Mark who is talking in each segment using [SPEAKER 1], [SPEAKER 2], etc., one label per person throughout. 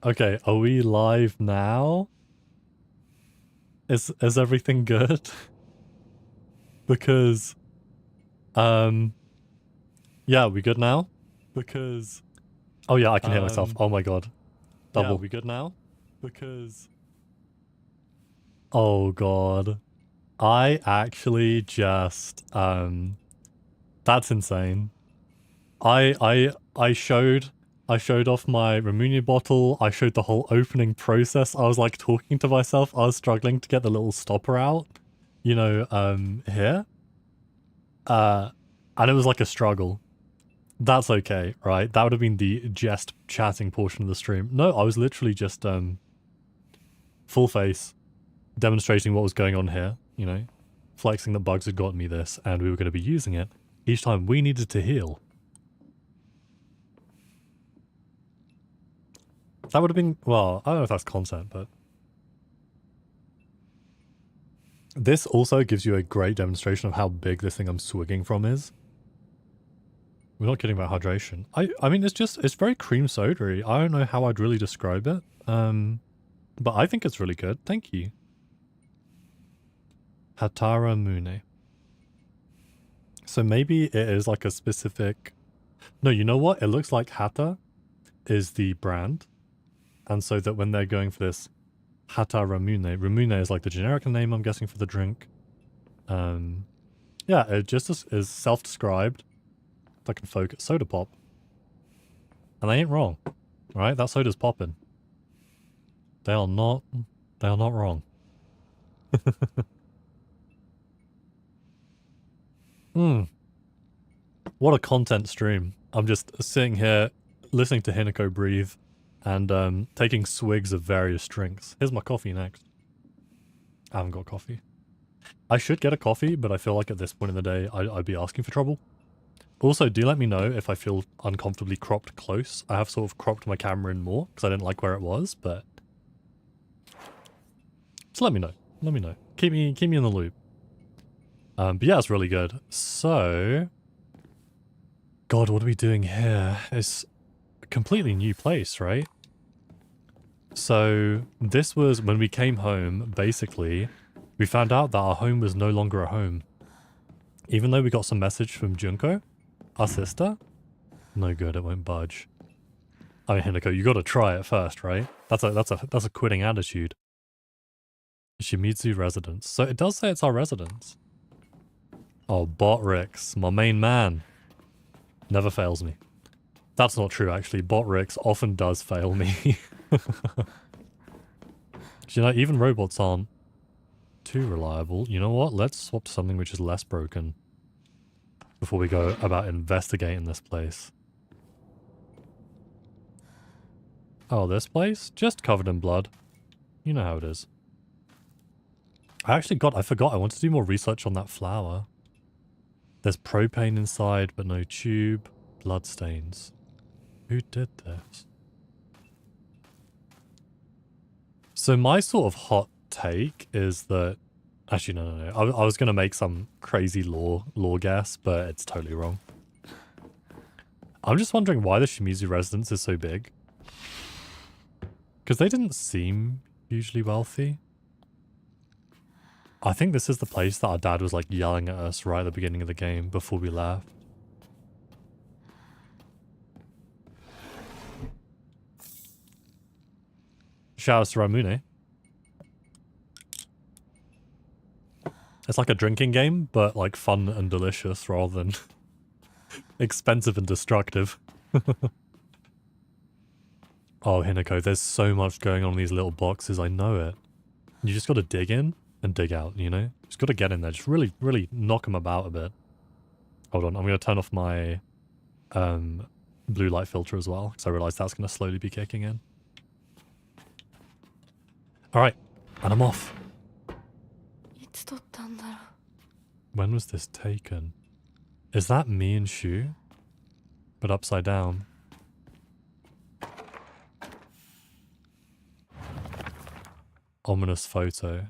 [SPEAKER 1] Okay, are we live now? Is everything good? Because yeah, we good now? Because oh yeah, I can hear myself. Oh my god. Double. Yeah, we good now? Because oh god. I actually just that's insane. I showed off my Ramunia bottle. I showed the whole opening process. I was like talking to myself. I was struggling to get the little stopper out, you know, here. Uh, and it was like a struggle. That's okay, right? That would have been the jest chatting portion of the stream. No, I was literally just full face demonstrating what was going on here, you know, flexing that bugs had gotten me this, and we were going to be using it each time we needed to heal. That would have been, well, I don't know if that's content, but this also gives you a great demonstration of how big this thing I'm swigging from is. We're not kidding about hydration. I mean, it's very cream soda-y. I don't know how I'd really describe it. But I think it's really good. Thank you. Hatara Mune. So maybe it is like a specific... No, you know what? It looks like Hata is the brand. And so that when they're going for this Hata Ramune, Ramune is like the generic name, I'm guessing, for the drink. Yeah, it just is self-described. If I can focus, soda pop. And they ain't wrong, right? That soda's popping. They are not wrong. What a content stream. I'm just sitting here listening to Hinako breathe and taking swigs of various drinks. Here's my coffee next. I haven't got coffee. I should get a coffee, but I feel like at this point in the day, I'd be asking for trouble. Also, do let me know if I feel uncomfortably cropped close. I have sort of cropped my camera in more, because I didn't like where it was, but... Just let me know. Let me know. Keep me in the loop. But yeah, it's really good. So... God, what are we doing here? It's a completely new place, right? So, this was when we came home, basically, we found out that our home was no longer a home. Even though we got some message from Junko, our sister. No good, it won't budge. I mean, Hinako, you gotta try it first, right? That's a quitting attitude. Shimizu residence. So it does say it's our residence. Oh, Botrix, my main man. Never fails me. That's not true, actually. Botrix often does fail me. You know, even robots aren't too reliable. You know what? Let's swap to something which is less broken before we go about investigating this place. Oh, this place? Just covered in blood. You know how it is. I forgot. I want to do more research on that flower. There's propane inside, but no tube. Bloodstains. Who did this? So my sort of hot take is that... Actually, no. I was going to make some crazy lore guess, but it's totally wrong. I'm just wondering why the Shimizu residence is so big. Because they didn't seem hugely wealthy. I think this is the place that our dad was like yelling at us right at the beginning of the game before we left. Shout out to Ramune. It's like a drinking game, but like fun and delicious rather than expensive and destructive. Oh, Hinako, there's so much going on in these little boxes, I know it. You just gotta dig in and dig out, you know? Just gotta get in there, just really knock them about a bit. Hold on, I'm gonna turn off my blue light filter as well, because I realize that's gonna slowly be kicking in. Alright, and I'm off. When was this taken? Is that me and Shu? But upside down. Ominous photo.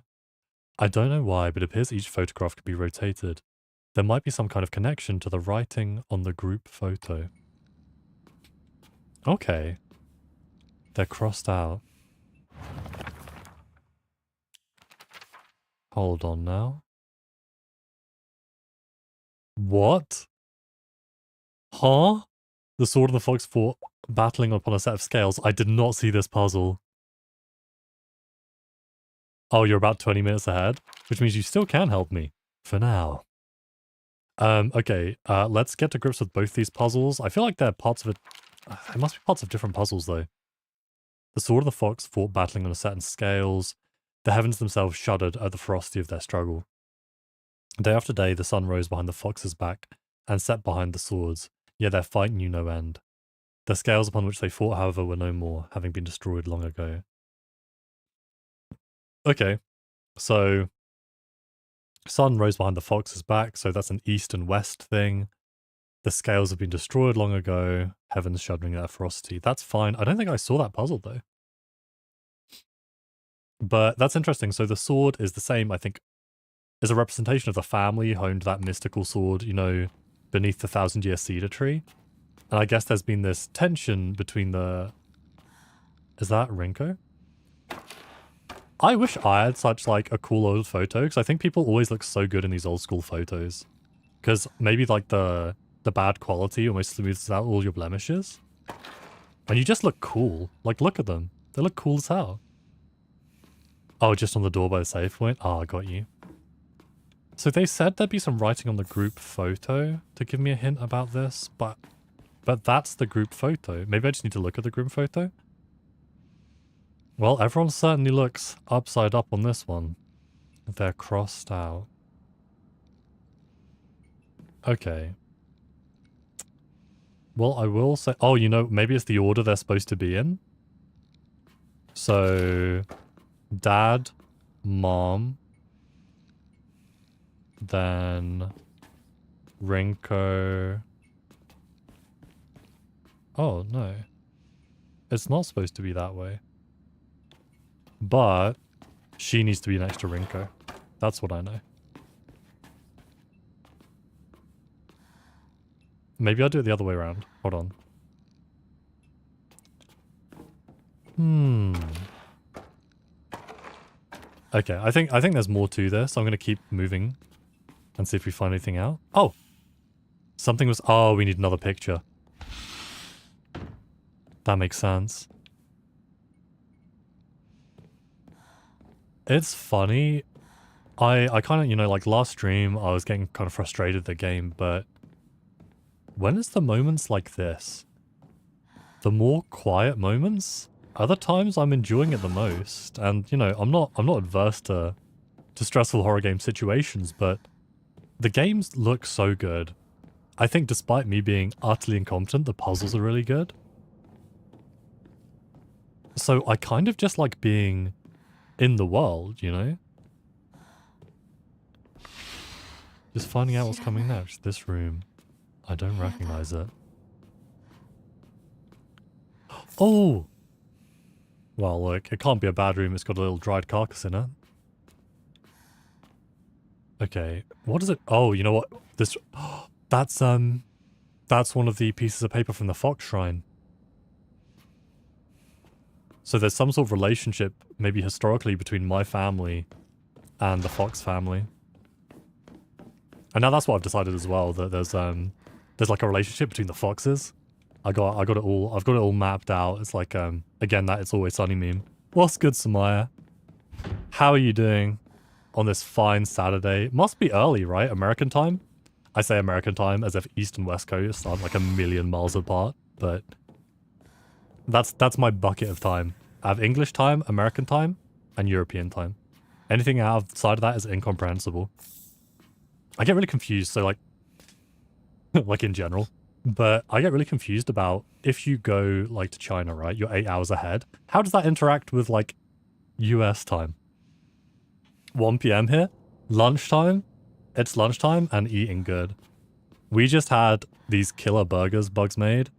[SPEAKER 1] I don't know why, but it appears each photograph could be rotated. There might be some kind of connection to the writing on the group photo. Okay. They're crossed out. Hold on now. What? Huh? The sword and the fox fought battling upon a set of scales. I did not see this puzzle. Oh, you're about 20 minutes ahead, which means you still can help me. For now. Okay, let's get to grips with both these puzzles. I feel like they're parts of it. There must be parts of different puzzles, though. The sword and the fox fought battling on a set of scales. The heavens themselves shuddered at the ferocity of their struggle. Day after day, the sun rose behind the fox's back and set behind the swords, yet their fight knew no end. The scales upon which they fought, however, were no more, having been destroyed long ago. Okay, so sun rose behind the fox's back, so that's an east and west thing. The scales have been destroyed long ago, heavens shuddering at their ferocity. That's fine. I don't think I saw that puzzle, though. But that's interesting. So the sword is the same, I think, is a representation of the family who owned that mystical sword, you know, beneath the 1,000-year cedar tree. And I guess there's been this tension between the... Is that Rinko? I wish I had such, like, a cool old photo, because I think people always look so good in these old school photos. Because maybe, like, the bad quality almost smooths out all your blemishes. And you just look cool. Like, look at them. They look cool as hell. Oh, just on the door by the save point? Oh, I got you. So they said there'd be some writing on the group photo to give me a hint about this, but that's the group photo. Maybe I just need to look at the group photo? Well, everyone certainly looks upside up on this one. They're crossed out. Okay. Well, I will say... Oh, you know, maybe it's the order they're supposed to be in. So... Dad, Mom... Then... Rinko... Oh, no. It's not supposed to be that way. But... She needs to be next to Rinko. That's what I know. Maybe I'll do it the other way around. Hold on. Okay, I think there's more to this. I'm gonna keep moving and see if we find anything out. Oh! Something was... Oh, we need another picture. That makes sense. It's funny. I kind of, you know, like last stream, I was getting kind of frustrated with the game, but when it's the moments like this, the more quiet moments, other times I'm enjoying it the most. And, you know, I'm not adverse to stressful horror game situations, but the games look so good. I think despite me being utterly incompetent, the puzzles are really good. So I kind of just like being in the world, you know? Just finding out what's coming next. This room. I don't recognize it. Oh! Well, look, it can't be a bad room. It's got a little dried carcass in it. Okay, what is it? Oh, you know what? This... That's one of the pieces of paper from the Fox Shrine. So there's some sort of relationship, maybe historically, between my family and the Fox family. And now that's what I've decided as well, that there's like a relationship between the foxes. I've got it all mapped out. It's like again, that It's Always Sunny meme. What's good, Samaya? How are you doing on this fine Saturday? Must be early, right? American time? I say American time as if East and West Coast are like a million miles apart, but that's my bucket of time. I have English time, American time, and European time. Anything outside of that is incomprehensible. I get really confused, so like, like in general, but I get really confused about if you go like to China, right? You're 8 hours ahead. How does that interact with like US time? 1 p.m. here? Lunchtime? It's lunchtime and eating good. We just had these killer burgers Bugs made,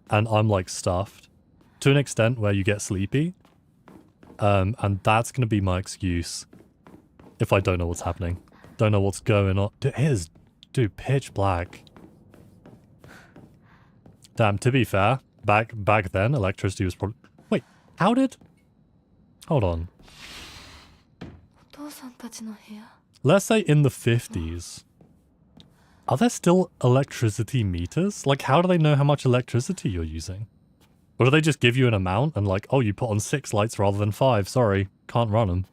[SPEAKER 1] and I'm like stuffed to an extent where you get sleepy. And that's gonna be my excuse if I don't know what's happening. Don't know what's going on. It is, dude, pitch black. Damn, to be fair, back then, electricity was probably... Wait, how did... Hold on. Let's say in the 50s. Are there still electricity meters? Like, how do they know how much electricity you're using? Or do they just give you an amount and like, oh, you put on 6 lights rather than 5. Sorry, can't run them.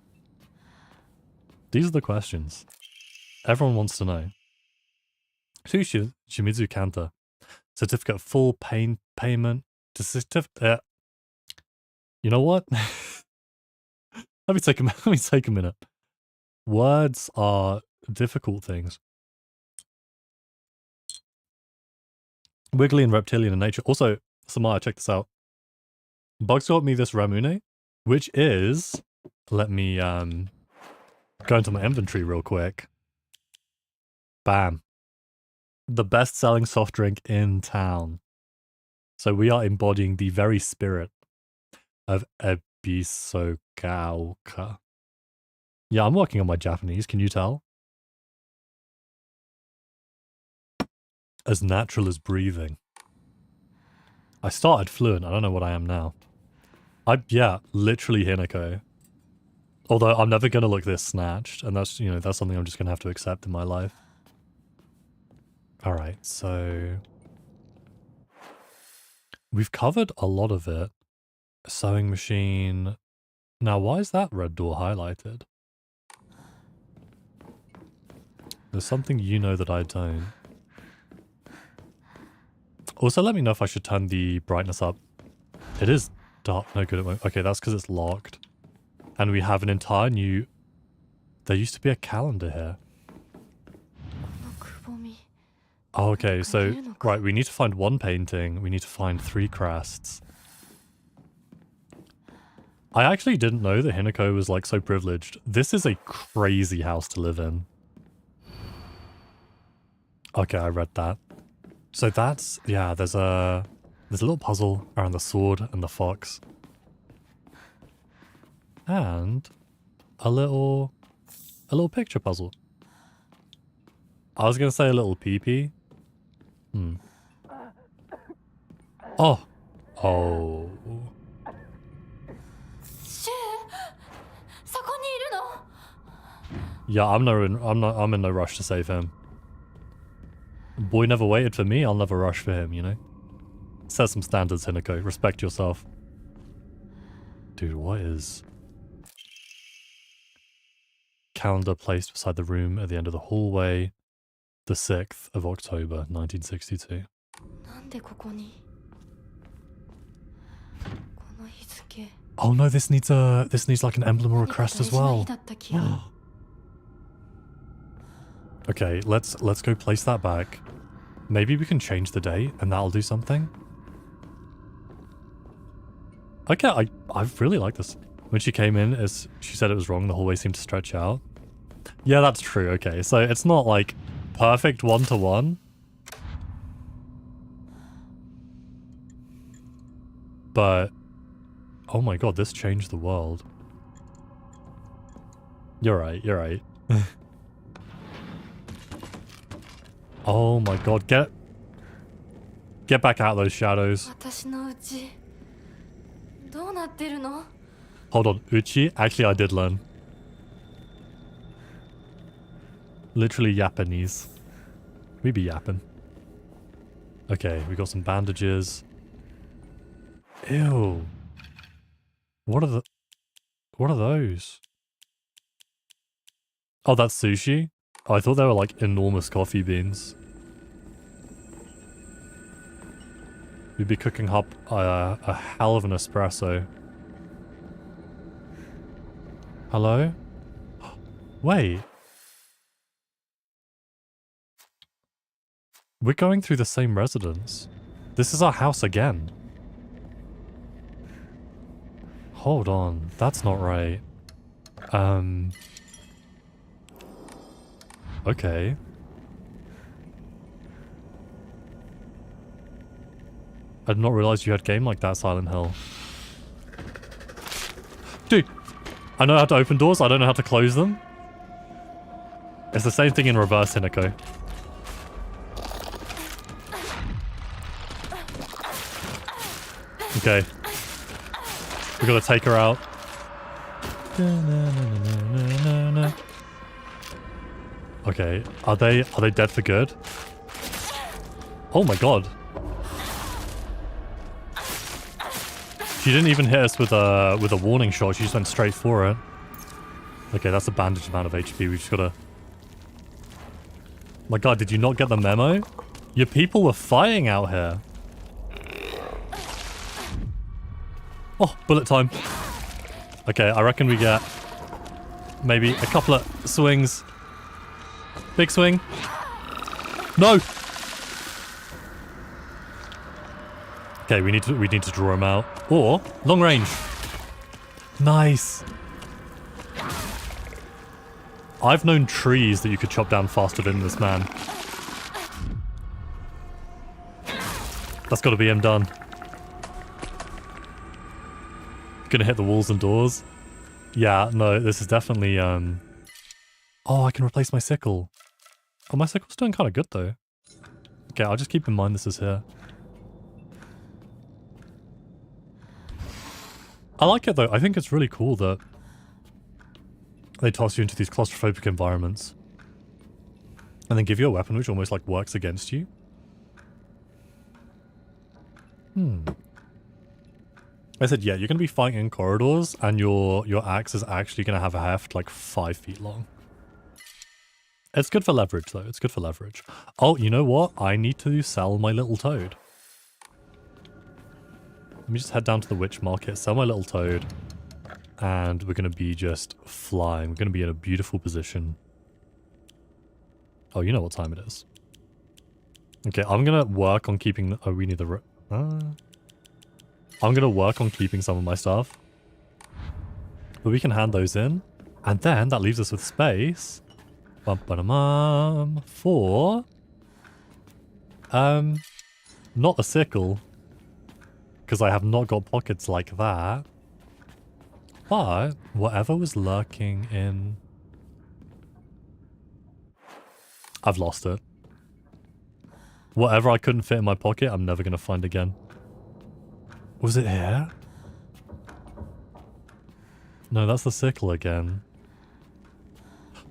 [SPEAKER 1] These are the questions. Everyone wants to know. Shimizu Kanta. Certificate of full payment. You know what? Let me take a minute. Words are difficult things. Wiggly and reptilian in nature. Also, Samaya, check this out. Bugs got me this Ramune, which is... Let me go into my inventory real quick. Bam. The best-selling soft drink in town. So we are embodying the very spirit of Ebisugaoka. Yeah, I'm working on my Japanese, can you tell? As natural as breathing. I started fluent, I don't know what I am now. Yeah, literally Hinako. Although I'm never gonna look this snatched, and that's, you know, that's something I'm just gonna have to accept in my life. Alright, so... We've covered a lot of it. Sewing machine... Now, why is that red door highlighted? There's something you know that I don't. Also, let me know if I should turn the brightness up. It is dark. No good, it won't. Okay, that's because it's locked. And we have an entire new... There used to be a calendar here. Oh, okay, so... Right, we need to find 1 painting. We need to find 3 crests. I actually didn't know that Hinako was, like, so privileged. This is a crazy house to live in. Okay, I read that. So that's... Yeah, there's a little puzzle around the sword and the fox. And a little picture puzzle. I was gonna say a little pee-pee. Oh. Oh. Yeah, I'm in no rush to save him. Boy never waited for me, I'll never rush for him, you know? Set some standards, Hinako. Respect yourself. Dude, what is... Calendar placed beside the room at the end of the hallway. The 6th of October, 1962. Oh no, this needs like an emblem or a crest as well. Okay, let's go place that back. Maybe we can change the date and that'll do something. Okay, I really like this. When she came in, as she said it was wrong, the hallway seemed to stretch out. Yeah, that's true. Okay, so it's not like perfect 1-to-1. But oh my god, this changed the world. You're right, you're right. Oh my god, get back out of those shadows. Hold on, Uchi? Actually, I did learn. Literally Japanese. We be yapping. Okay, we got some bandages. Ew. What are those? Oh, that's sushi? Oh, I thought they were like enormous coffee beans. We'd be cooking up a hell of an espresso. Hello? Wait. We're going through the same residence. This is our house again. Hold on, that's not right. Okay. I did not realize you had game like that, Silent Hill. Dude, I know how to open doors, I don't know how to close them. It's the same thing in reverse, Hinako. Okay. We gotta take her out. Okay, are they dead for good? Oh my god. She didn't even hit us with a warning shot, she just went straight for it. Okay, that's a bandaged amount of HP, we just gotta... My god, did you not get the memo? Your people were fighting out here. Oh, bullet time. Okay, I reckon we get maybe a couple of swings. Big swing. No! Okay, we need to draw him out. Or long range. Nice. I've known trees that you could chop down faster than this man. That's got to be him done. Gonna hit the walls and doors. Yeah, no, this is definitely Oh, I can replace my sickle. Oh, my sickle's doing kind of good though. Okay, I'll just keep in mind this is here. I like it though. I think it's really cool that they toss you into these claustrophobic environments and then give you a weapon which almost like works against you. I said, yeah, you're going to be fighting in corridors and your axe is actually going to have a heft like 5 feet long. It's good for leverage though. It's good for leverage. Oh, you know what? I need to sell my little toad. Let me just head down to the witch market, sell my little toad, and we're going to be just flying. We're going to be in a beautiful position. Oh, you know what time it is. Okay, I'm going to work on keeping... Oh, we need the... I'm going to work on keeping some of my stuff. But we can hand those in. And then that leaves us with space. For... not a sickle. Because I have not got pockets like that. But whatever was lurking in... I've lost it. Whatever I couldn't fit in my pocket, I'm never going to find again. Was it here? No, that's the sickle again.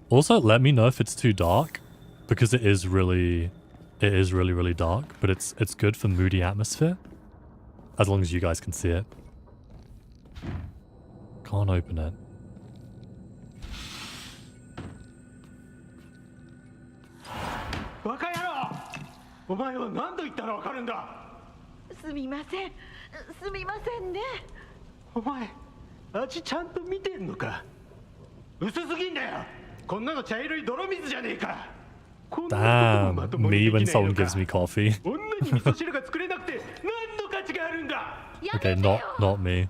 [SPEAKER 1] Also, let me know if it's too dark. Because it is really, really dark. But it's good for moody atmosphere. As long as you guys can see it. Can't open it. Damn, me when someone gives me coffee. Okay, not me.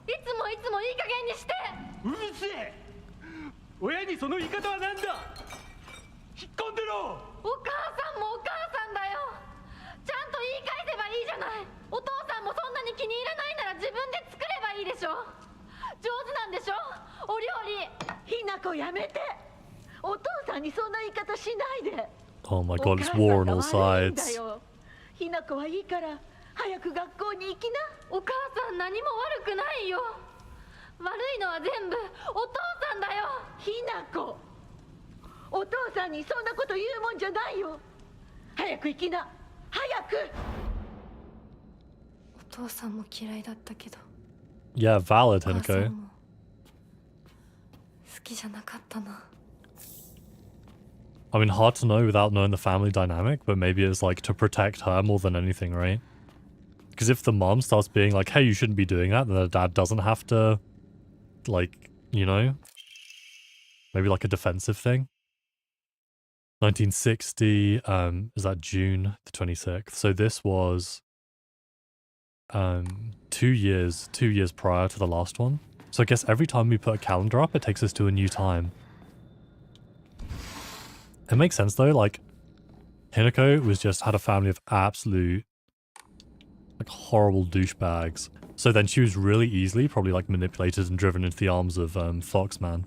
[SPEAKER 1] Oh my god, it's war on all sides. Yeah, valid, Hinako. I mean, hard to know without knowing the family dynamic, but maybe it's like to protect her more than anything, right? Because if the mom starts being like, hey, you shouldn't be doing that, then the dad doesn't have to, like, you know? Maybe like a defensive thing. 1960, is that June the 26th? So this was 2 years prior to the last one. So I guess every time we put a calendar up, it takes us to a new time. It makes sense though, like, Hinako was just had a family of absolute, like, horrible douchebags. So then she was really easily probably, like, manipulated and driven into the arms of Foxman.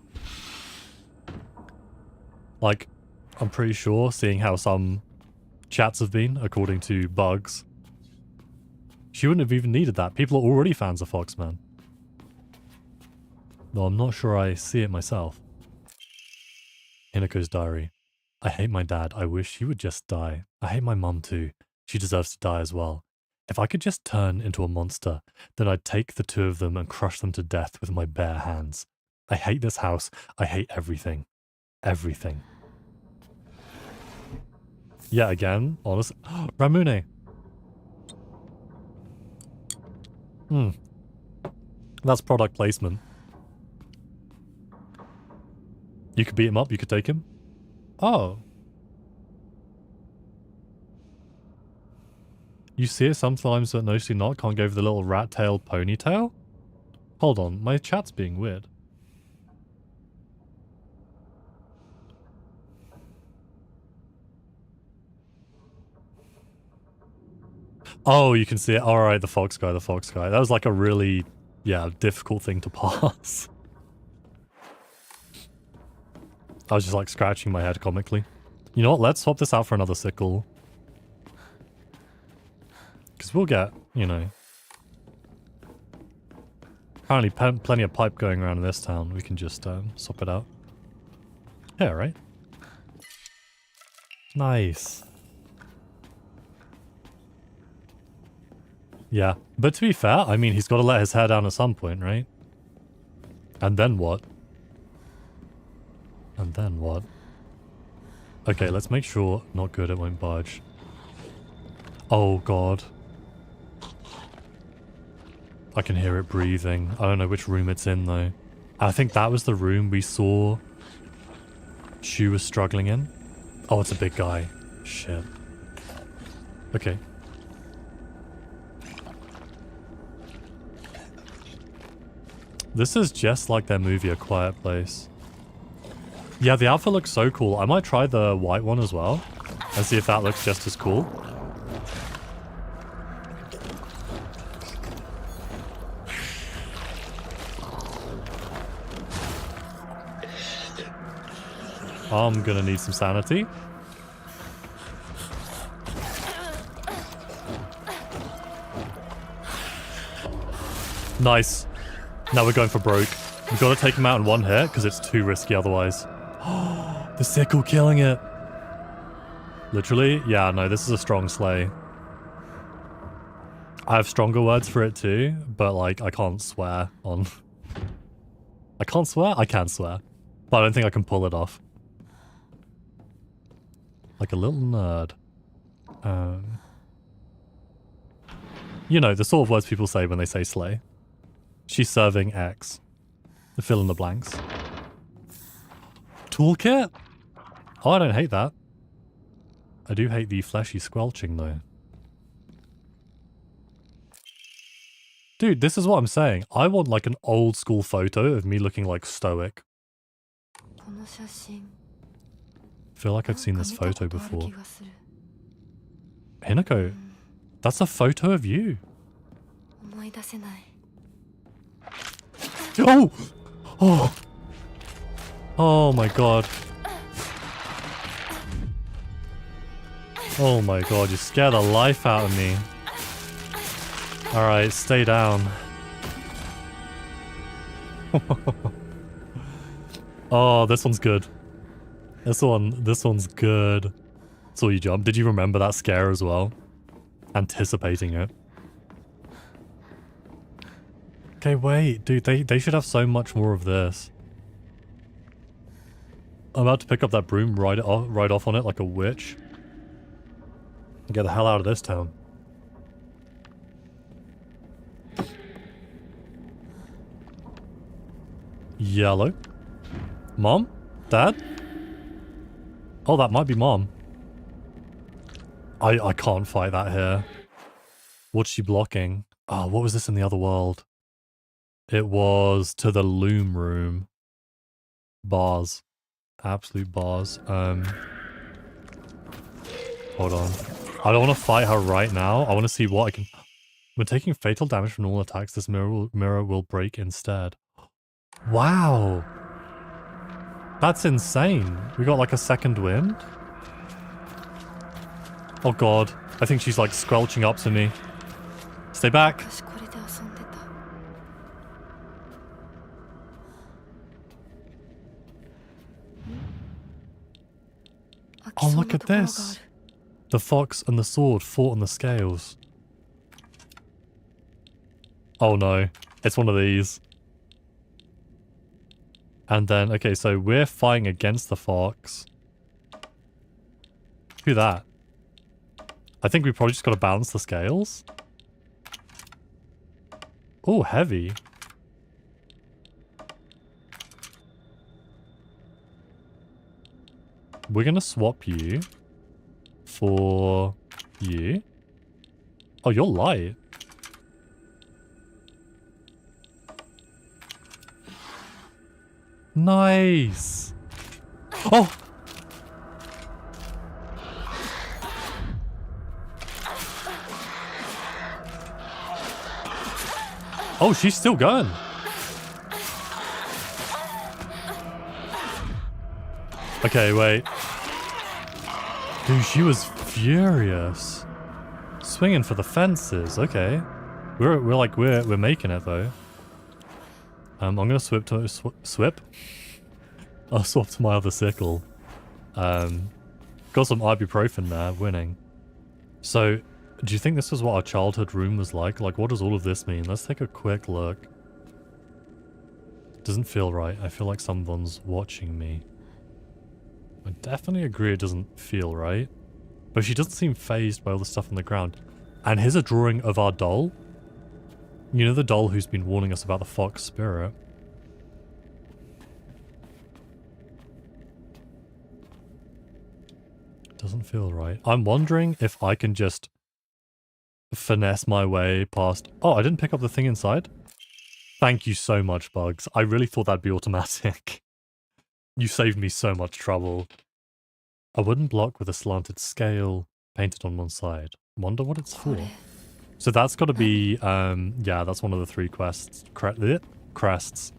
[SPEAKER 1] Like, I'm pretty sure, seeing how some chats have been, according to Bugs, She wouldn't have even needed that. People are already fans of Foxman. Though I'm not sure I see it myself. Hinako's diary. I hate my dad. I wish he would just die. I hate my mum too. She deserves to die as well. If I could just turn into a monster, then I'd take the two of them and crush them to death with my bare hands. I hate this house. I hate everything. Everything. Yeah, again, honestly. Ramune. That's product placement. You could beat him up, you could take him. Oh. You see it sometimes, but mostly not. Can't go for the little rat-tailed ponytail? Hold on, my chat's being weird. Oh, you can see it. Alright, the fox guy, the fox guy. That was like a really, yeah, difficult thing to pass. I was just like scratching my head comically. You know what? Let's swap this out for another sickle. Because we'll get, you know... Apparently plenty of pipe going around in this town. We can just swap it out. Yeah, right? Nice. Yeah. But to be fair, I mean, he's got to let his hair down at some point, right? And then what? And then what? Okay, let's make sure... Not good, it won't budge. Oh, God. I can hear it breathing. I don't know which room it's in, though. I think that was the room we saw Shu was struggling in. Oh, it's a big guy. Shit. Okay. This is just like their movie, A Quiet Place. Yeah, the outfit looks so cool. I might try the white one as well and see if that looks just as cool. I'm gonna need some sanity. Nice. Now we're going for broke. We've got to take him out in one hit because it's too risky otherwise. The sickle killing it. Literally? Yeah, no, this is a strong slay. I have stronger words for it too, but like I can't swear on... I can't swear? I can swear. But I don't think I can pull it off. Like a little nerd. You know, the sort of words people say when they say slay. She's serving X. Fill in the blanks. Toolkit? Oh, I don't hate that. I do hate the fleshy squelching though. Dude, this is what I'm saying. I want like an old school photo of me looking like stoic. I feel like I've seen this photo before. Hinako, that's a photo of you. Oh! Oh! Oh my god. Oh my god, you scared the life out of me. Alright, stay down. Oh, this one's good. This one's good. Saw you jump. Did you remember that scare as well? Anticipating it. Okay, wait, dude, they should have so much more of this. I'm about to pick up that broom, ride off on it like a witch. And get the hell out of this town. Yellow. Mom? Dad? Oh, that might be Mom. I can't fight that here. What's she blocking? Oh, what was this in the other world? It was to the loom room. Bars. Absolute bars. Hold on. I don't want to fight her right now. I want to see what I can... When taking fatal damage from all attacks, this mirror will break instead. Wow. That's insane. We got like a second wind. Oh god. I think she's like squelching up to me. Stay back. Oh, look at this. The fox and the sword fought on the scales. Oh no, it's one of these. And then, okay, so we're fighting against the fox. Do that. I think we probably just got to balance the scales. Oh, heavy. We're going to swap you for you. Oh, you're light. Nice. Oh! Oh, she's still going. Okay, wait. Dude, she was furious. Swinging for the fences. Okay. We're making it though. I'm gonna swip to swip. I'll swap to my other sickle. Got some ibuprofen there, winning. So, do you think this is what our childhood room was like? Like, what does all of this mean? Let's take a quick look. Doesn't feel right. I feel like someone's watching me. I definitely agree it doesn't feel right. But she doesn't seem phased by all the stuff on the ground. And here's a drawing of our doll. You know the doll who's been warning us about the fox spirit? Doesn't feel right. I'm wondering if I can just finesse my way past... Oh, I didn't pick up the thing inside? Thank you so much, Bugs. I really thought that'd be automatic. You saved me so much trouble. A wooden block with a slanted scale painted on one side. Wonder what it's for. So that's got to be, yeah, that's one of the 3 quests. Crests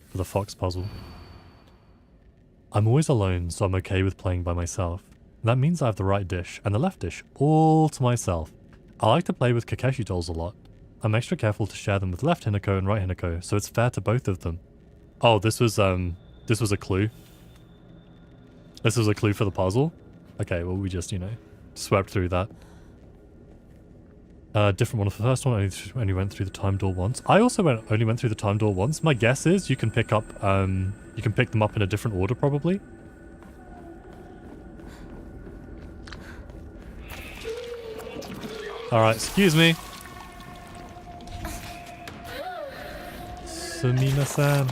[SPEAKER 1] for the fox puzzle. I'm always alone, so I'm okay with playing by myself. That means I have the right dish and the left dish all to myself. I like to play with Kakeshi dolls a lot. I'm extra careful to share them with left Hinako and right Hinako, so it's fair to both of them. Oh, this was a clue. This was a clue for the puzzle? Okay, well we just, you know, swept through that. Different one. The first one only went through the time door once. I also only went through the time door once. My guess is you can pick up, you can pick them up in a different order probably. Alright, excuse me. Sumina-san.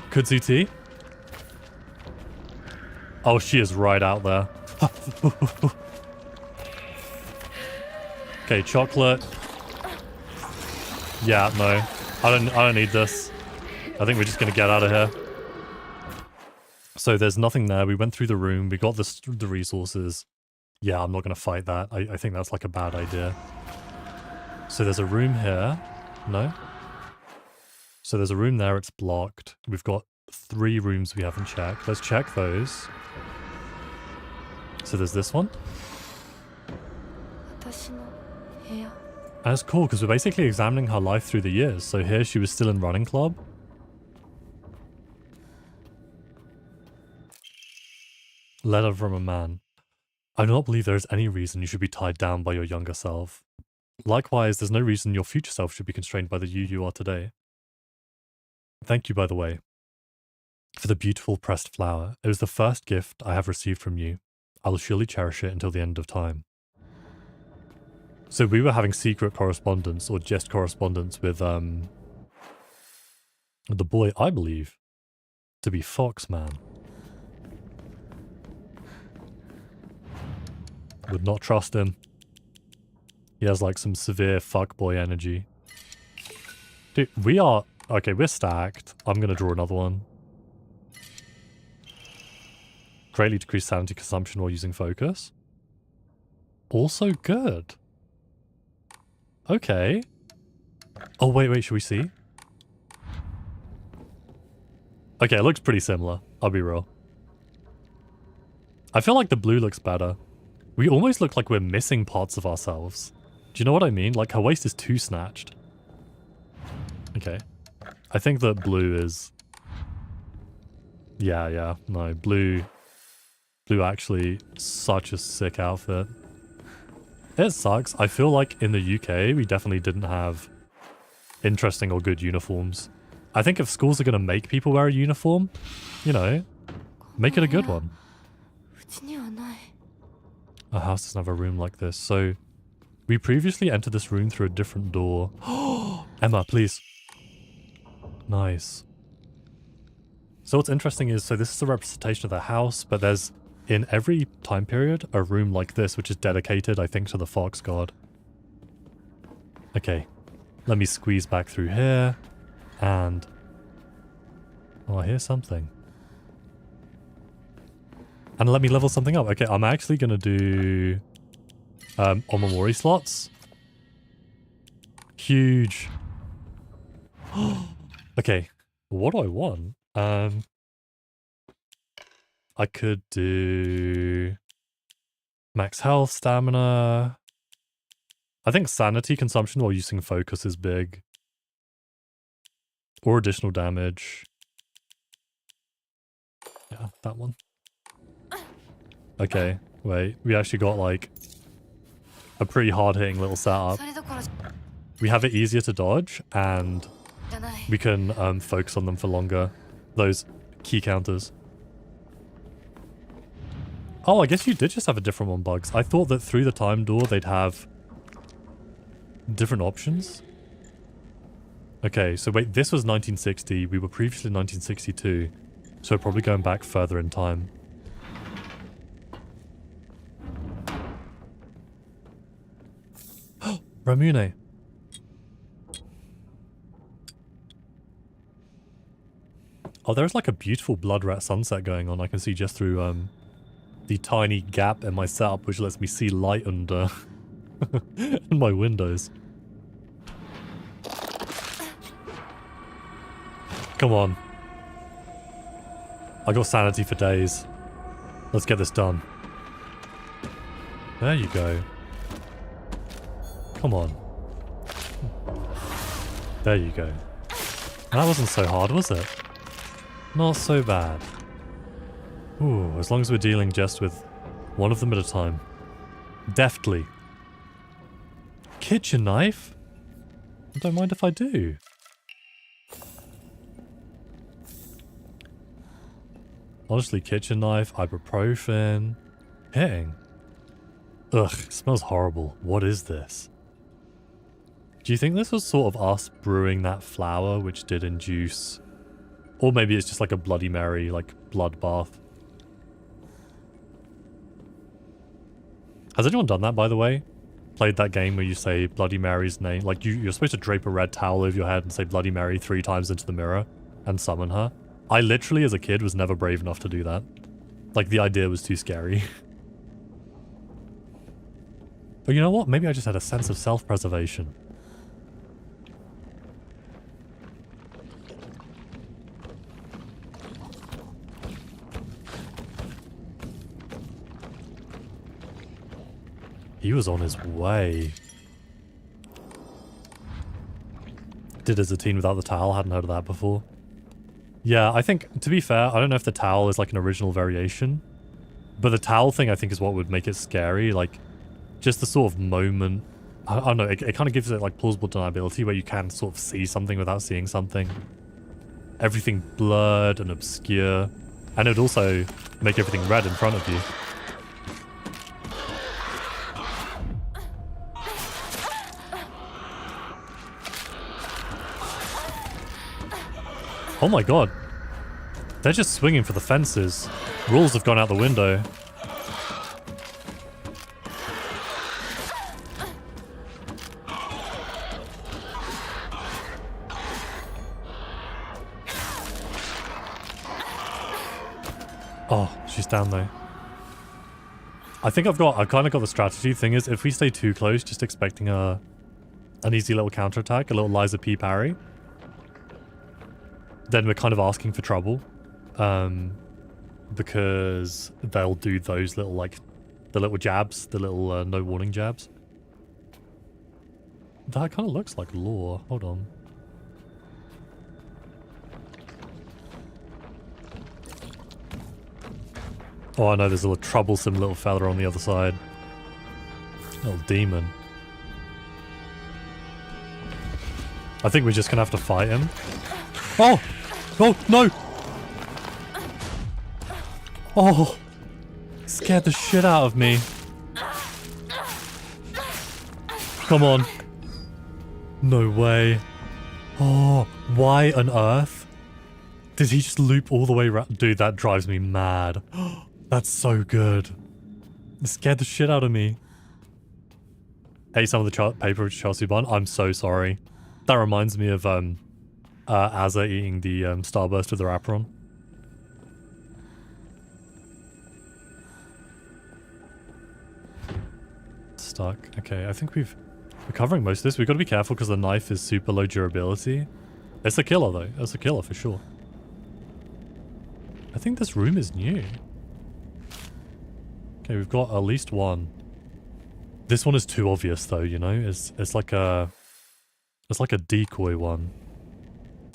[SPEAKER 1] Kudzuti? Oh, she is right out there. Okay, chocolate. Yeah, no. I don't need this. I think we're just gonna get out of here. So there's nothing there. We went through the room. We got the resources. Yeah, I'm not gonna fight that. I think that's like a bad idea. So there's a room here. No? So there's a room there. It's blocked. We've got 3 rooms we haven't checked. Let's check those. So there's this one. And it's cool because we're basically examining her life through the years. So here she was still in running club. Letter from a man. I do not believe there is any reason you should be tied down by your younger self. Likewise, there's no reason your future self should be constrained by the you are today. Thank you, by the way, for the beautiful pressed flower. It was the first gift I have received from you. I will surely cherish it until the end of time. So we were having secret correspondence, or just correspondence with the boy I believe to be Foxman. Would not trust him. He has like some severe fuckboy energy. Dude, we are... Okay, we're stacked. I'm gonna draw another one. Greatly decrease sanity consumption while using focus. Also good. Okay. Oh, wait, should we see? Okay, it looks pretty similar. I'll be real. I feel like the blue looks better. We almost look like we're missing parts of ourselves. Do you know what I mean? Like, her waist is too snatched. Okay. I think that blue is... Yeah, no, blue actually such a sick outfit. It sucks. I feel like in the UK, we definitely didn't have interesting or good uniforms. I think if schools are going to make people wear a uniform, you know, make it a good one. A house doesn't have a room like this, so we previously entered this room through a different door. Emma, please. Nice. So what's interesting is, so this is a representation of the house, but there's, in every time period, a room like this, which is dedicated, I think, to the fox god. Okay. Let me squeeze back through here, and... Oh, I hear something. And let me level something up. Okay, I'm actually going to do... Omamori slots. Huge. Okay, what do I want? I could do... Max health, stamina... I think sanity consumption while using focus is big. Or additional damage. Yeah, that one. Okay, wait. We actually got like a pretty hard-hitting little setup. We have it easier to dodge, and we can focus on them for longer. Those key counters. Oh, I guess you did just have a different one, Bugs. I thought that through the time door they'd have different options. Okay, so wait, this was 1960. We were previously 1962. So we're probably going back further in time. Ramune. Oh, there's like a beautiful blood rat sunset going on. I can see just through the tiny gap in my setup, which lets me see light under in my windows. Come on. I got sanity for days. Let's get this done. There you go. Come on. There you go. That wasn't so hard, was it? Not so bad. Ooh, as long as we're dealing just with one of them at a time. Deftly. Kitchen knife? I don't mind if I do. Honestly, kitchen knife, ibuprofen, hitting. Ugh, it smells horrible. What is this? Do you think this was sort of us brewing that flour which did induce... Or maybe it's just like a Bloody Mary, like bloodbath. Has anyone done that, by the way? Played that game where you say Bloody Mary's name? Like, you're supposed to drape a red towel over your head and say Bloody Mary 3 times into the mirror and summon her. I literally, as a kid, was never brave enough to do that. Like, the idea was too scary. But you know what? Maybe I just had a sense of self-preservation. He was on his way. Did as a teen without the towel, hadn't heard of that before. Yeah, I think, to be fair, I don't know if the towel is like an original variation. But the towel thing, I think, is what would make it scary. Like, just the sort of moment. I don't know, it kind of gives it like plausible deniability where you can sort of see something without seeing something. Everything blurred and obscure. And it would also make everything red in front of you. Oh my god. They're just swinging for the fences. Rules have gone out the window. Oh, she's down though. I think I've kind of got the strategy. Thing is, if we stay too close, just expecting an easy little counterattack, a little Liza P parry, then we're kind of asking for trouble. Because they'll do those little, like, The little jabs, the little no warning jabs. That kind of looks like lore. Hold on. Oh, I know there's a little troublesome little fella on the other side. Little demon. I think we're just gonna have to fight him. Oh! Oh, no! Oh! Scared the shit out of me. Come on. No way. Oh, why on earth? Did he just loop all the way around? Dude, that drives me mad. That's so good. It scared the shit out of me. Ate some of the paper Chelsea bun. I'm so sorry. That reminds me of Azza eating the starburst with the wrapper on. Stuck. Okay, I think we're covering most of this. We've got to be careful because the knife is super low durability. It's a killer though. It's a killer for sure. I think this room is new. Okay, we've got at least one. This one is too obvious though, you know? It's like a decoy one.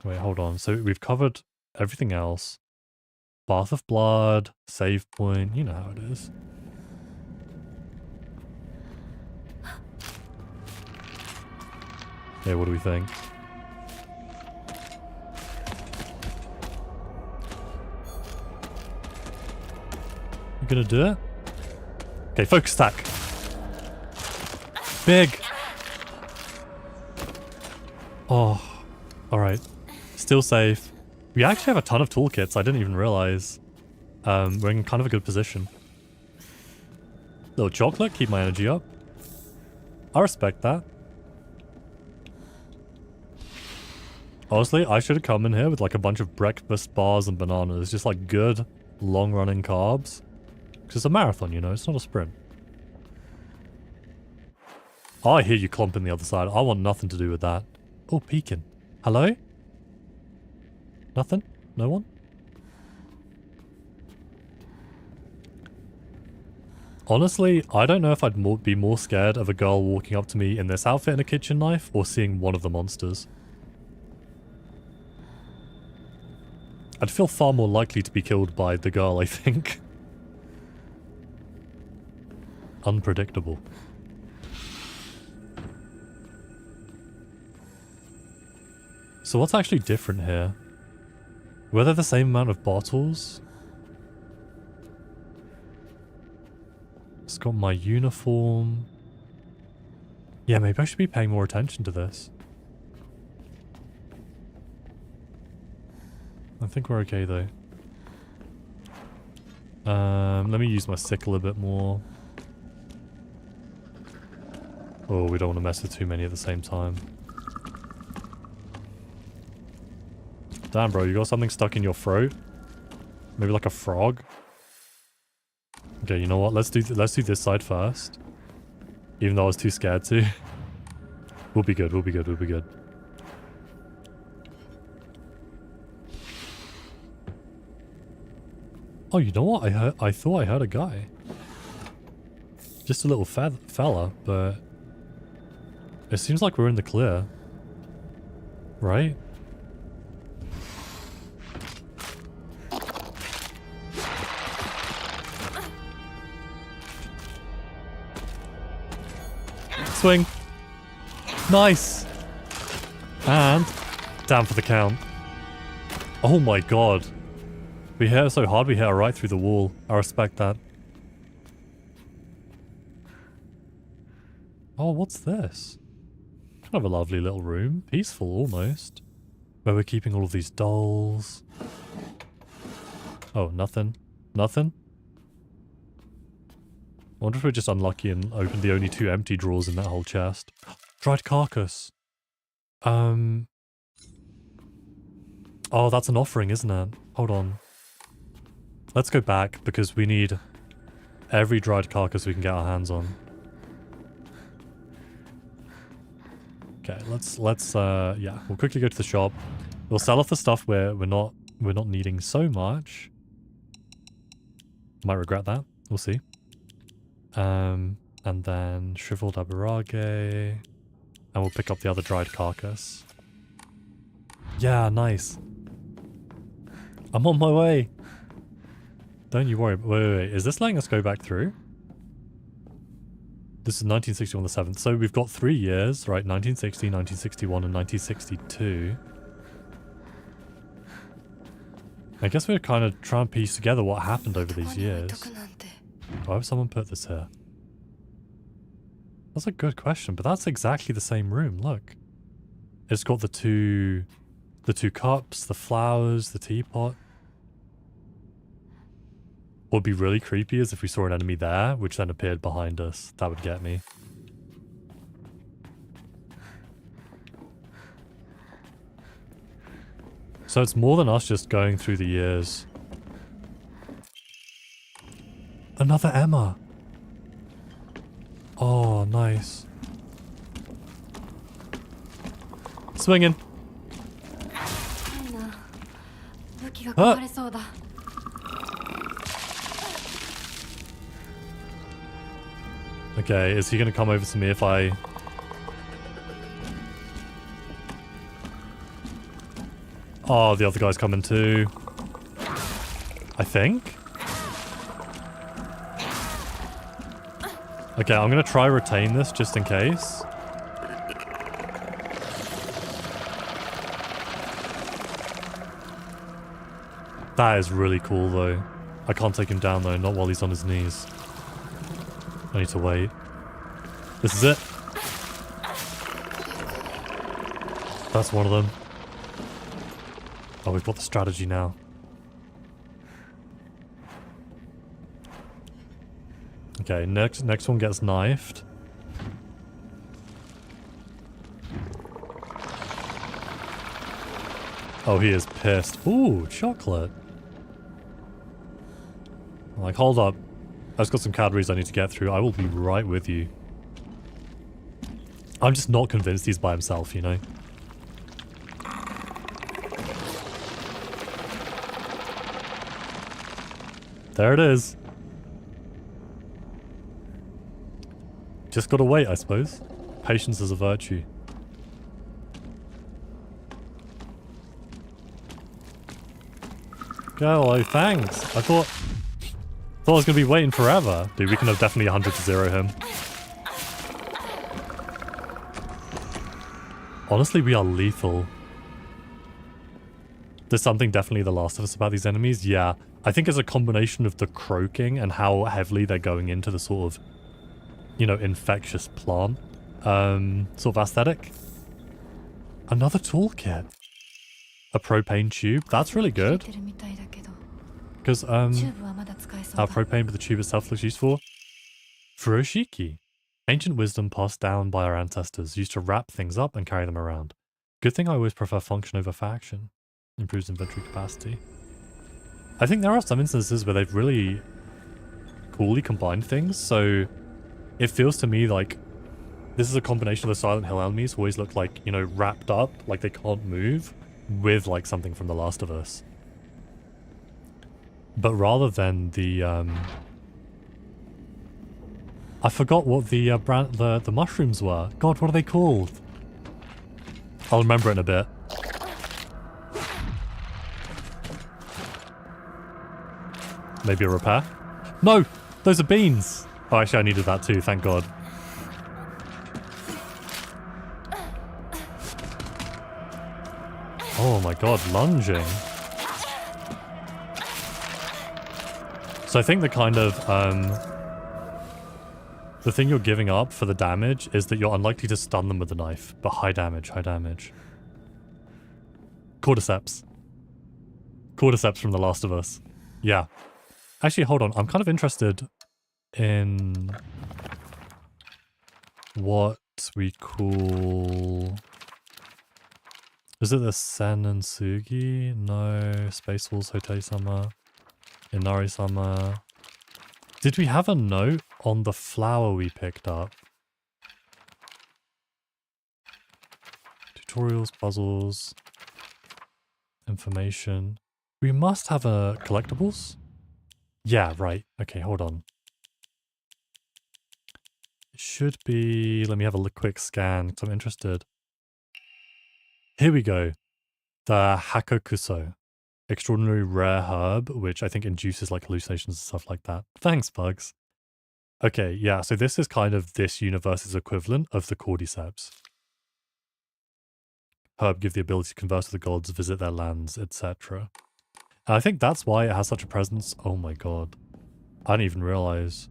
[SPEAKER 1] Wait, hold on. So we've covered everything else. Bath of blood, save point, you know how it is. Yeah, what do we think? You gonna do it? Okay, focus attack. Big. Oh, alright. Still safe. We actually have a ton of toolkits, I didn't even realize. We're in kind of a good position. Little chocolate, keep my energy up. I respect that. Honestly, I should have come in here with like a bunch of breakfast bars and bananas. Just like good, long-running carbs. Because it's a marathon, you know? It's not a sprint. Oh, I hear you clomping the other side. I want nothing to do with that. Oh, peeking. Hello? Nothing? No one? Honestly, I don't know if I'd be more scared of a girl walking up to me in this outfit and a kitchen knife or seeing one of the monsters. I'd feel far more likely to be killed by the girl, I think. Unpredictable. So what's actually different here? Were there the same amount of bottles? It's got my uniform. Yeah, maybe I should be paying more attention to this. I think we're okay though. Let me use my sickle a bit more. Oh, we don't want to mess with too many at the same time. Damn, bro, you got something stuck in your throat? Maybe like a frog? Okay, you know what? Let's do this side first. Even though I was too scared to. We'll be good, we'll be good, we'll be good. Oh, you know what? I thought I heard a guy. Just a little fella, but it seems like we're in the clear. Right? Swing. Nice. And down for the count. Oh my god. We hit her so hard we hit her right through the wall. I respect that. Oh, what's this? Kind of a lovely little room. Peaceful almost. Where we're keeping all of these dolls. Oh, nothing. Nothing? I wonder if we're just unlucky and opened the only 2 empty drawers in that whole chest. Dried carcass. Oh, that's an offering, isn't it? Hold on. Let's go back because we need every dried carcass we can get our hands on. Okay, yeah, we'll quickly go to the shop. We'll sell off the stuff where we're not needing so much. Might regret that. We'll see. And then shriveled aburage. And we'll pick up the other dried carcass. Yeah, nice. I'm on my way. Don't you worry. Wait. Is this letting us go back through? This is 1961 the 7th. So we've got 3 years, right? 1960, 1961, and 1962. I guess we're kind of trying to piece together what happened over these years. Why would someone put this here? That's a good question, but that's exactly the same room. Look. It's got the two cups, the flowers, the teapot. What would be really creepy is if we saw an enemy there, which then appeared behind us. That would get me. So it's more than us just going through the years. Another Emma. Oh, nice. Swinging. Okay, is he gonna come over to me if I... Oh, the other guy's coming too. I think? Okay, I'm gonna try retain this just in case. That is really cool though. I can't take him down though, not while he's on his knees. I need to wait. This is it. That's one of them. Oh, we've got the strategy now. Okay, next one gets knifed. Oh, he is pissed. Ooh, chocolate. I'm like, hold up. I've just got some calories I need to get through. I will be right with you. I'm just not convinced he's by himself, you know? There it is. Just gotta wait, I suppose. Patience is a virtue. Hello, thanks. I thought I was gonna be waiting forever. Dude, we can have definitely 100 to 0 him. Honestly, we are lethal. There's something definitely The Last of Us about these enemies. Yeah, I think it's a combination of the croaking and how heavily they're going into the sort of, you know, infectious plant sort of aesthetic. Another toolkit. A propane tube. That's really good. Because our propane, but the tube itself looks useful. Furoshiki. Ancient wisdom passed down by our ancestors, used to wrap things up and carry them around. Good thing I always prefer function over faction. Improves inventory capacity. I think there are some instances where they've really coolly combined things, so it feels to me like this is a combination of the Silent Hill enemies who always look like, you know, wrapped up, like they can't move, with like something from The Last of Us. But rather than the I forgot what the the mushrooms were. God, what are they called? I'll remember it in a bit. Maybe a repair? No! Those are beans! Oh, actually I needed that too, thank God. Oh my God, lunging. So I think the kind of, the thing you're giving up for the damage is that you're unlikely to stun them with the knife, but high damage, high damage. Cordyceps. Cordyceps from The Last of Us. Yeah. Actually, hold on. I'm kind of interested in what we call... Is it the Senansugi? No. Space Wolves, Hotei-sama, Inari-sama. Did we have a note on the flower we picked up? Tutorials, puzzles, information. We must have a collectibles? Yeah, right. Okay, hold on. should be... Let me have a quick scan because I'm interested. Here we go. The Hakokuso. Extraordinary rare herb, which I think induces like hallucinations and stuff like that. Thanks, Bugs. Okay, yeah, so this is kind of this universe's equivalent of the Cordyceps. Herb give the ability to converse with the gods, visit their lands, etc. And I think that's why it has such a presence. Oh my god. I didn't even realize.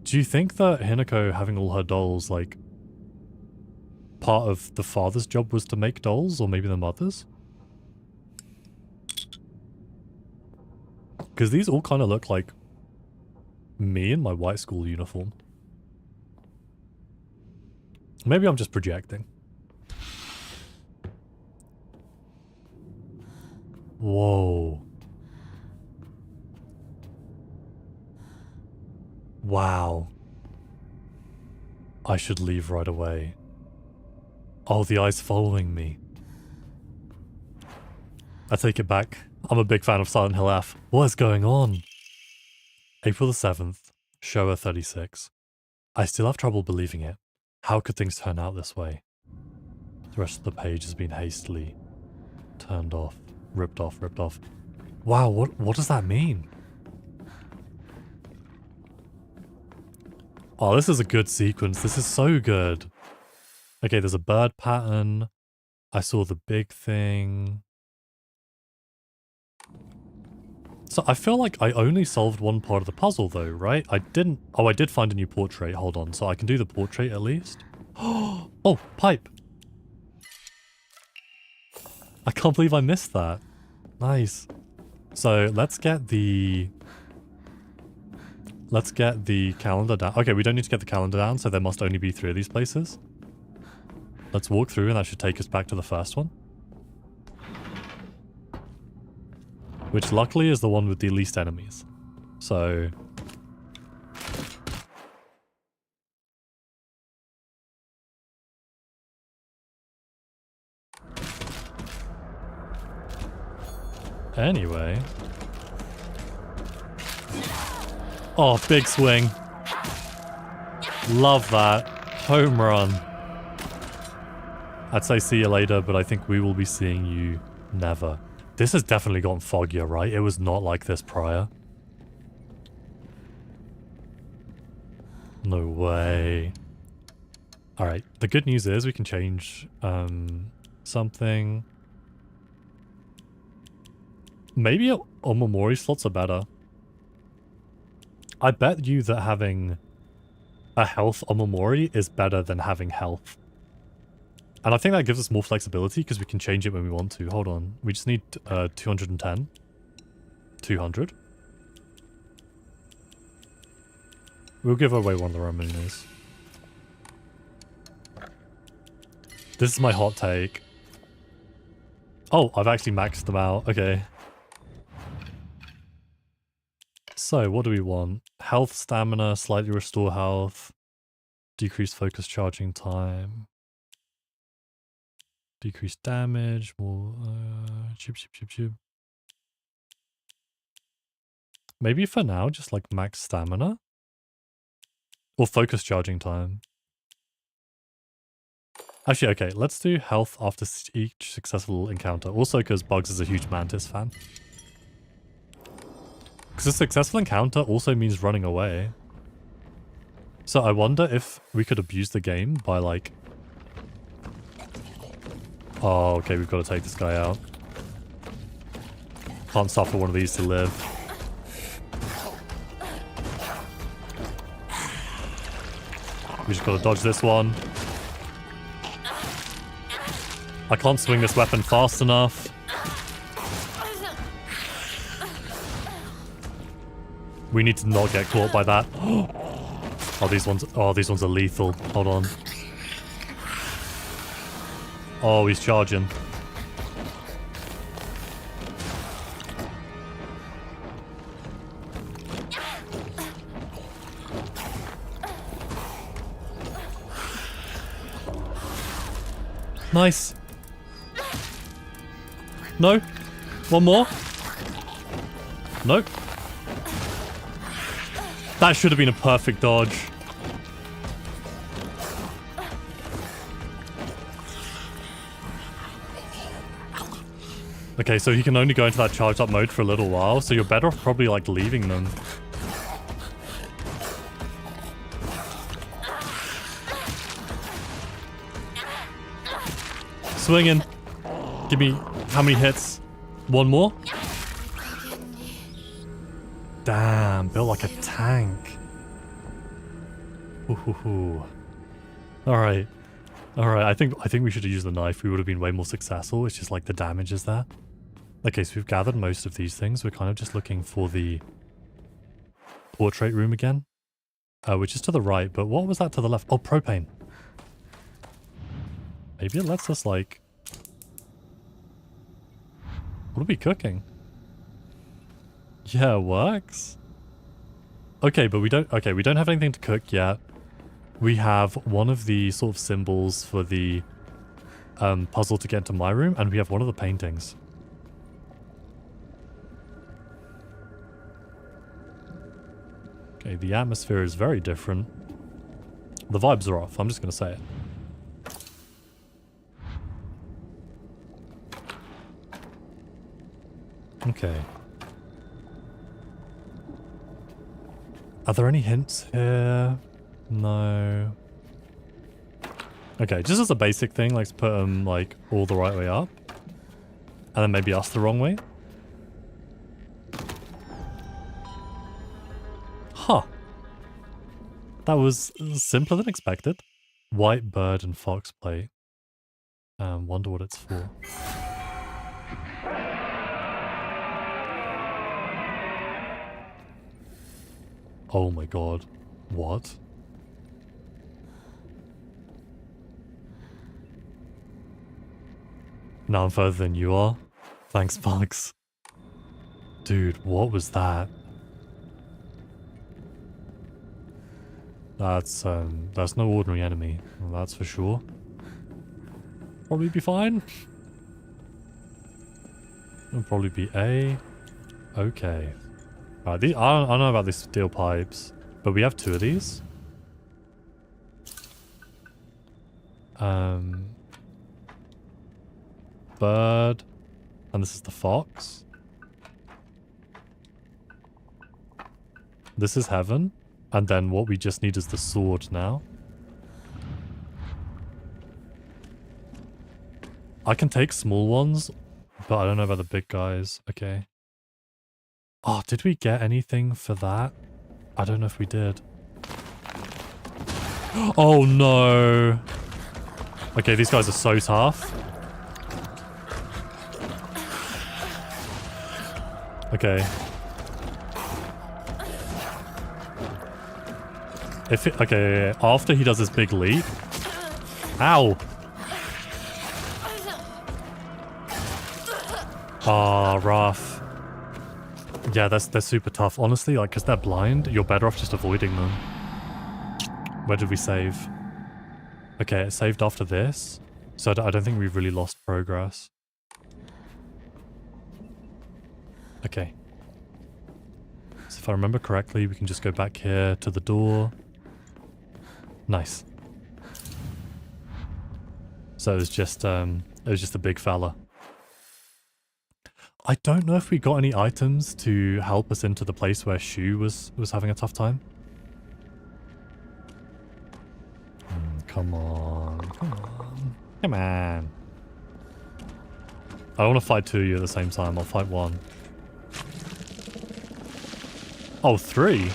[SPEAKER 1] Do you think that Hinako having all her dolls, like, part of the father's job was to make dolls, or maybe the mother's? Because these all kind of look like me in my white school uniform. Maybe I'm just projecting. Whoa. Wow. I should leave right away. Oh, the eye's following me. I take it back. I'm a big fan of Silent Hill F. What is going on? April the 7th, Showa 36. I still have trouble believing it. How could things turn out this way? The rest of the page has been hastily turned off. Ripped off, ripped off. Wow, what does that mean? Oh, this is a good sequence. This is so good. Okay, there's a bird pattern. I saw the big thing. So I feel like I only solved one part of the puzzle though, right? I didn't... Oh, I did find a new portrait. Hold on. So I can do the portrait at least. Oh, pipe. I can't believe I missed that. Nice. So let's get the calendar down. Okay, we don't need to get the calendar down, so there must only be 3 of these places. Let's walk through and that should take us back to the first one. Which luckily is the one with the least enemies. So... Anyway... Oh, big swing. Love that. Home run. I'd say see you later, but I think we will be seeing you never. This has definitely gotten foggier, right? It was not like this prior. No way. Alright, the good news is we can change something. Maybe Omamori slots are better. I bet you that having a health Omamori is better than having health. And I think that gives us more flexibility because we can change it when we want to. Hold on. We just need 210. 200. We'll give away one of the Ramonas. This is my hot take. Oh, I've actually maxed them out. Okay. So, what do we want? Health, stamina, slightly restore health, decreased focus charging time, decreased damage, more... chip. Maybe for now, just like max stamina? Or focus charging time. Actually, okay, let's do health after each successful encounter. Also because Bugs is a huge Mantis fan. Because a successful encounter also means running away. So I wonder if we could abuse the game by like... Oh, okay, we've got to take this guy out. Can't stop for one of these to live. We just got to dodge this one. I can't swing this weapon fast enough. We need to not get caught by that. Oh, these ones are lethal. Hold on. Oh, he's charging. Nice. No. One more. Nope. That should have been a perfect dodge. Okay, so he can only go into that charged up mode for a little while, so you're better off probably like leaving them. Swinging. Give me how many hits? One more? Damn, built like a tank. Ooh. Alright. Alright, I think we should have used the knife. We would have been way more successful. It's just like the damage is there. Okay, so we've gathered most of these things. We're kind of just looking for the portrait room again. Which is to the right, but what was that to the left? Oh, propane. Maybe it lets us like... What are we cooking? Yeah, it works. Okay, but we don't have anything to cook yet. We have one of the sort of symbols for the puzzle to get into my room, and we have one of the paintings. Okay, the atmosphere is very different. The vibes are off, I'm just going to say it. Okay. Are there any hints here? No. Okay, just as a basic thing, let's put them like all the right way up. And then maybe us the wrong way. Huh. That was simpler than expected. White bird and fox plate. Wonder what it's for. Oh my god. What? Now I'm further than you are. Thanks, bugs. Dude, what was that? That's no ordinary enemy. That's for sure. Probably be fine. It'll probably be A. Okay. Right, I don't know about these steel pipes, but we have two of these. Bird. And this is the fox. This is heaven. And then what we just need is the sword now. I can take small ones, but I don't know about the big guys. Okay. Oh, did we get anything for that? I don't know if we did. Oh no. Okay, these guys are so tough. Okay. Okay, after he does this big leap. Ow! Ah, rough. Yeah, they're super tough. Honestly, like, because they're blind, you're better off just avoiding them. Where did we save? Okay, it saved after this. So I don't think we've really lost progress. Okay. So if I remember correctly, we can just go back here to the door. Nice. So it was just a big fella. I don't know if we got any items to help us into the place where Shu was having a tough time. Come on. Come on. Come on. I don't want to fight two of you at the same time. I'll fight one. Oh, three?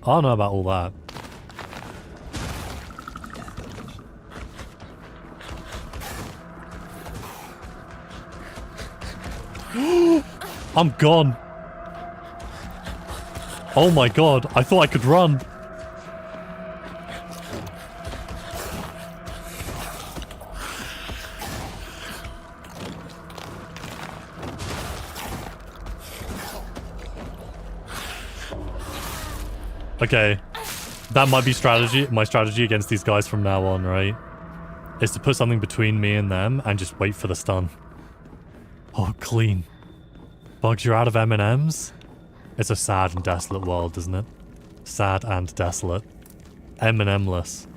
[SPEAKER 1] I don't know about all that. I'm gone. Oh my god, I thought I could run. Okay, that might be my strategy against these guys from now on, right? Is to put something between me and them and just wait for the stun. Oh, clean. Bugs, you're out of M&Ms? It's a sad and desolate world, isn't it? Sad and desolate. M&M-less.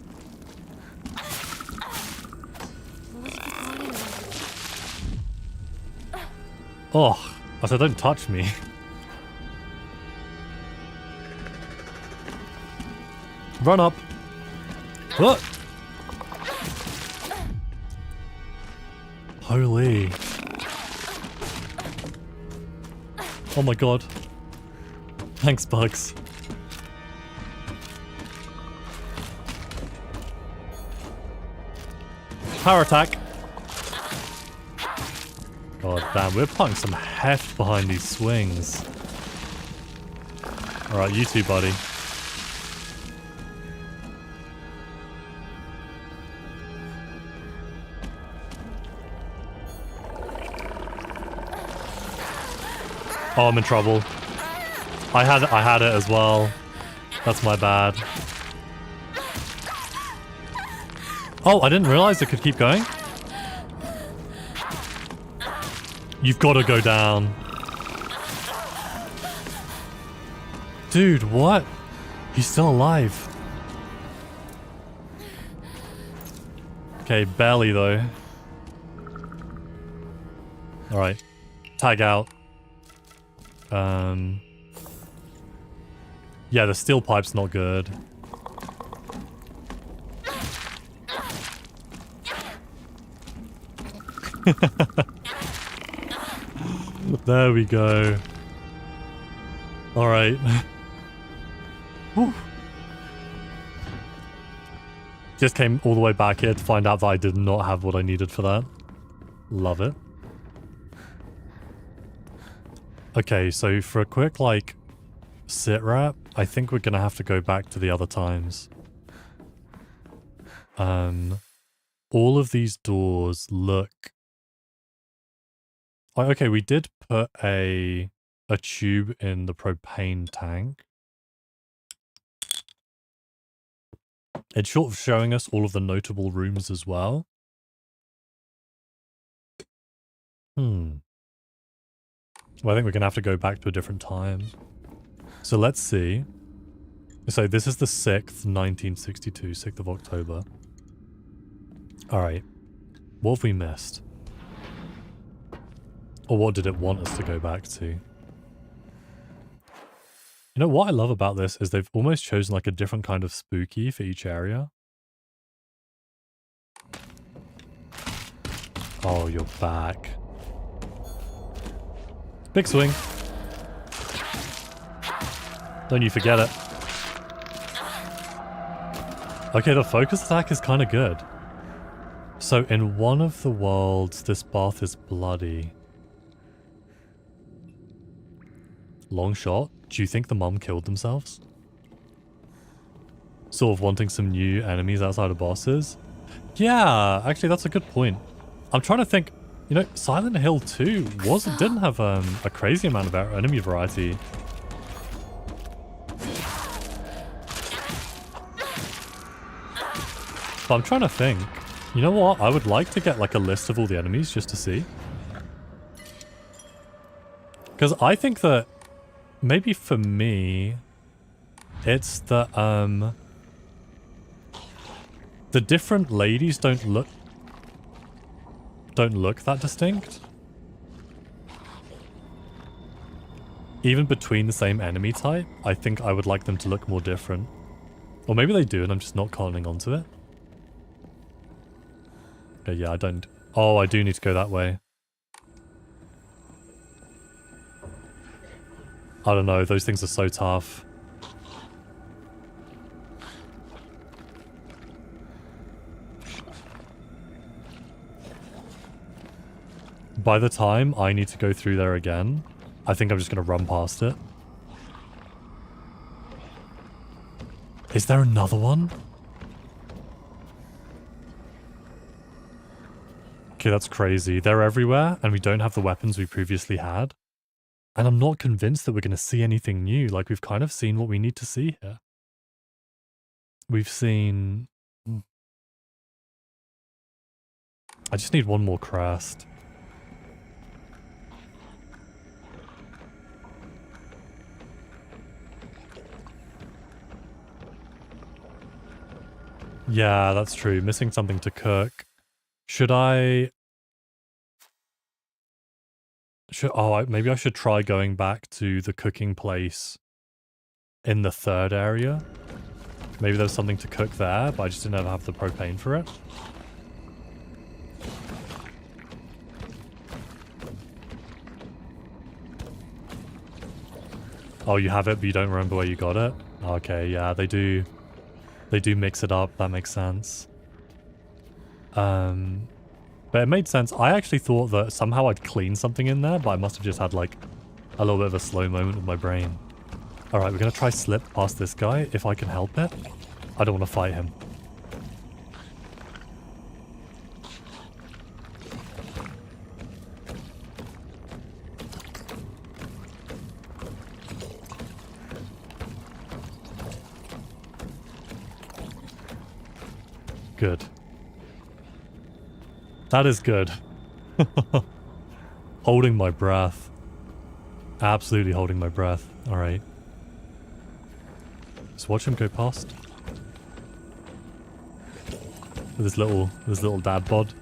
[SPEAKER 1] Oh, I said don't touch me. Run up. Look. Holy. Oh my god. Thanks, Bugs. Power attack. God damn, we're putting some heft behind these swings. Alright, you too, buddy. Oh, I'm in trouble. I had it as well. That's my bad. Oh, I didn't realize it could keep going. You've got to go down. Dude, what? He's still alive. Okay, barely though. Alright. Tag out. Yeah, the steel pipe's not good. There we go. Alright. Just came all the way back here to find out that I did not have what I needed for that. Love it. Okay, so for a quick, like, sit rep, I think we're gonna have to go back to the other times. All of these doors look... Oh, okay, we did put a tube in the propane tank. It's sort of showing us all of the notable rooms as well. Well, I think we're gonna have to go back to a different time. So let's see. So this is the 6th, 1962, 6th of October. Alright. What have we missed? Or what did it want us to go back to? You know, what I love about this is they've almost chosen like a different kind of spooky for each area. Oh, you're back. Big swing. Don't you forget it. Okay, the focus attack is kind of good. So in one of the worlds, this bath is bloody. Long shot. Do you think the mom killed themselves? Sort of wanting some new enemies outside of bosses? Yeah, actually that's a good point. I'm trying to think, you know, Silent Hill 2 didn't have a crazy amount of enemy variety. But I'm trying to think. You know what? I would like to get like a list of all the enemies just to see. Because I think that maybe for me, it's that the different ladies don't look that distinct. Even between the same enemy type, I think I would like them to look more different. Or maybe they do and I'm just not cottoning onto it. Okay, yeah, I don't... Oh, I do need to go that way. I don't know, those things are so tough. By the time I need to go through there again, I think I'm just going to run past it. Is there another one? Okay, that's crazy. They're everywhere, and we don't have the weapons we previously had. And I'm not convinced that we're going to see anything new. Like, we've kind of seen what we need to see here. We've seen... I just need one more crest. Yeah, that's true. Missing something to cook. Should I... maybe I should try going back to the cooking place in the third area. Maybe there's something to cook there, but I just didn't have the propane for it. Oh, you have it, but you don't remember where you got it? Okay, yeah, they do mix it up. That makes sense. But it made sense. I actually thought that somehow I'd clean something in there, but I must have just had like a little bit of a slow moment with my brain. Alright, we're going to try slip past this guy if I can help it. I don't want to fight him. Good. That is good. Holding my breath. Absolutely holding my breath. Alright. Just watch him go past. With his little dad bod.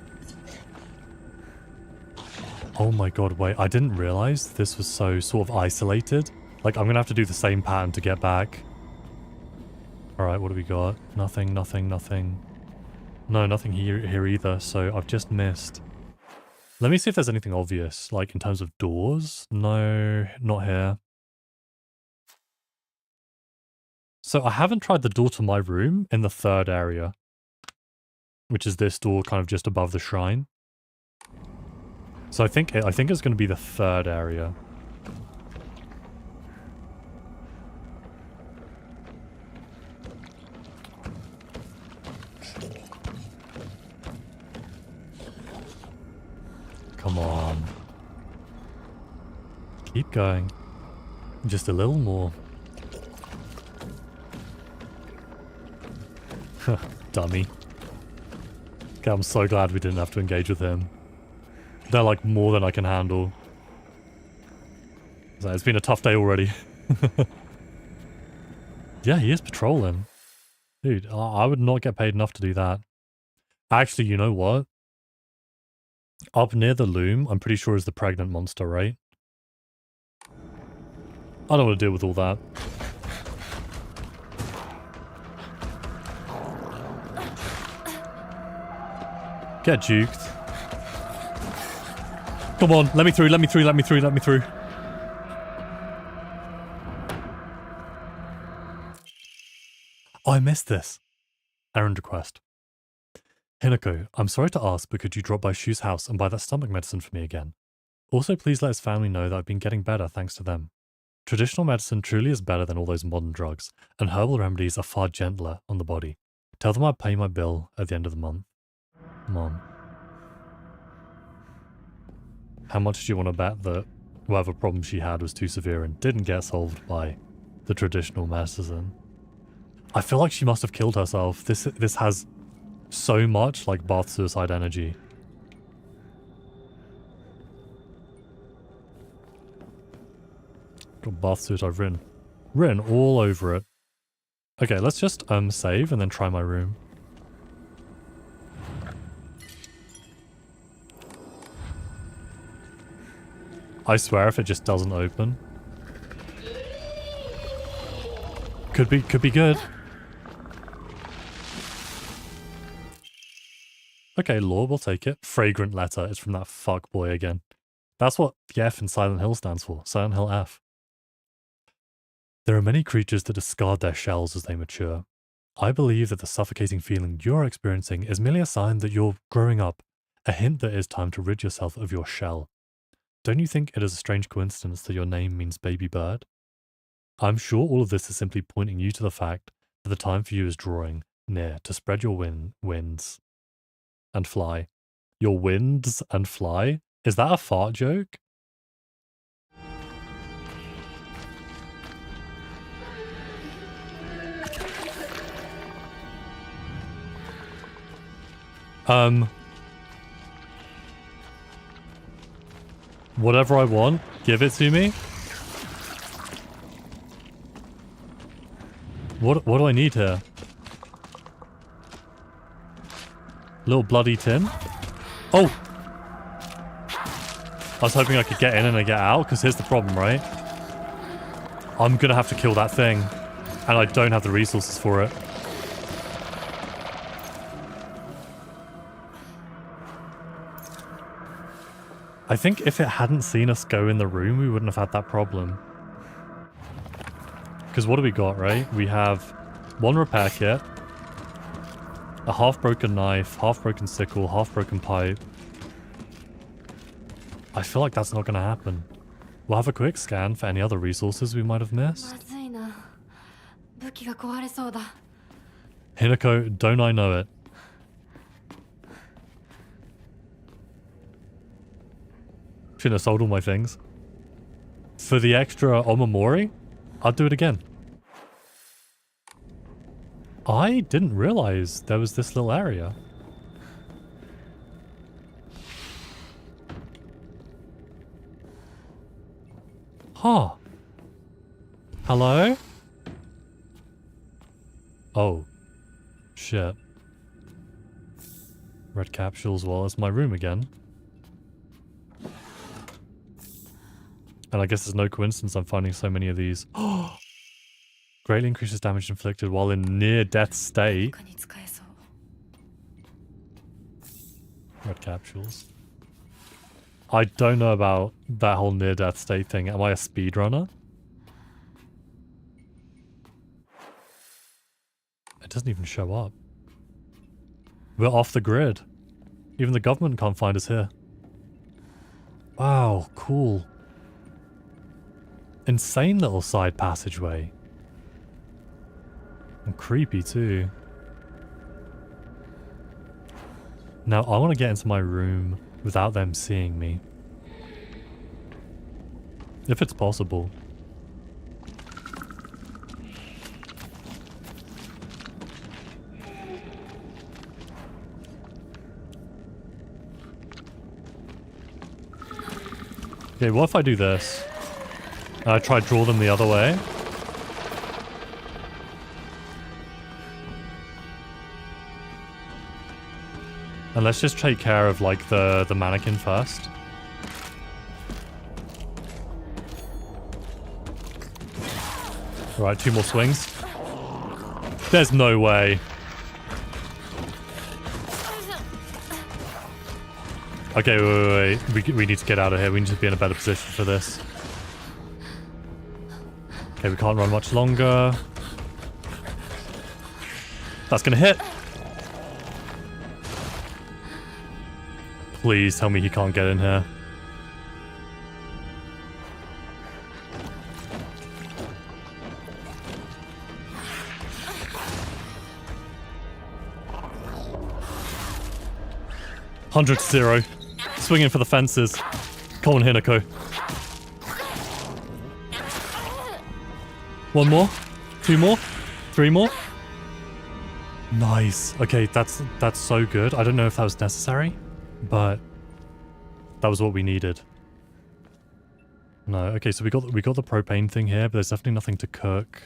[SPEAKER 1] Oh my god, wait. I didn't realize this was so sort of isolated. Like, I'm gonna have to do the same pattern to get back. Alright, what do we got? Nothing, nothing, nothing. No, nothing here either, so I've just missed. Let me see if there's anything obvious, like in terms of doors. No, not here. So I haven't tried the door to my room in the third area, which is this door kind of just above the shrine. So I think it's going to be the third area. Come on. Keep going. Just a little more. Dummy. Okay, I'm so glad we didn't have to engage with him. They're like more than I can handle. So it's been a tough day already. Yeah, he is patrolling. Dude, I would not get paid enough to do that. Actually, you know what? Up near the loom, I'm pretty sure is the pregnant monster, right? I don't want to deal with all that. Get juked. Come on, let me through, let me through, let me through, let me through. Oh, I missed this. Errand request. Hinako, I'm sorry to ask, but could you drop by Shu's house and buy that stomach medicine for me again? Also, please let his family know that I've been getting better thanks to them. Traditional medicine truly is better than all those modern drugs, and herbal remedies are far gentler on the body. Tell them I'll pay my bill at the end of the month. Mom. How much do you want to bet that whatever problem she had was too severe and didn't get solved by the traditional medicine? I feel like she must have killed herself. This has so much like bath suicide energy. Got bath suicide written all over it. Okay, let's just save and then try my room. I swear if it just doesn't open. Could be good. Okay, law, we'll take it. Fragrant letter. It's from that fuckboy again. That's what the F in Silent Hill stands for. Silent Hill F. There are many creatures that discard their shells as they mature. I believe that the suffocating feeling you're experiencing is merely a sign that you're growing up, a hint that it is time to rid yourself of your shell. Don't you think it is a strange coincidence that your name means baby bird? I'm sure all of this is simply pointing you to the fact that the time for you is drawing near to spread your wings and fly. Your winds and fly? Is that a fart joke? Whatever I want, give it to me. What do I need here? Little bloody tin. Oh! I was hoping I could get in and then get out, because here's the problem, right? I'm gonna have to kill that thing. And I don't have the resources for it. I think if it hadn't seen us go in the room, we wouldn't have had that problem. Because what do we got, right? We have one repair kit, a half-broken knife, half-broken sickle, half-broken pipe. I feel like that's not going to happen. We'll have a quick scan for any other resources we might have missed. Hinako, don't I know it? Shouldn't have sold all my things. For the extra Omamori, I'd do it again. I didn't realize there was this little area. Huh. Hello? Oh. Shit. Red capsules. Well, it's my room again. And I guess there's no coincidence I'm finding so many of these. Greatly increases damage inflicted while in near-death state. Red capsules. I don't know about that whole near-death state thing. Am I a speedrunner? It doesn't even show up. We're off the grid. Even the government can't find us here. Wow, cool. Insane little side passageway. And creepy too. Now I want to get into my room without them seeing me. If it's possible. Okay, what if I do this? I try to draw them the other way. And let's just take care of like the mannequin first. Right, 2 more swings. There's no way. Okay, wait. We need to get out of here. We need to be in a better position for this. Okay, we can't run much longer. That's gonna hit. Please tell me he can't get in here. Hundred to 0. Swinging for the fences. Come on, Hinako. 1 more. 2 more. 3 more. Nice. Okay, that's so good. I don't know if that was necessary, but that was what we needed. No, okay, so we got the propane thing here, but there's definitely nothing to cook.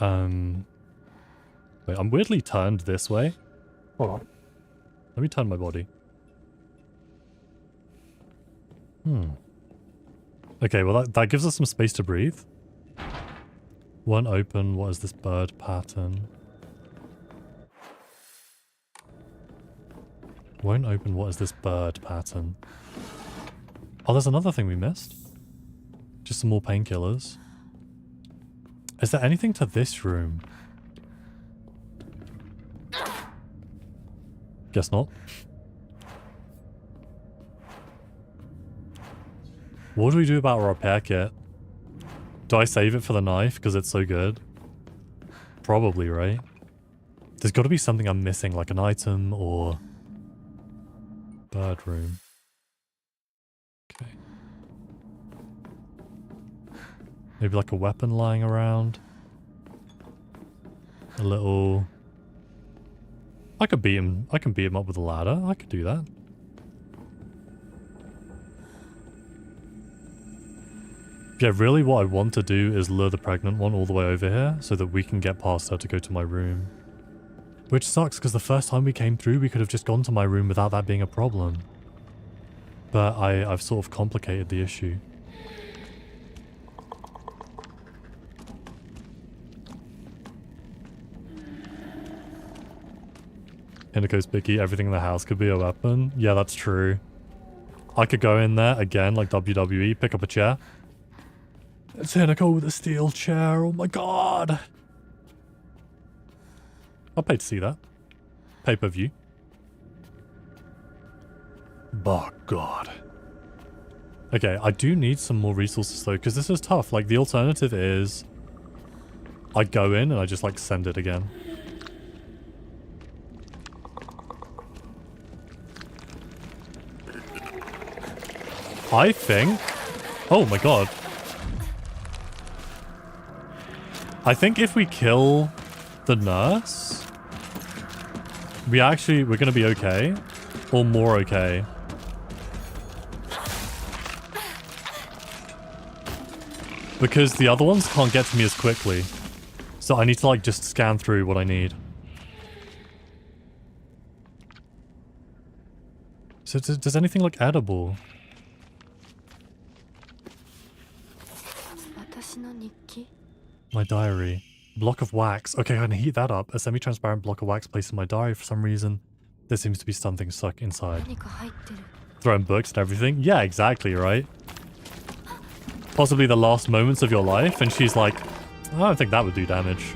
[SPEAKER 1] Wait, I'm weirdly turned this way. Hold on. Let me turn my body. Okay, well that gives us some space to breathe. One open, what is this bird pattern? Won't open, what is this bird pattern? Oh, there's another thing we missed. Just some more painkillers. Is there anything to this room? Guess not. What do we do about our repair kit? Do I save it for the knife because it's so good? Probably, right? There's got to be something I'm missing, like an item or... bird room. Okay. Maybe like a weapon lying around. A little... I can beat him up with a ladder. I could do that. Yeah, really what I want to do is lure the pregnant one all the way over here so that we can get past her to go to my room. Which sucks, because the first time we came through, we could have just gone to my room without that being a problem. But I've sort of complicated the issue. Hinako's picky, everything in the house could be a weapon. Yeah, that's true. I could go in there, again, like WWE, pick up a chair. It's Hinako with a steel chair, oh my god! I'll pay to see that. Pay-per-view. Oh god. Okay, I do need some more resources though, because this is tough. Like, the alternative is I go in and I just like send it again. I think... Oh my god. I think if we kill the nurse, we're gonna be okay. Or more okay. Because the other ones can't get to me as quickly. So I need to like just scan through what I need. So does anything look edible? My diary. Block of wax. Okay, I'm gonna heat that up. A semi-transparent block of wax placed in my diary for some reason. There seems to be something stuck inside. Throwing books and everything? Yeah, exactly, right? Possibly the last moments of your life, and she's like, I don't think that would do damage.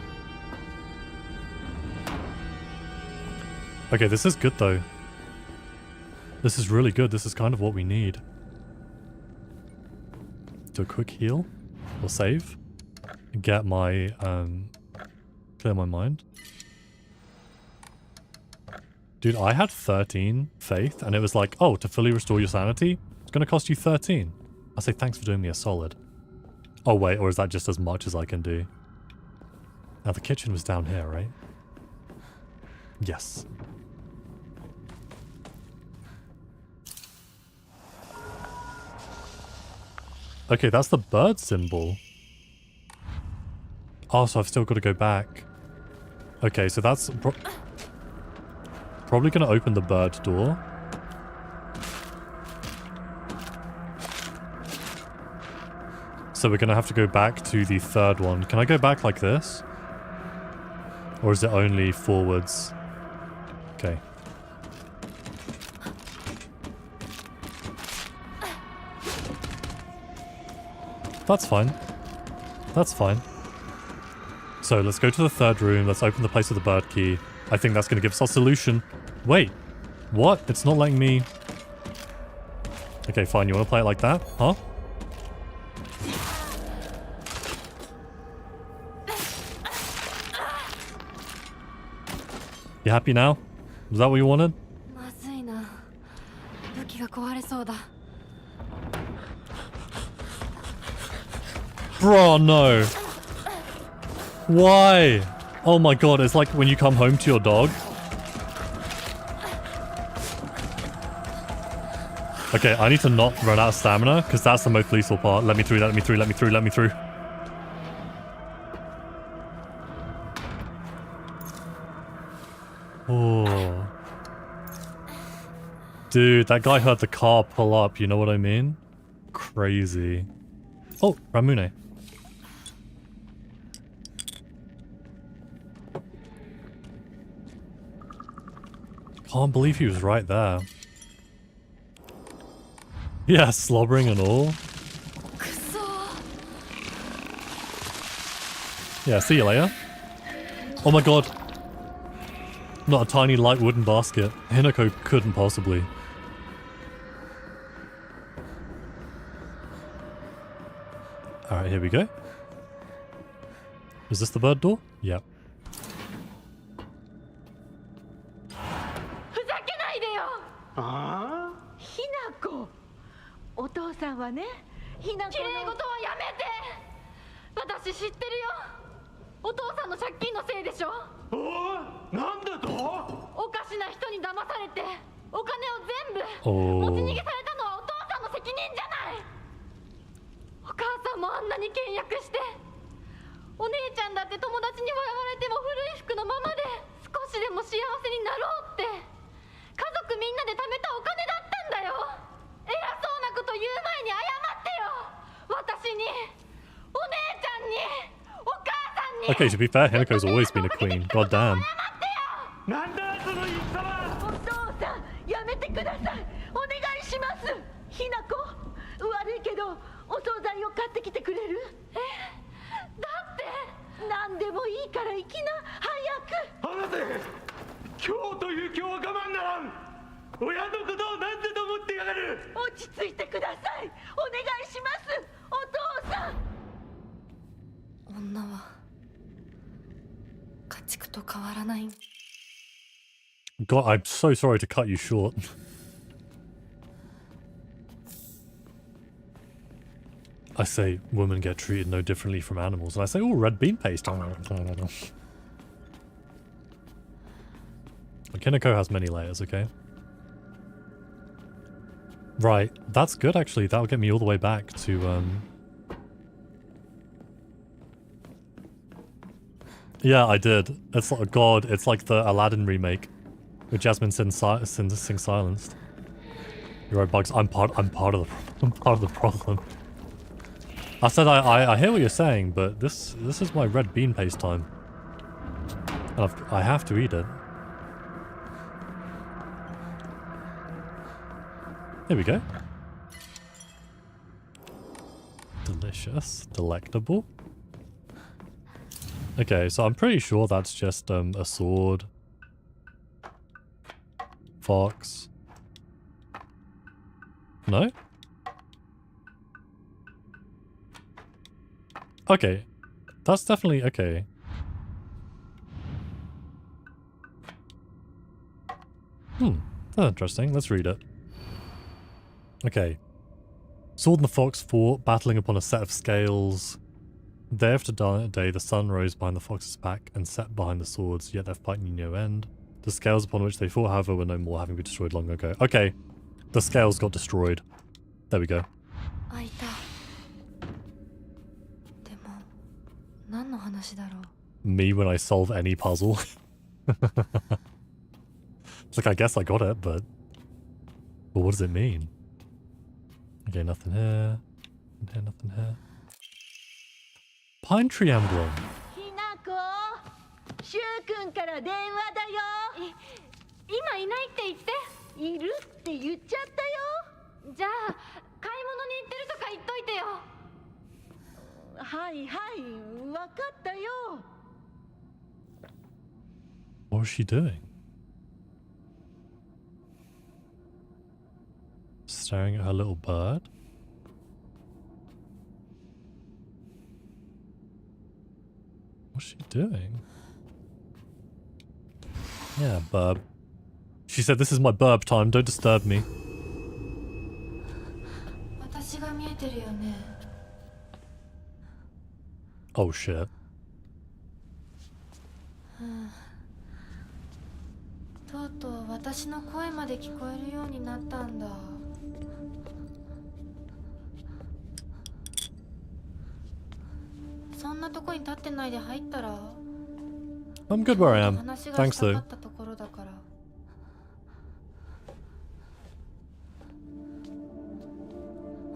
[SPEAKER 1] Okay, this is good though. This is really good. This is kind of what we need. Do a quick heal. Or save. Get my, clear my mind. Dude, I had 13 faith, and it was like, oh, to fully restore your sanity, it's gonna cost you 13. I say thanks for doing me a solid. Oh wait, or is that just as much as I can do? Now the kitchen was down here, right? Yes. Okay, that's the bird symbol. Oh, so I've still got to go back. Okay, so that's probably going to open the bird door. So we're going to have to go back to the third one. Can I go back like this? Or is it only forwards? Okay. That's fine. That's fine. So let's go to the third room. Let's open the place with the bird key. I think that's going to give us our solution. Wait. What? It's not letting me... Okay, fine. You want to play it like that? Huh? You happy now? Was that what you wanted? Bro, no. Why? Oh my god, it's like when you come home to your dog. Okay, I need to not run out of stamina, because that's the most lethal part. Let me through, let me through, let me through, let me through. Oh. Dude, that guy heard the car pull up, you know what I mean? Crazy. Oh, Ramune. Can't believe he was right there. Yeah, slobbering and all. Yeah, see you later. Oh my god. Not a tiny light wooden basket. Hinako couldn't possibly. Alright, here we go. Is this the bird door? Yep.
[SPEAKER 2] しでも幸せになろうって家族みんなで貯めたお金だったんだよ。偉そうなこと言う前に謝ってよ。私に、お姉ちゃんに、お母さんに。
[SPEAKER 1] Okay, to be fair, Hinako's always been a queen. God damn.
[SPEAKER 3] なんだその言い様。
[SPEAKER 4] お父さんやめてください。お願いします。ひなこ、悪いけどお惣菜を買ってきてくれる？
[SPEAKER 2] だって
[SPEAKER 4] 何でもいいから行きな、早く。
[SPEAKER 3] 離せ。今日という今日は我慢ならん。親のことを何だと思ってやがる。
[SPEAKER 4] 落ち着いてください。お願いします。お父さん。
[SPEAKER 2] 女は家畜と変わらない。
[SPEAKER 1] God, I'm so sorry to cut you short. I say women get treated no differently from animals, and I say, oh, red bean paste. Kineko has many layers, okay? Right, that's good actually. That'll get me all the way back to, Yeah, I did. It's like, God, it's like the Aladdin remake. With Jasmine sing silenced. You're right, Bugs. I'm part of the problem. I said I hear what you're saying, but this is my red bean paste time. And I have to eat it. Here we go. Delicious, delectable. Okay, so I'm pretty sure that's just a sword. Fox. No? Okay. That's definitely okay. That's interesting. Let's read it. Okay. Sword and the fox fought, battling upon a set of scales. Day after day, the sun rose behind the fox's back and set behind the swords, yet their fight knew no end. The scales upon which they fought, however, were no more, having been destroyed long ago. Okay. The scales got destroyed. There we go. Me when I solve any puzzle. It's like, I guess I got it, but what does it mean? Okay, nothing here. Nothing here, nothing here. Pine tree emblem.
[SPEAKER 4] ひなこ、しゅうくんから電話だよ。
[SPEAKER 2] 今いないって言って。
[SPEAKER 4] いるって言っちゃったよ。
[SPEAKER 2] じゃあ買い物に行ってるとか言っといてよ。
[SPEAKER 4] はいはい、わかったよ。
[SPEAKER 1] What was she doing? Staring at her little bird? What's she doing? Yeah, burb. She said, this is my burb time, don't disturb me. Oh shit.
[SPEAKER 2] とうとう私の声まで聞こえるようになったんだ。そんなとこに立ってないで入ったら。
[SPEAKER 1] I'm good where I am. Thanks though.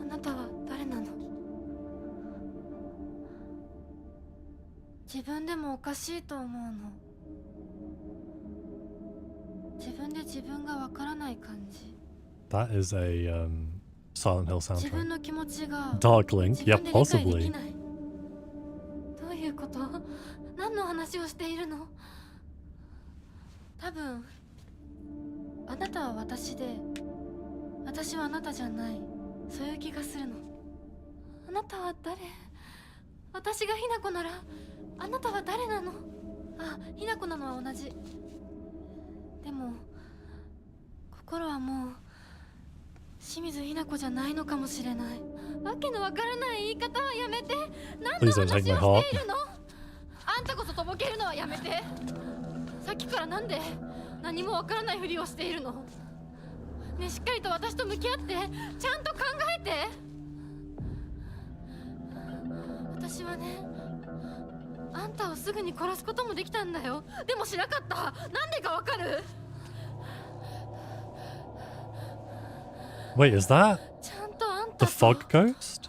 [SPEAKER 2] あなたは誰なの？自分でもおかしいと思うの。自分で自分がわからない感じ。
[SPEAKER 1] That is a Silent Hill
[SPEAKER 2] 自
[SPEAKER 1] soundtrack.
[SPEAKER 2] 分の気持ちが
[SPEAKER 1] Dark Link?
[SPEAKER 2] 自
[SPEAKER 1] Yeah,
[SPEAKER 2] 分で理解で
[SPEAKER 1] possibly.
[SPEAKER 2] きない。どういうこと？何の話をしているの？多分あなたは私で私はあなたじゃない。そういう気がするの。あなたは誰？私がひなこならあなたは誰なの？あ、ひなこなのは同じ。でも心はもう清水ひなこじゃないのかもしれない。わけのわからない言い方はやめて。何の話をしているの？あんたこそとぼけるのはやめて。さっきからなんで何もわからないふりをしているの？ね、しっかりと私と向き合ってちゃんと考えて。私はね、あんたをすぐに殺すこともできたんだよ。でもしなかった。なんでかわかる？
[SPEAKER 1] Wait, is that
[SPEAKER 2] ちゃんとあん
[SPEAKER 1] the
[SPEAKER 2] たと
[SPEAKER 1] fog ghost?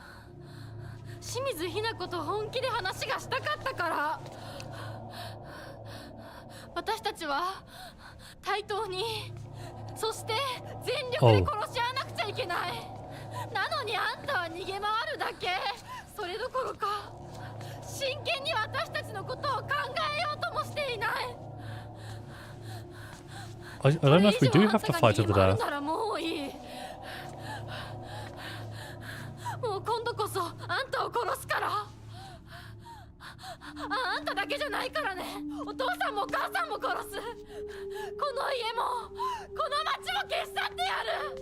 [SPEAKER 2] 清水ひな子と本気で話がしたかったから。私たちは対等に、そして全力で殺し合わなくちゃいけない。なのにあんたは逃げ回るだけ。それどころか真剣に私たちのことを考えようともしていない。
[SPEAKER 1] I don't know if we do have to fight to the death.
[SPEAKER 2] ならもういい。もう今度こそあんたを殺すから。あんただけじゃないからね。お父さんもお母さんも殺す。この家もこの町も消し去ってやる。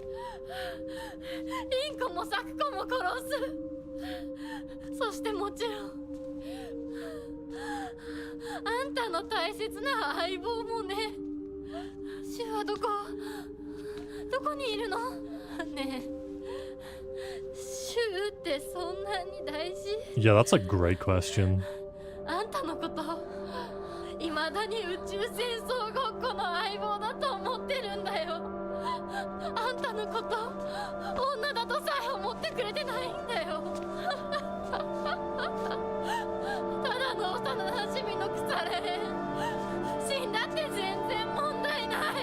[SPEAKER 2] リンコもサクコも殺す。そしてもちろんあんたの大切な相棒もね。シュはどこにいるの？ねえ、シュってそんなに大事？
[SPEAKER 1] Yeah, that's a great question.
[SPEAKER 2] あんたのこと未だに宇宙戦争ごっこの相棒だと思ってるんだよ。あんたのこと女だとさえ思ってくれてないんだよ。ただの幼馴染の腐れ。死んだって全然問題ない。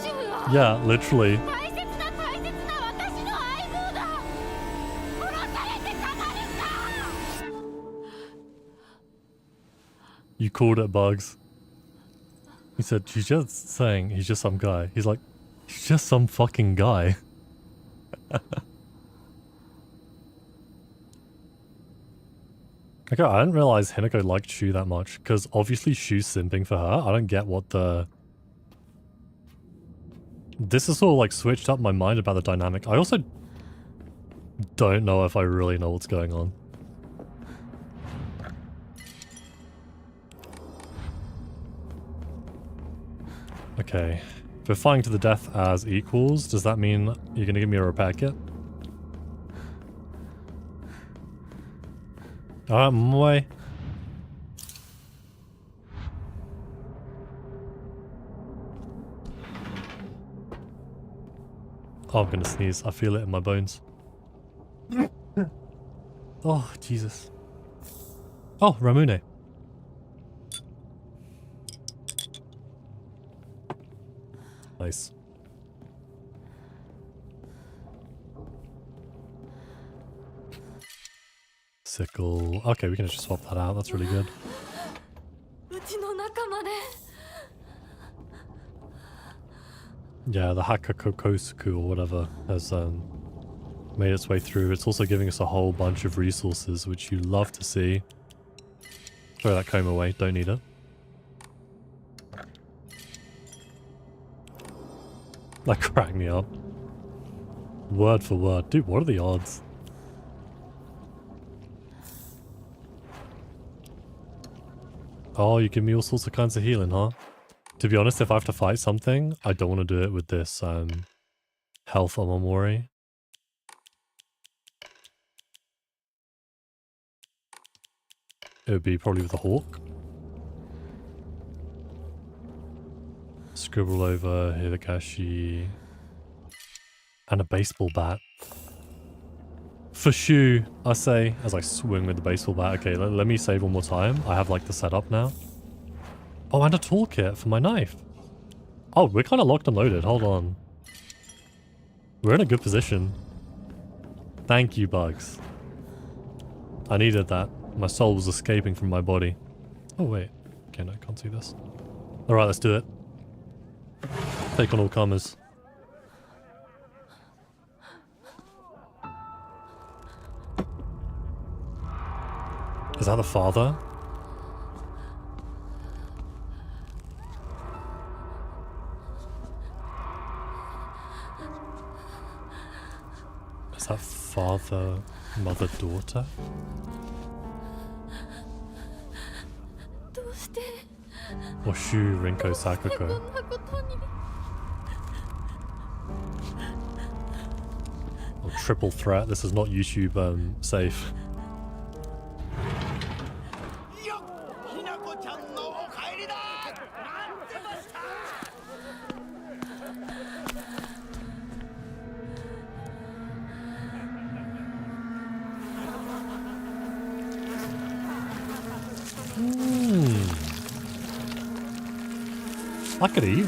[SPEAKER 2] シュは
[SPEAKER 1] Yeah, literally.
[SPEAKER 2] 大切な私の相棒だ。殺されてたまるか。
[SPEAKER 1] You called it Bugs. He said, she's just saying he's just some guy. He's like, he's just some fucking guy. Okay, I didn't realize Hinako liked Shu that much, because obviously Shu's simping for her. I don't get what the... This has sort of like switched up my mind about the dynamic. I also don't know if I really know what's going on. Okay, if we're fighting to the death as equals, does that mean you're gonna give me a repair kit? Alright, I'm on my way. Oh, I'm gonna sneeze. I feel it in my bones. Oh, Jesus. Oh, Ramune. Nice. Sickle. Okay, we can just swap that out. That's really good.
[SPEAKER 2] うちの仲間で。
[SPEAKER 1] Yeah, the Hakakokosuku or whatever has made its way through. It's also giving us a whole bunch of resources, which you love to see. Throw that comb away. Don't need it. That cracked me up. Word for word. Dude, what are the odds? Oh, you give me all sorts of kinds of healing, huh? To be honest, if I have to fight something, I don't want to do it with this health Omamori. It would be probably with a hawk. Scribble over Hirakashi. And a baseball bat. For Shu, I say, as I swing with the baseball bat. Okay, let me save one more time. I have like the setup now. Oh, and a toolkit for my knife. Oh, we're kind of locked and loaded. Hold on. We're in a good position. Thank you, Bugs. I needed that. My soul was escaping from my body. Oh, wait. Okay, no, I can't see this. Alright, let's do it. Take on all comers. Is that the father? Is that father, mother, daughter?
[SPEAKER 2] どうして
[SPEAKER 1] Or Shu, Rinko,
[SPEAKER 2] こ
[SPEAKER 1] Sakako?
[SPEAKER 2] んなことに。
[SPEAKER 1] Or triple threat. This is not YouTube safe. I could eat.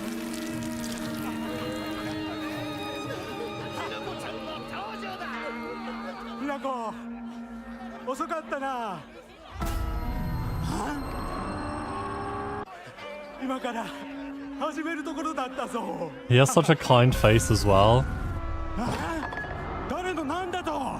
[SPEAKER 3] なこ遅かったな。今から始めるところだったぞ。
[SPEAKER 1] He has such a kind face as well.
[SPEAKER 3] 誰のなんだと。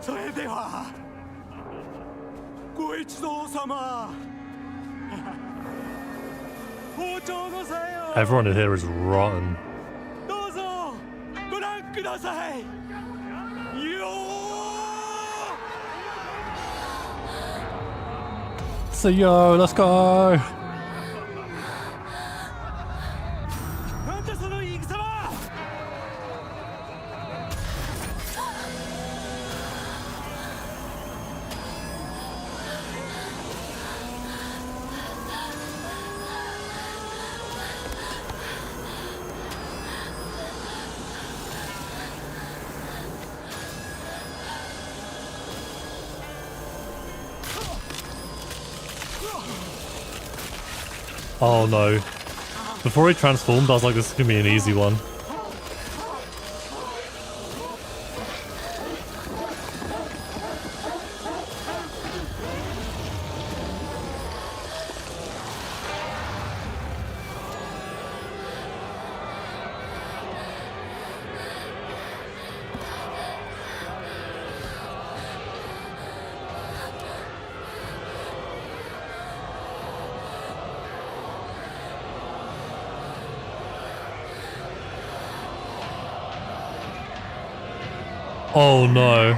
[SPEAKER 3] それではご一同様包丁のさよ
[SPEAKER 1] Everyone in here is rotten.
[SPEAKER 3] どうぞご覧くださいよー
[SPEAKER 1] So yo, let's go.
[SPEAKER 3] なんだその戦は。
[SPEAKER 1] Oh no. Before he transformed, I was like, this is gonna be an easy one. Oh no.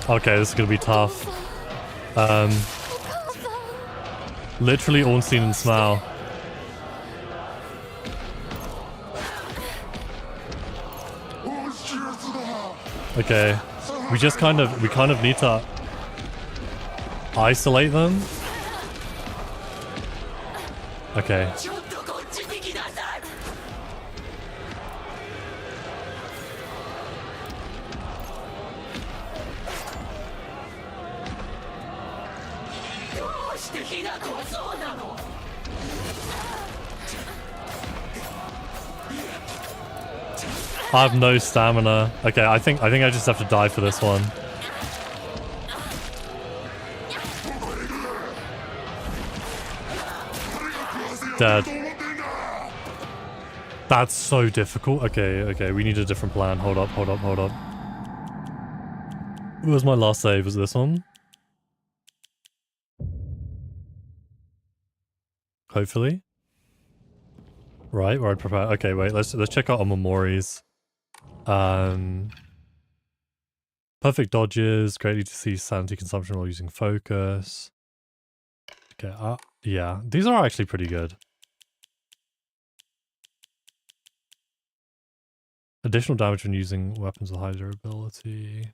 [SPEAKER 1] Okay, this is gonna be tough. Literally Ornstein and Smile. Okay, we kind of need to isolate them. Okay. I have no stamina. Okay, I think I just have to die for this one. Dead. That's so difficult. Okay, we need a different plan. Hold up. What was my last save? Was it this one? Hopefully. Right, where I prepare. Okay, wait, let's check out our memories. Perfect dodges, greatly to see sanity consumption while using focus. Okay, yeah, these are actually pretty good. Additional damage when using weapons with high durability.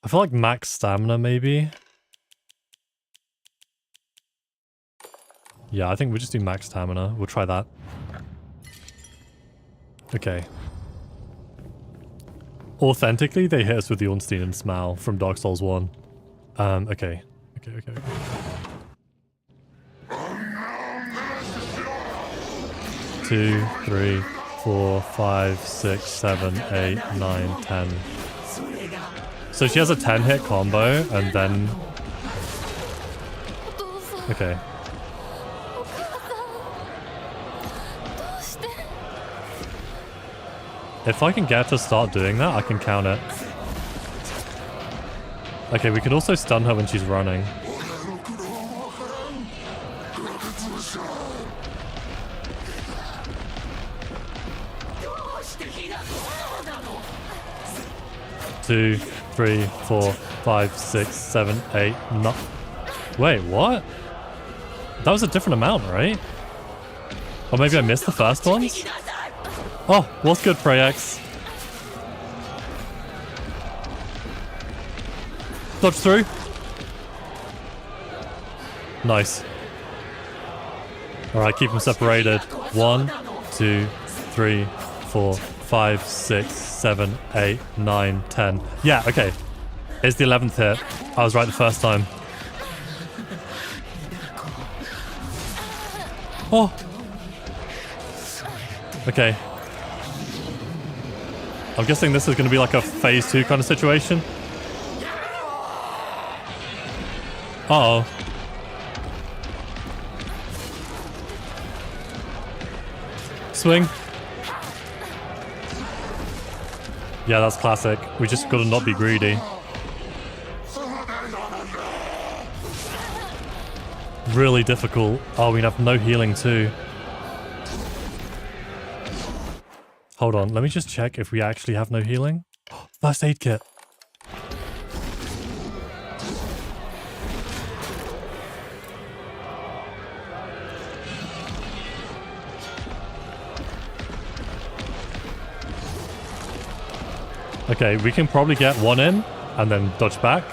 [SPEAKER 1] I feel like max stamina, maybe. Yeah, I think we'll just do max stamina. We'll try that. Okay. Authentically, they hit us with the Ornstein and Smile from Dark Souls 1. Okay. 2, 3, 4, 5, 6, 7, 8, 9, 10. So she has a 10-hit combo, and then... Okay. If I can get her to start doing that, I can count it. Okay, we could also stun her when she's running. 2, 3, 4, 5, 6, 7, 8, 9. Wait, what? That was a different amount, right? Or maybe I missed the first ones? Oh, what's good, Preyax? Dodge through. Nice. Alright, keep them separated. 1, 2, 3, 4, 5, 6, 7, 8, 9, 10. Yeah, okay. It's the 11th hit. I was right the first time. Oh. Okay. I'm guessing this is going to be like a phase 2 kind of situation. Uh-oh. Swing. Yeah, that's classic. We just gotta not be greedy. Really difficult. Oh, we have no healing too. Hold on, let me just check if we actually have no healing. First aid kit. Okay, we can probably get one in and then dodge back.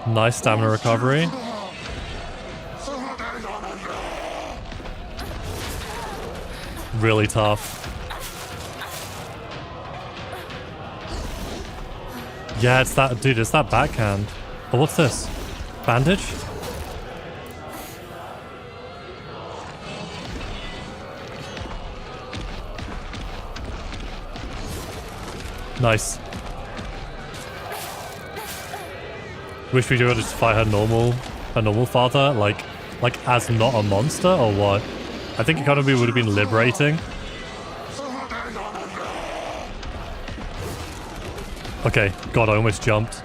[SPEAKER 1] Nice stamina recovery. Really tough. Yeah, it's that, dude, it's that backhand. Oh, what's this? Bandage? Nice. Wish we could just fight her normal father, like as not a monster or what? I think it kind of would have been liberating. Okay, God, I almost jumped.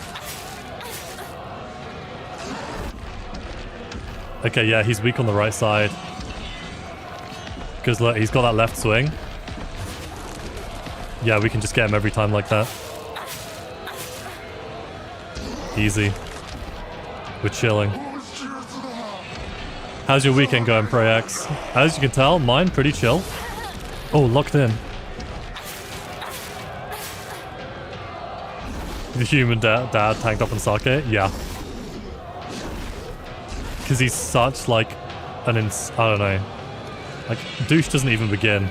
[SPEAKER 1] Okay, yeah, he's weak on the right side. Because look, he's got that left swing. Yeah, we can just get him every time like that. Easy. We're chilling. How's your weekend going, Preyax? As you can tell, mine pretty chill. Oh, locked in. The human dad tanked up on Sake? Yeah. Because he's such like an I don't know. Like, douche doesn't even begin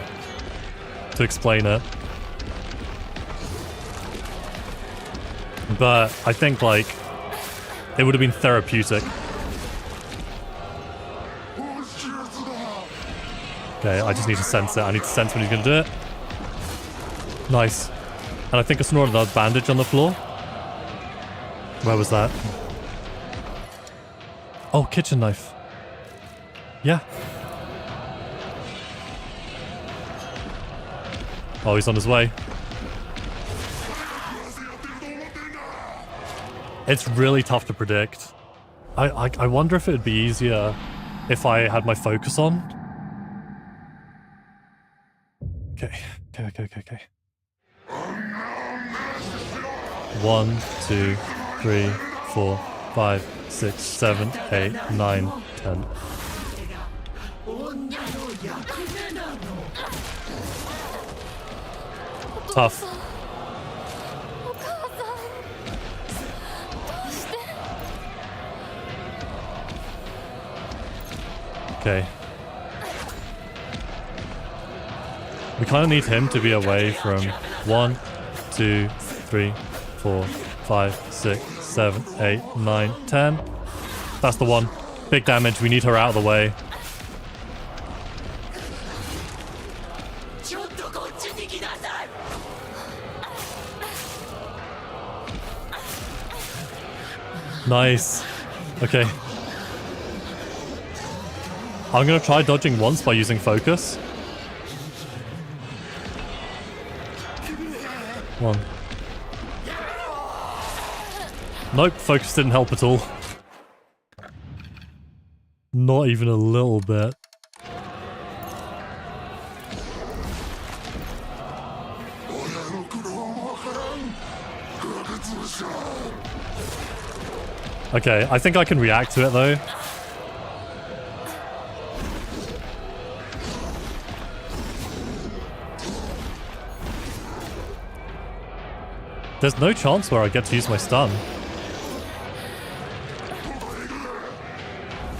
[SPEAKER 1] to explain it. But I think like it would have been therapeutic. Okay, I just need to sense it. I need to sense when he's gonna do it. Nice. And I think I saw another bandage on the floor. Where was that? Oh, kitchen knife. Yeah. Oh, he's on his way. It's really tough to predict. I wonder if it'd be easier if I had my focus on. Okay. 1, 2, 3, 4, 5, 6, 7, 8, 9, 10. Tough. Okay. We kind of need him to be away from 1, 2, 3, 4, 5, 6, 7, 8, 9, 10. That's the one. Big damage. We need her out of the way. Nice. Okay. I'm gonna try dodging once by using focus. 1. Nope, focus didn't help at all. Not even a little bit. Okay, I think I can react to it though. There's no chance where I get to use my stun.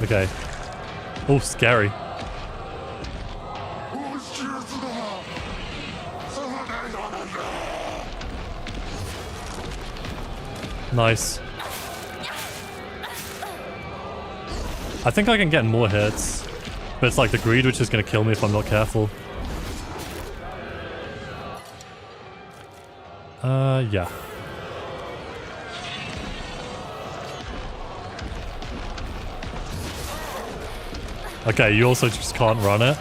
[SPEAKER 1] Okay. Oh, scary. Nice. I think I can get more hits, but it's like the greed which is going to kill me if I'm not careful. Yeah. Okay, you also just can't run it.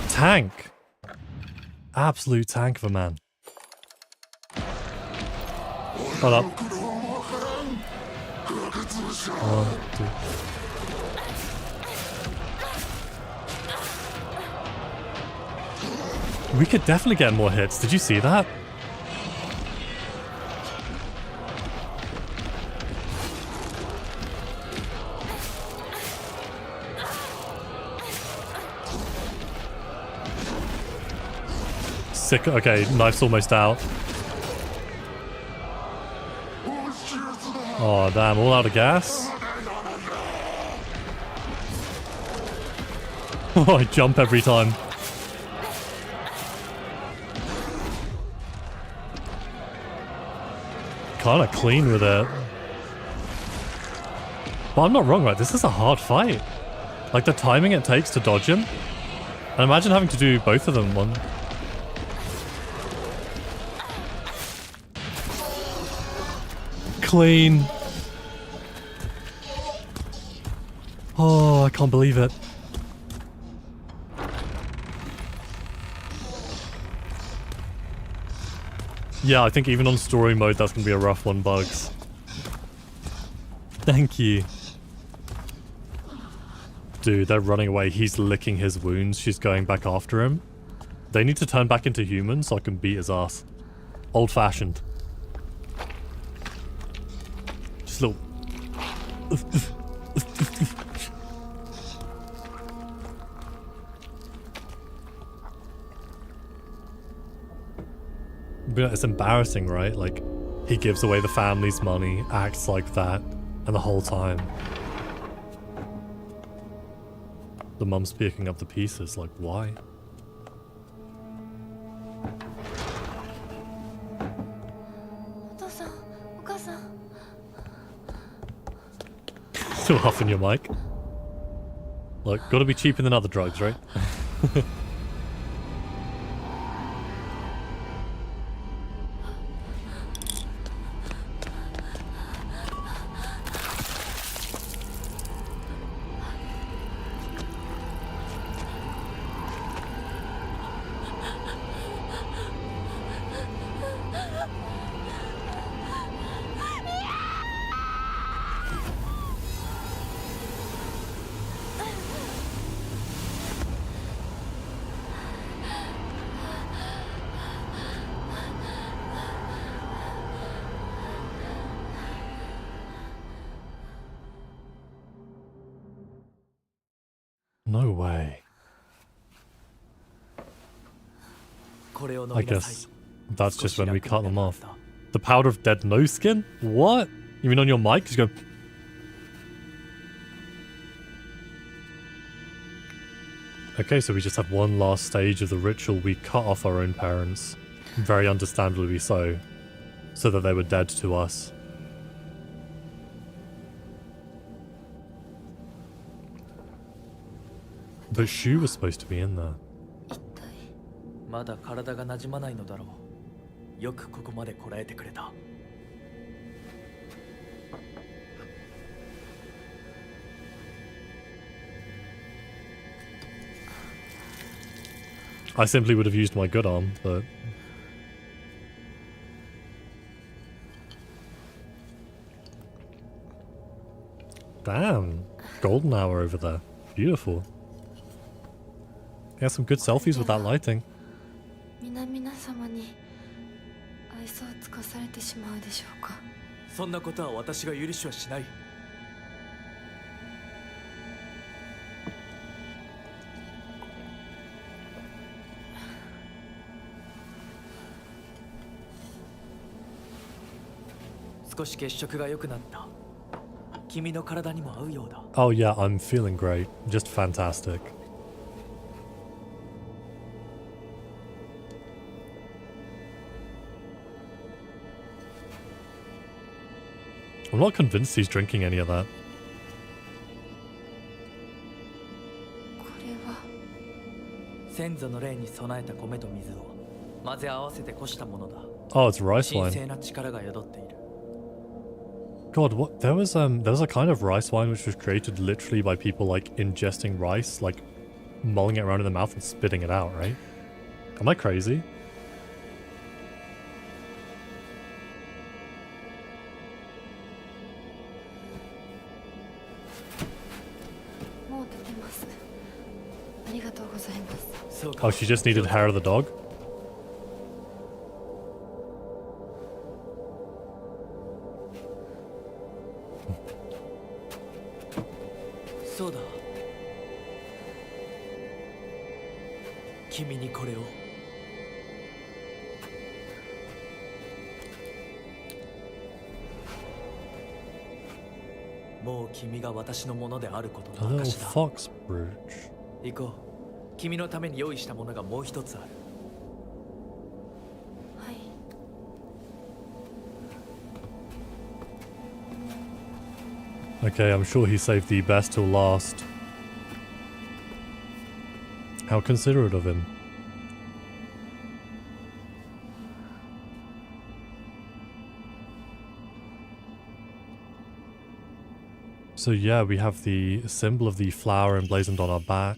[SPEAKER 1] Tank. Absolute tank of a man. Hold up. 1, 2. We could definitely get more hits. Did you see that? Sick. Okay, knife's almost out. Oh, damn. All out of gas? Oh, I jump every time. Kinda clean with it. But I'm not wrong, right? This is a hard fight. Like, the timing it takes to dodge him. And imagine having to do both of them in one. Clean. Oh, I can't believe it. Yeah, I think even on story mode, that's going to be a rough one, Bugs. Thank you. Dude, they're running away. He's licking his wounds. She's going back after him. They need to turn back into humans so I can beat his ass. Old-fashioned. Just a little... But it's embarrassing, right? Like, he gives away the family's money, acts like that, and the whole time the mum's picking up the pieces. Like, why? Still huffing your mic. Look, gotta be cheaper than other drugs, right? No way. I guess that's just when we cut them off. The powder of dead no skin? What? You mean on your mic? Just go... Okay, so we just have one last stage of the ritual. We cut off our own parents. Very understandably so. So that they were dead to us. But Shu was supposed to be in there. I simply would have used my good arm, but... Damn. Golden hour over there. Beautiful. Yeah, some good selfies with that lighting.
[SPEAKER 2] 皆々様に愛想を尽かされてしまうでしょうか。
[SPEAKER 5] そんなことは私が許しはしない。少し血色が良くなった。君の体にも合うようだ。
[SPEAKER 1] Oh yeah, I'm feeling great. Just fantastic. I'm not convinced he's drinking any of that.
[SPEAKER 2] これは
[SPEAKER 5] 先祖の霊に備えた米と水を混ぜ合わせてこしたものだ。
[SPEAKER 1] Oh, it's rice
[SPEAKER 5] 神
[SPEAKER 1] wine.
[SPEAKER 5] 聖な力が宿っている。
[SPEAKER 1] God, what? There was a kind of rice wine which was created literally by people like ingesting rice, like mulling it around in their mouth and spitting it out, right? Am I crazy?
[SPEAKER 2] もう出てます。ありがとうございます。
[SPEAKER 5] そうか。
[SPEAKER 1] Oh, she just needed hair of the dog?
[SPEAKER 5] そうだ。君にこれを。もう君が私のものであること
[SPEAKER 1] A
[SPEAKER 5] の
[SPEAKER 1] little
[SPEAKER 5] 証だ。
[SPEAKER 1] fox brooch.
[SPEAKER 5] 行こう。君のために用意したものがもう一つある。
[SPEAKER 2] はい。
[SPEAKER 1] Okay, I'm sure he saved the best till last. How considerate of him. So yeah, we have the symbol of the flower emblazoned on our back.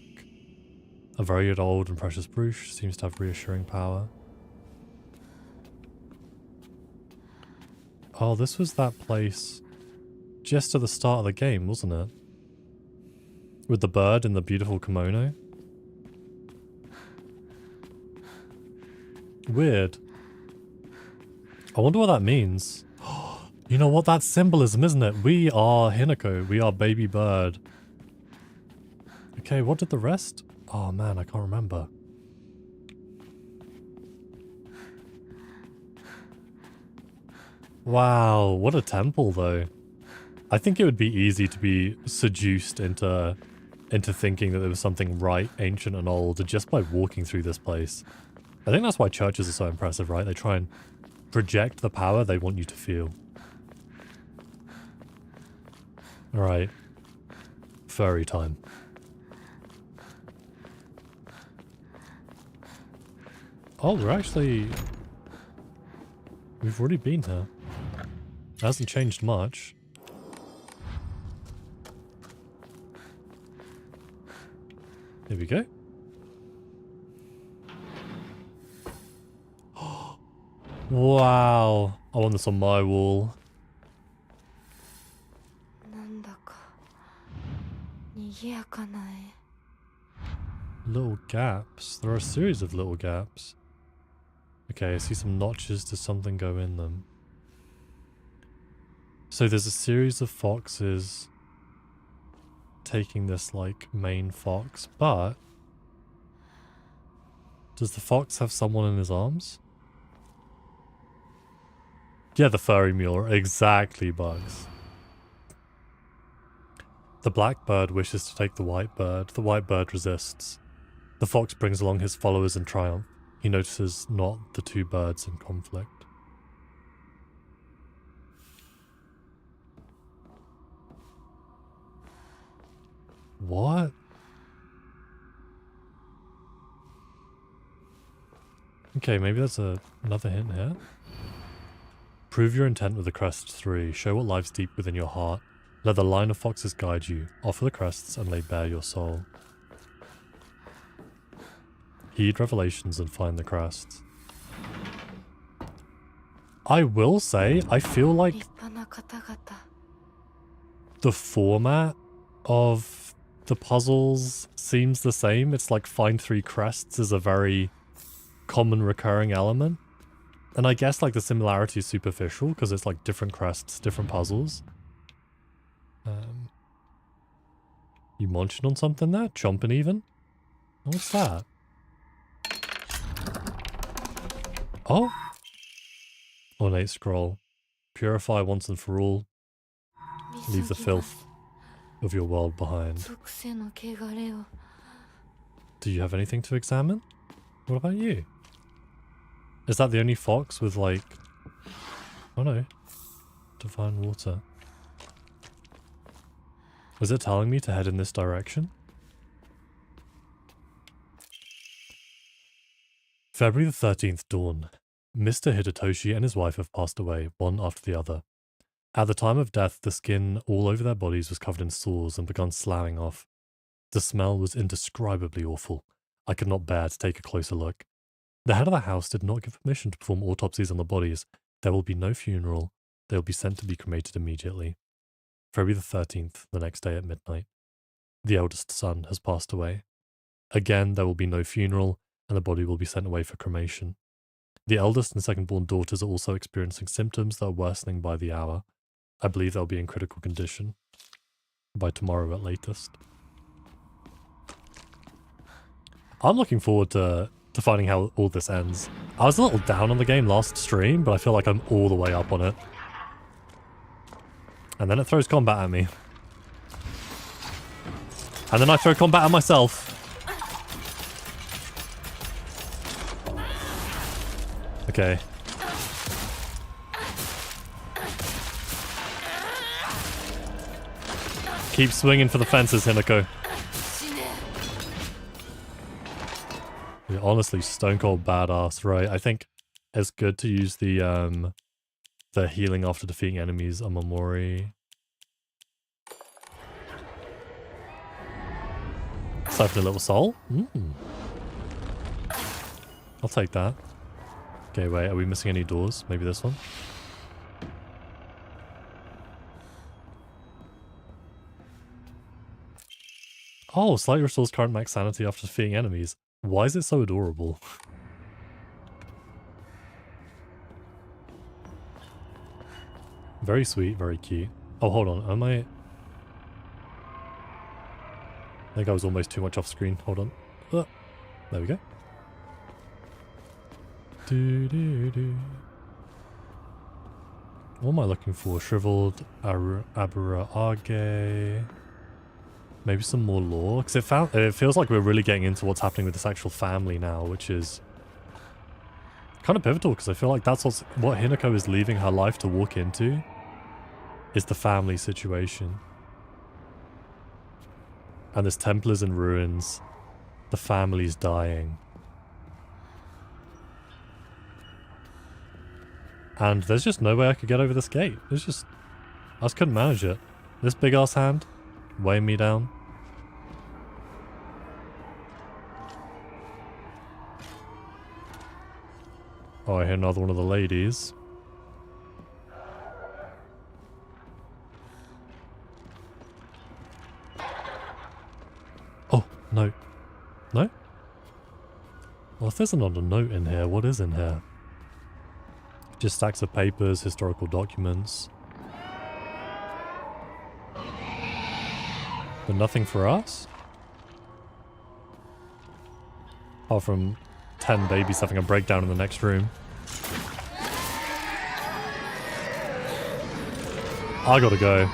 [SPEAKER 1] A very old and precious brooch, seems to have reassuring power. Oh, this was that place just at the start of the game, wasn't it? With the bird in the beautiful kimono. Weird. I wonder what that means. You know what? That's symbolism, isn't it? We are Hinako. We are baby bird. Okay, what did the rest? Oh man, I can't remember. Wow, what a temple though. I think it would be easy to be seduced into thinking that there was something right, ancient and old just by walking through this place. I think that's why churches are so impressive, right? They try and project the power they want you to feel. Alright. Furry time. Oh, we've already been here. It hasn't changed much. Here we go. Wow. I want this on my wall.
[SPEAKER 2] なんだか賑やかな絵。
[SPEAKER 1] Little gaps. There are a series of little gaps. Okay, I see some notches. Does something go in them? So there's a series of foxes taking this, like, main fox, but does the fox have someone in his arms? Yeah, the furry mule. Exactly, Bugs. The black bird wishes to take the white bird. The white bird resists. The fox brings along his followers in triumph. He notices not the two birds in conflict. What? Okay, maybe there's another hint here. Prove your intent with the crest 3. Show what lies deep within your heart. Let the line of foxes guide you. Offer the crests and lay bare your soul. Heed revelations and find the crests. I will say, I feel like
[SPEAKER 2] 立派な方々。
[SPEAKER 1] the format of the puzzles seems the same. It's like find 3 crests is a very common recurring element. And I guess like the similarity is superficial because it's like different quests, different puzzles. You munching on something there? Chomping even? What's that? Oh! Ornate scroll. Purify once and for all. Leave the filth of your world behind.
[SPEAKER 2] 属性の汚れを
[SPEAKER 1] Do you have anything to examine? What about you? Is that the only fox with like... Oh no. Divine water. Was it telling me to head in this direction? February the 13th dawn. Mr. Hidetoshi and his wife have passed away, one after the other. At the time of death, the skin all over their bodies was covered in sores and begun sloughing off. The smell was indescribably awful. I could not bear to take a closer look. The head of the house did not give permission to perform autopsies on the bodies. There will be no funeral. They will be sent to be cremated immediately. February the 13th, the next day at midnight. The eldest son has passed away. Again, there will be no funeral, and the body will be sent away for cremation. The eldest and second-born daughters are also experiencing symptoms that are worsening by the hour. I believe they'll be in critical condition. By tomorrow at latest. I'm looking forward to finding how all this ends. I was a little down on the game last stream, but I feel like I'm all the way up on it. And then it throws combat at me. And then I throw combat at myself. Okay. Keep swinging for the fences, Hinako. You're honestly stone cold badass, right? I think it's good to use the healing after defeating enemies on Momori. Siphon a little soul? I'll take that. Okay, wait, are we missing any doors? Maybe this one? Oh, slightly restores current max sanity after defeating enemies. Why is it so adorable? Very sweet, very cute. Oh, hold on, am I... I think I was almost too much off screen. Hold on. There we go. What am I looking for? Shriveled Abura Age. Maybe some more lore, because it feels like we're really getting into what's happening with this actual family now, which is kind of pivotal, because I feel like that's what Hinako is leaving her life to walk into, is the family situation. And this temple is in ruins. The family's dying. And there's just no way I could get over this gate. It's just... I just couldn't manage it. This big ass hand weighing me down. Oh, I hear another one of the ladies. Oh, no. No? Well, if there's another note in here, what is in here? Just stacks of papers, historical documents. But nothing for us? Apart from 10 babies having a breakdown in the next room. I gotta go.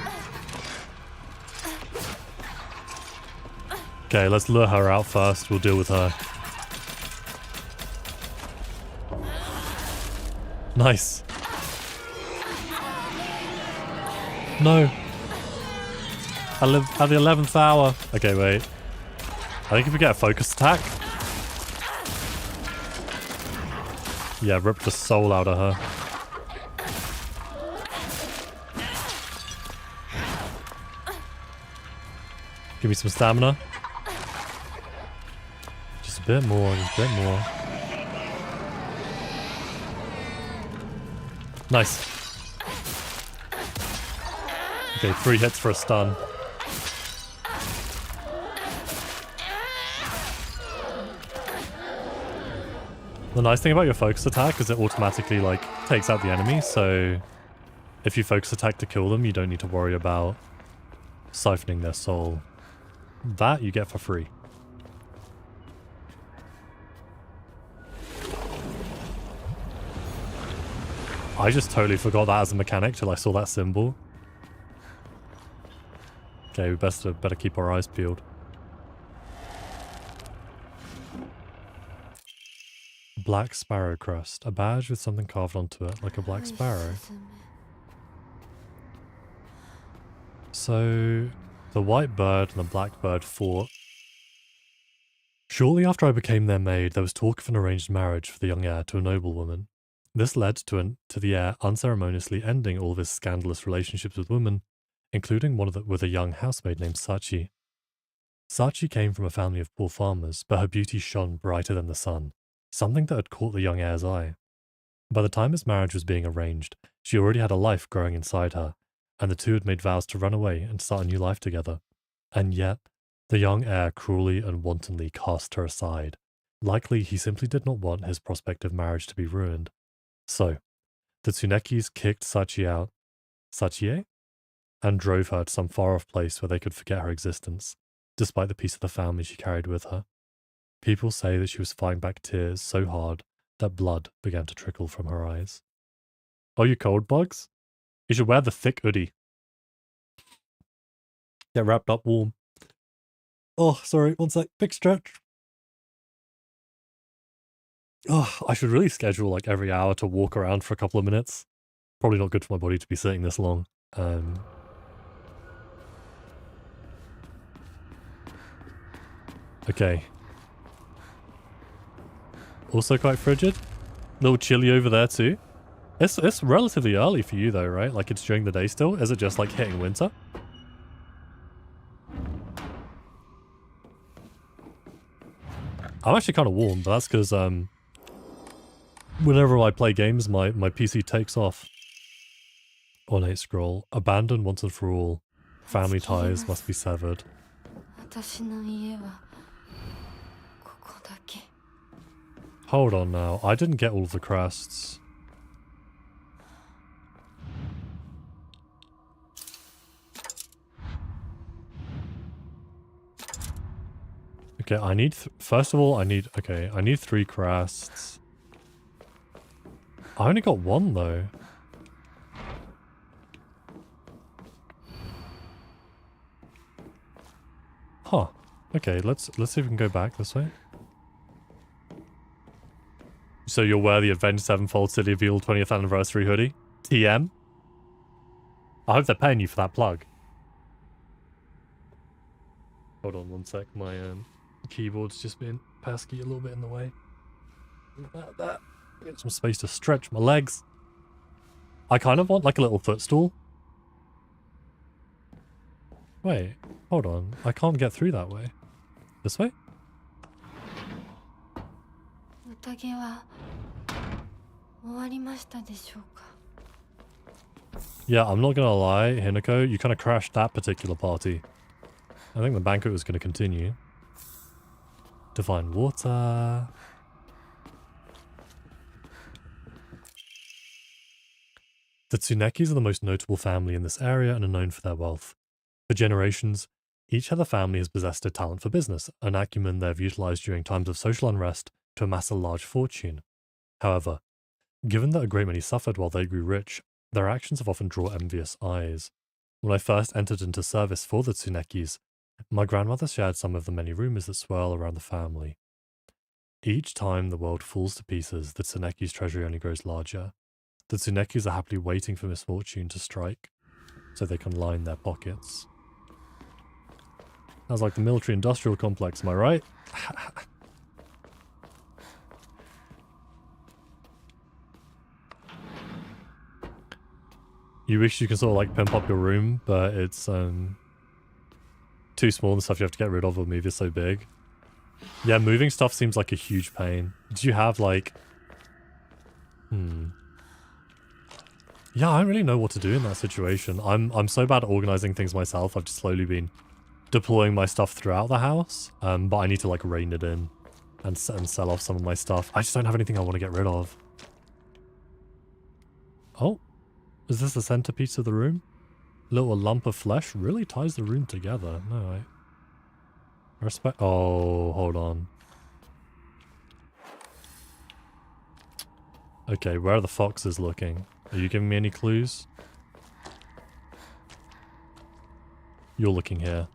[SPEAKER 1] Okay, let's lure her out first. We'll deal with her. Nice. No. I live at the 11th hour. Okay, wait. I think if we get a focus attack. Yeah, rip the soul out of her. Give me some stamina. Just a bit more, just a bit more. Nice. Okay, 3 hits for a stun. The nice thing about your focus attack is it automatically like takes out the enemy, so if you focus attack to kill them, you don't need to worry about siphoning their soul. That you get for free. I just totally forgot that as a mechanic till I saw that symbol. Okay, we better keep our eyes peeled. Black sparrow crest. A badge with something carved onto it, like a black sparrow. So, the white bird and the black bird fought. Shortly after I became their maid, there was talk of an arranged marriage for the young heir to a noblewoman. This led to the heir unceremoniously ending all of his scandalous relationships with women, including one with a young housemaid named Sachi. Sachi came from a family of poor farmers, but her beauty shone brighter than the sun, something that had caught the young heir's eye. By the time his marriage was being arranged, she already had a life growing inside her, and the two had made vows to run away and start a new life together. And yet, the young heir cruelly and wantonly cast her aside. Likely, he simply did not want his prospective marriage to be ruined. So, the Tsunekis kicked Sachi out, Sachie, and drove her to some far-off place where they could forget her existence, despite the piece of the family she carried with her. People say that she was fighting back tears so hard that blood began to trickle from her eyes. Oh, you cold, Bugs? You should wear the thick hoodie. Get wrapped up warm. Oh, sorry, one sec. Big stretch. Oh, I should really schedule like every hour to walk around for a couple of minutes. Probably not good for my body to be sitting this long. Okay. Also quite frigid. A little chilly over there too. It's relatively early for you though, right? Like it's during the day still? Is it just like hitting winter? I'm actually kind of warm, but that's because whenever I play games, my PC takes off. Ornate scroll. Abandoned once and for all. Family ties must be severed. Hold on now. I didn't get all of the crests. Okay, I need... First of all, I need 3 crests. I only got 1 though. Huh. Okay, let's see if we can go back this way. So you'll wear the Avenged Sevenfold City of Evil 20th Anniversary hoodie? TM? I hope they're paying you for that plug. Hold on one sec, my keyboard's just been pesky a little bit in the way. About that. Get some space to stretch my legs. I kind of want like a little footstool. Wait, hold on. I can't get through that way. This way? Yeah, I'm not gonna lie, Hinako, you kind of crashed that particular party. I think the banquet was gonna continue. Divine water. The Tsunekis are the most notable family in this area and are known for their wealth. For generations, each other family has possessed a talent for business, an acumen they have utilized during times of social unrest to amass a large fortune. However, given that a great many suffered while they grew rich, their actions have often drawn envious eyes. When I first entered into service for the Tsunekis, my grandmother shared some of the many rumors that swirl around the family. Each time the world falls to pieces, the Tsuneki's treasury only grows larger. The Tsunekis are happily waiting for misfortune to strike, so they can line their pockets. Sounds like the military-industrial complex, am I right? You wish you could sort of like pimp up your room, but it's too small and stuff you have to get rid of will move is so big. Yeah, moving stuff seems like a huge pain. Do you have like... Yeah, I don't really know what to do in that situation. I'm so bad at organizing things myself. I've just slowly been deploying my stuff throughout the house, but I need to like rein it in. and sell off some of my stuff. I just don't have anything I want to get rid of. Oh, is this the centerpiece of the room? Little lump of flesh really ties the room together. No, I respect. Oh, hold on. Okay, where are the foxes looking? Are you giving me any clues? You're looking here.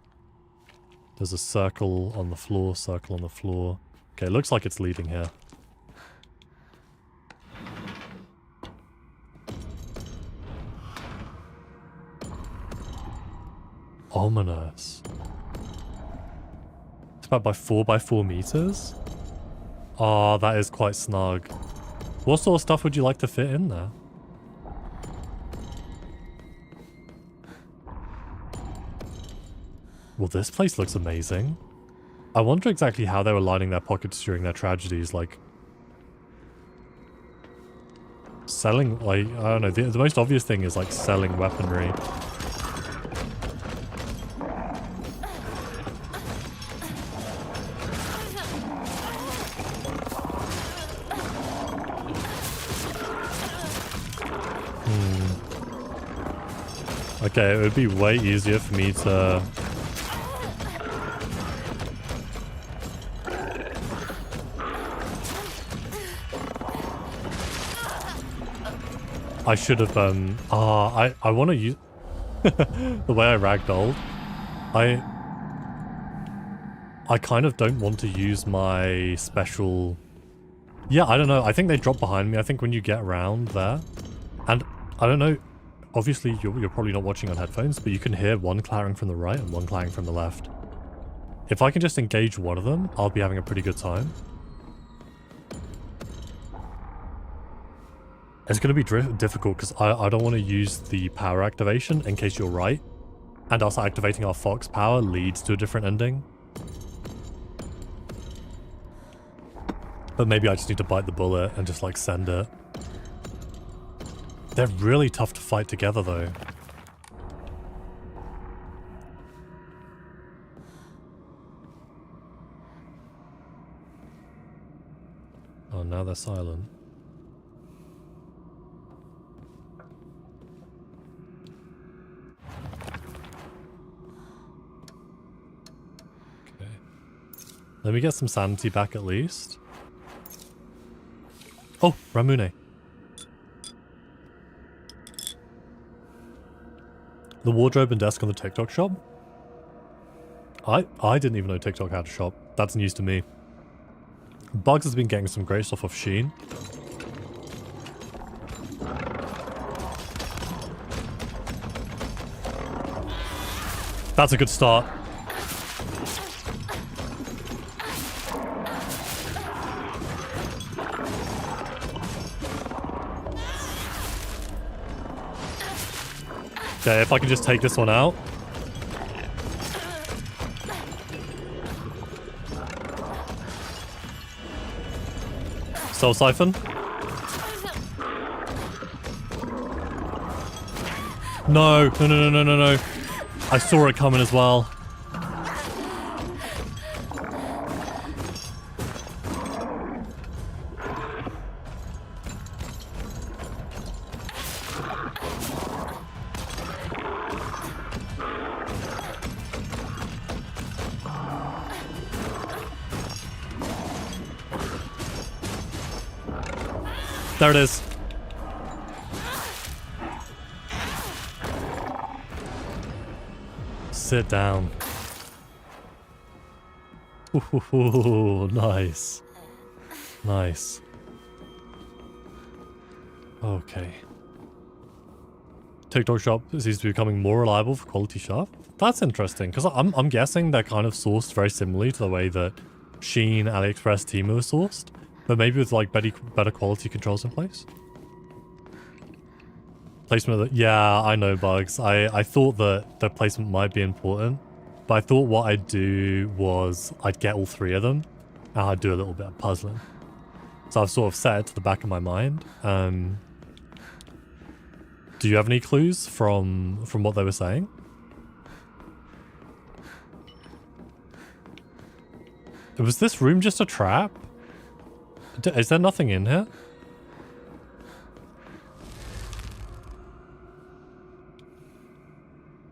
[SPEAKER 1] There's a circle on the floor, circle on the floor. Okay, looks like it's leading here. Ominous. It's about by 4 by 4 meters? Oh, that is quite snug. What sort of stuff would you like to fit in there? Well, this place looks amazing. I wonder exactly how they were lining their pockets during their tragedies, like... selling, like, I don't know, the most obvious thing is, like, selling weaponry. Okay, it would be way easier for me to... I should have, I want to use... the way I ragdolled. I kind of don't want to use my special... Yeah, I don't know. I think they drop behind me. I think when you get around there... And, I don't know... Obviously, you're probably not watching on headphones, but you can hear one clattering from the right and one clattering from the left. If I can just engage one of them, I'll be having a pretty good time. It's going to be difficult because I don't want to use the power activation in case you're right. And also activating our Fox power leads to a different ending. But maybe I just need to bite the bullet and just like send it. They're really tough to fight together though. Oh, now they're silent. Okay. Let me get some sanity back at least. Oh, Ramune. The wardrobe and desk on the TikTok shop? I didn't even know TikTok had a shop. That's news to me. Bugs has been getting some great stuff off Shein. That's a good start. Okay, if I can just take this one out. Soul Siphon. No, no, no, no, no, no, no. I saw it coming as well. There it is. Sit down. Ooh, nice. Nice. Okay. TikTok shop seems to be becoming more reliable for quality shop. That's interesting, because I'm guessing they're kind of sourced very similarly to the way that Shein, AliExpress, Temu are sourced. But maybe with like better quality controls in place. Placement of the... Yeah, I know, Bugs. I thought that the placement might be important. But I thought what I'd do was I'd get all three of them. And I'd do a little bit of puzzling. So I've sort of set it to the back of my mind. Do you have any clues from what they were saying? Was this room just a trap? Is there nothing in here?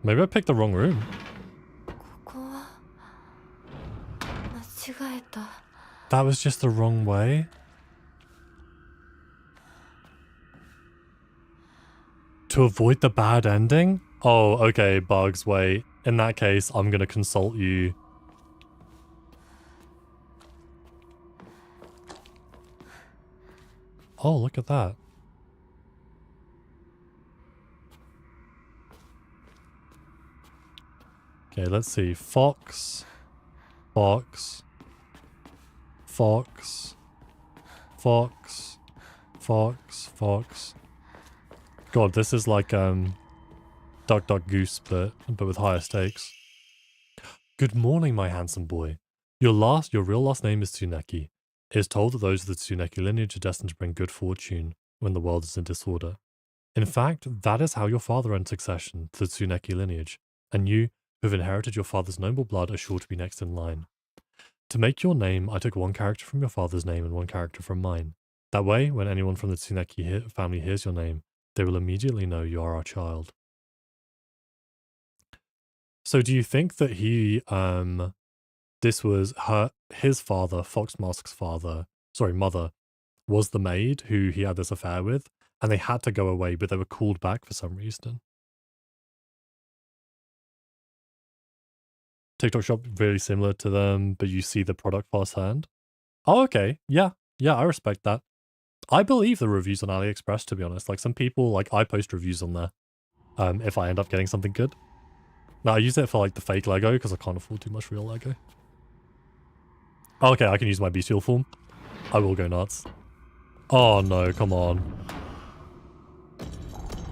[SPEAKER 1] Maybe I picked the wrong room.
[SPEAKER 2] ここは間違えた。
[SPEAKER 1] That was just the wrong way. To avoid the bad ending? Oh, okay, Bugs, wait. In that case, I'm gonna consult you. Oh, look at that. Okay, let's see. Fox. Fox. Fox. Fox. Fox. Fox. God, this is like Duck Duck Goose, but with higher stakes. Good morning, my handsome boy. Your real last name is Tsuneki. It is told that those of the Tsuneki lineage are destined to bring good fortune when the world is in disorder. In fact, that is how your father earned succession to the Tsuneki lineage, and you, who have inherited your father's noble blood, are sure to be next in line. To make your name, I took one character from your father's name and one character from mine. That way, when anyone from the Tsuneki family hears your name, they will immediately know you are our child. So do you think that this was his father, Foxmask's mother, was the maid who he had this affair with, and they had to go away, but they were called back for some reason? TikTok shop, very similar to them, but you see the product firsthand. Oh, okay. Yeah, I respect that. I believe the reviews on AliExpress, to be honest. Like, some people, like, I post reviews on there if I end up getting something good. Now, I use it for, like, the fake Lego, because I can't afford too much real Lego. Oh, okay, I can use my bestial form. I will go nuts. Oh, no, come on.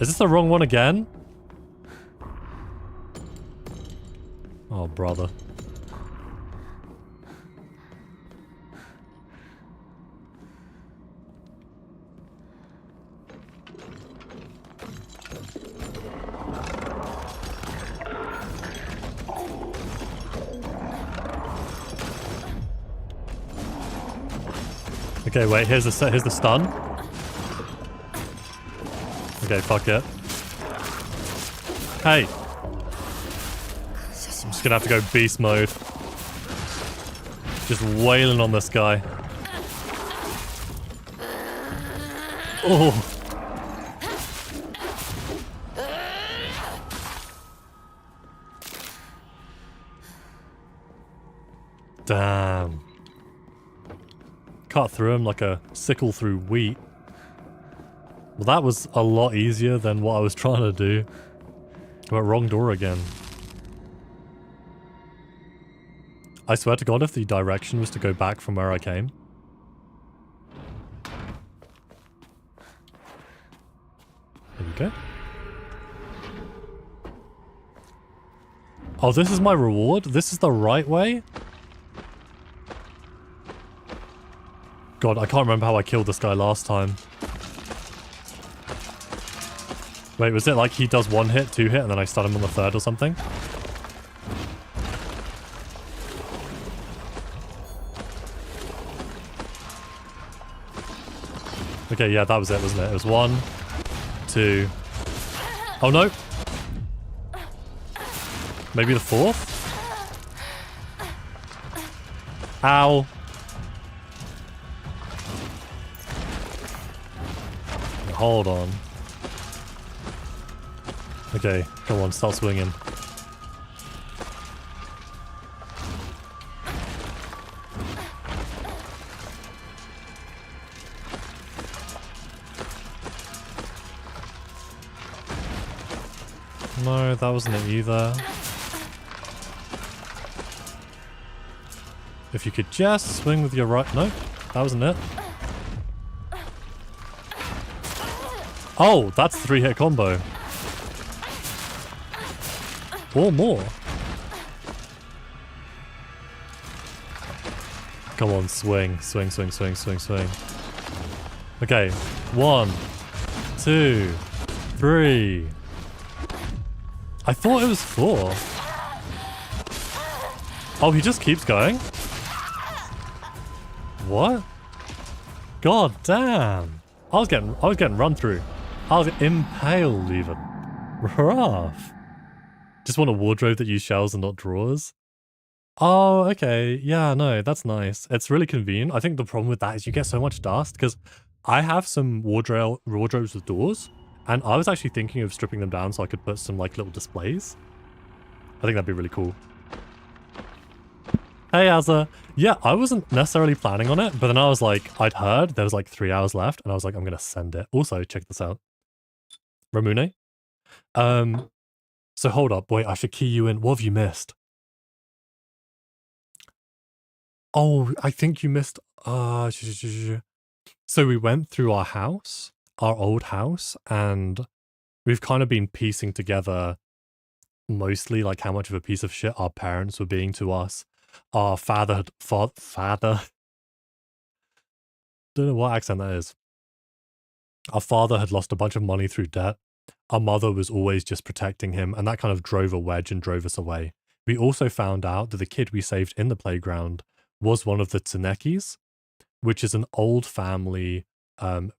[SPEAKER 1] Is this the wrong one again? Oh, brother. Okay, wait, here's the stun. Okay, fuck it. Hey! I'm just gonna have to go beast mode. Just wailing on this guy. Oh! Damn. Cut through him like a sickle through wheat. Well, that was a lot easier than what I was trying to do. But wrong door again. I swear to God, if the direction was to go back from where I came. There we go. Oh, this is my reward? This is the right way? God, I can't remember how I killed this guy last time. Wait, was it like he does 1 hit, 2 hit, and then I stun him on the 3rd or something? Okay, yeah, that was it, wasn't it? It was 1, 2... Oh, no! Maybe the 4th? Ow! Hold on. Okay, come on, start swinging. No, that wasn't it either. If you could just swing with your right... No, that wasn't it. Oh, that's a 3-hit combo. Or more. Come on, swing. Swing, swing, swing, swing, swing. Okay, 1, 2, 3. I thought it was 4. Oh, he just keeps going? What? God damn. I was getting run through. I was impaled even. Rough. Just want a wardrobe that used shelves and not drawers. Oh, okay. Yeah, no, that's nice. It's really convenient. I think the problem with that is you get so much dust because I have some wardrobes with doors, and I was actually thinking of stripping them down so I could put some like little displays. I think that'd be really cool. Hey, Azza. Yeah, I wasn't necessarily planning on it, but then I was like, I'd heard there was like 3 hours left, and I was like, I'm gonna send it. Also, check this out. Ramune. So hold up, wait, I should key you in. What have you missed? Oh, I think you missed. So we went through our house, our old house, and we've kind of been piecing together mostly like how much of a piece of shit our parents were being to us. Our father, don't know what accent that is. Our father had lost a bunch of money through debt. Our mother was always just protecting him, and that kind of drove a wedge and drove us away. We also found out that the kid we saved in the playground was one of the Tsunekis, which is an old family,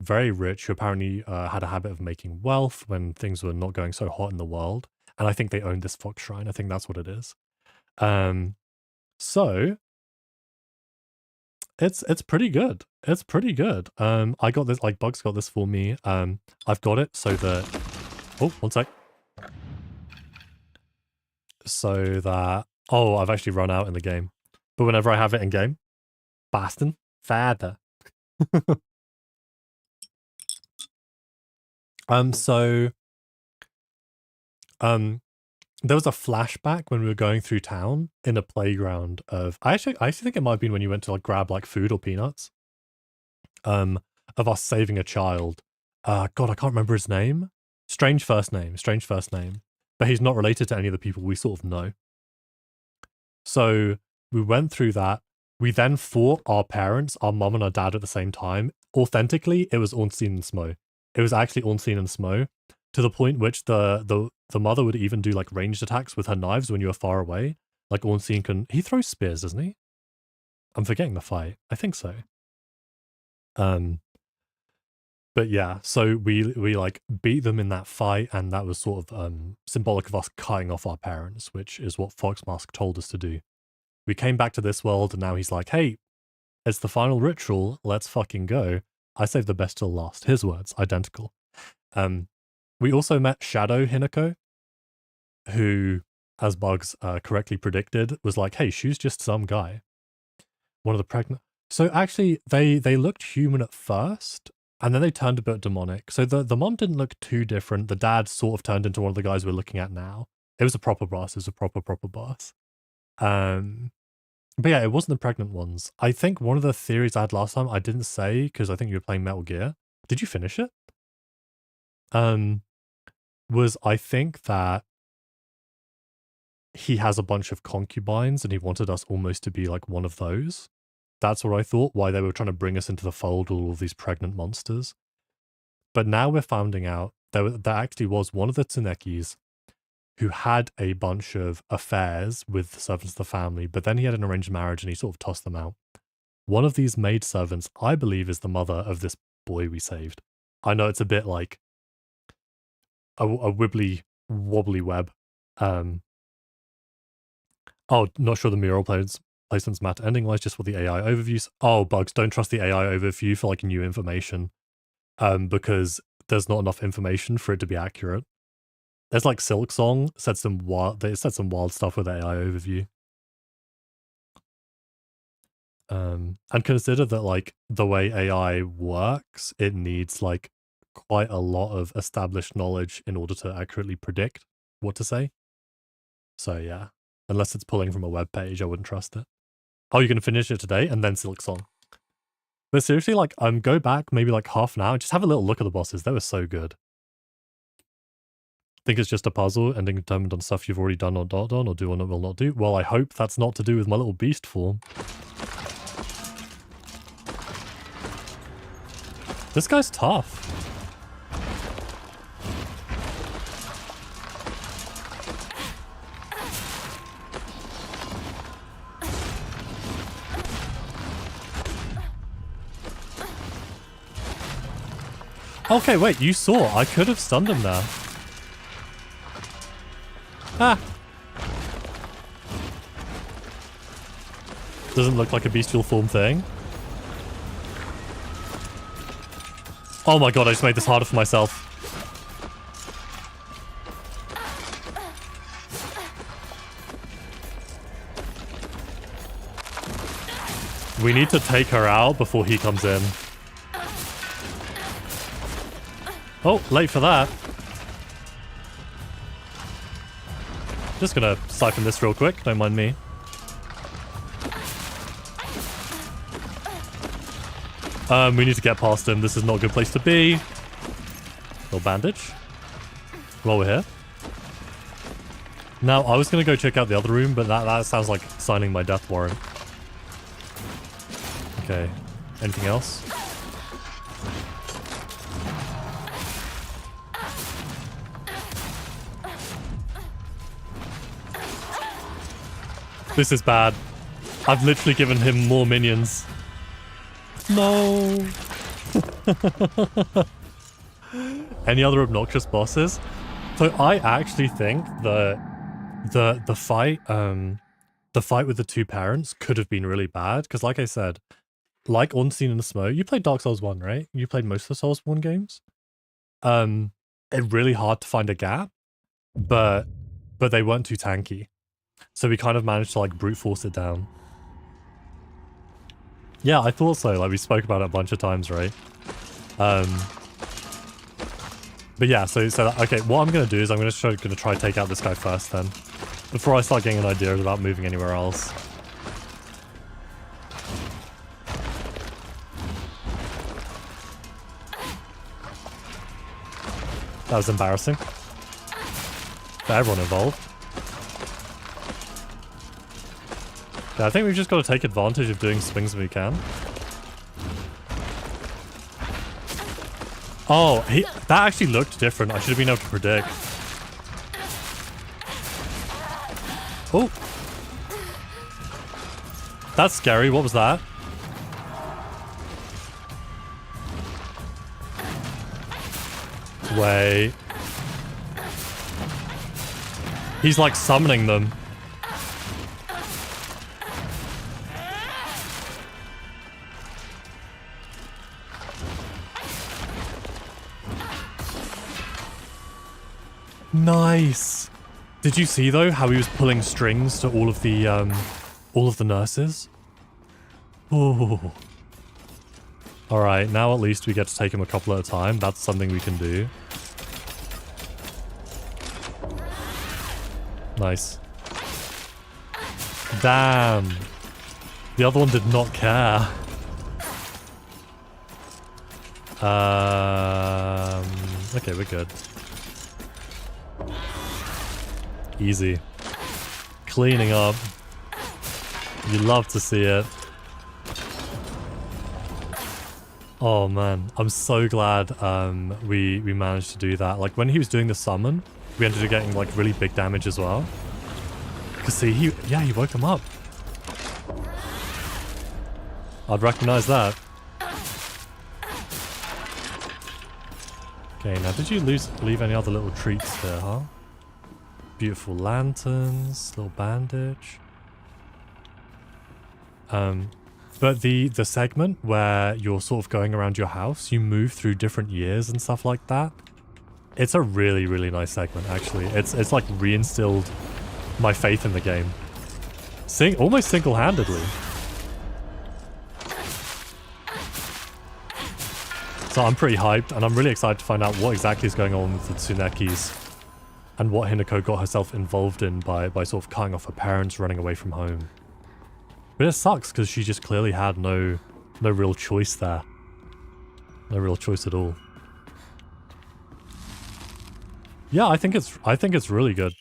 [SPEAKER 1] very rich, who apparently had a habit of making wealth when things were not going so hot in the world. And I think they owned this fox shrine. I think that's what it is. So it's pretty good. It's pretty good. I got this, like Bugs got this for me. I've got it so that, oh, one sec. So that, oh, I've actually run out in the game. But whenever I have it in game, Boston, father. So there was a flashback when we were going through town in a playground of, I actually think it might have been when you went to like grab like food or peanuts. Of us saving a child. God, I can't remember his name. Strange first name. But he's not related to any of the people we sort of know. So we went through that. We then fought our parents, our mum and our dad at the same time. Authentically, it was Ornstein and Smo. It was actually Ornstein and Smo, to the point which the mother would even do like ranged attacks with her knives when you were far away. Like Ornstein can, he throws spears, doesn't he? I'm forgetting the fight. I think so. But yeah, so we like beat them in that fight, and that was sort of symbolic of us cutting off our parents, which is what Foxmask told us to do. We came back to this world, and now he's like, hey, it's the final ritual, let's fucking go. I saved the best till last. His words, identical. We also met Shadow Hinako, who, as Bugs correctly predicted, was like, hey, she's just some guy. One of the pregnant. So actually, they looked human at first, and then they turned a bit demonic. So the mom didn't look too different. The dad sort of turned into one of the guys we're looking at now. It was a proper boss. It was a proper boss. But yeah, it wasn't the pregnant ones. I think one of the theories I had last time, I didn't say because I think you were playing Metal Gear. Did you finish it? Was I think that he has a bunch of concubines and he wanted us almost to be like one of those. That's what I thought, why they were trying to bring us into the fold with all of these pregnant monsters. But now we're finding out there actually was one of the Tsunekis who had a bunch of affairs with the servants of the family, but then he had an arranged marriage and he sort of tossed them out. One of these maidservants, I believe, is the mother of this boy we saved. I know it's a bit like a wibbly wobbly web. Oh, not sure the mural placements matter ending-wise, just for the AI overviews. Oh, Bugs, don't trust the AI overview for like new information. Because there's not enough information for it to be accurate. There's like Silk Song said some wild stuff with AI overview. And consider that like the way AI works, it needs like quite a lot of established knowledge in order to accurately predict what to say. So yeah, unless it's pulling from a web page, I wouldn't trust it. Oh, you're gonna finish it today and then Silk Song. But seriously, like, go back maybe like half an hour, just have a little look at the bosses. They were so good. Think it's just a puzzle, ending determined on stuff you've already done or not done, or do or not will not do. Well, I hope that's not to do with my little beast form. This guy's tough. Okay, wait, you saw. I could have stunned him there. Ah. Doesn't look like a bestial form thing. Oh my god, I just made this harder for myself. We need to take her out before he comes in. Oh, late for that. Just gonna siphon this real quick, don't mind me. We need to get past him. This is not a good place to be. Little bandage. While we're here. Now, I was gonna go check out the other room, but that sounds like signing my death warrant. Okay. Anything else? This is bad. I've literally given him more minions. No. Any other obnoxious bosses? So I actually think that the fight with the two parents could have been really bad because, like I said, like Unseen in the Smoke, you played Dark Souls 1, right? You played most of the Souls 1 games. It's really hard to find a gap, but they weren't too tanky. So we kind of managed to like brute force it down. Yeah, I thought so. Like we spoke about it a bunch of times, right? But yeah, so okay, what I'm gonna do is I'm gonna try to take out this guy first then. Before I start getting an idea about moving anywhere else. That was embarrassing. For everyone involved. Yeah, I think we've just got to take advantage of doing swings when we can. Oh, that actually looked different. I should have been able to predict. Oh. That's scary. What was that? Wait. He's like summoning them. Nice. Did you see though how he was pulling strings to all of the nurses? Ooh. All right, now at least we get to take him a couple at a time. That's something we can do. Nice. Damn. The other one did not care. Okay, we're good. Easy. Cleaning up. You love to see it. Oh man, I'm so glad we managed to do that. Like when he was doing the summon, we ended up getting like really big damage as well. Cause see, he woke him up. I'd recognize that. Okay, now did you leave any other little treats there, huh? Beautiful lanterns, little bandage. But the segment where you're sort of going around your house, you move through different years and stuff like that. It's a really, really nice segment, actually. It's like reinstilled my faith in the game. Almost single-handedly. So I'm pretty hyped, and I'm really excited to find out what exactly is going on with the Tsunekis and what Hinako got herself involved in by sort of cutting off her parents, running away from home. But it sucks because she just clearly had no real choice there. No real choice at all. Yeah, I think it's really good.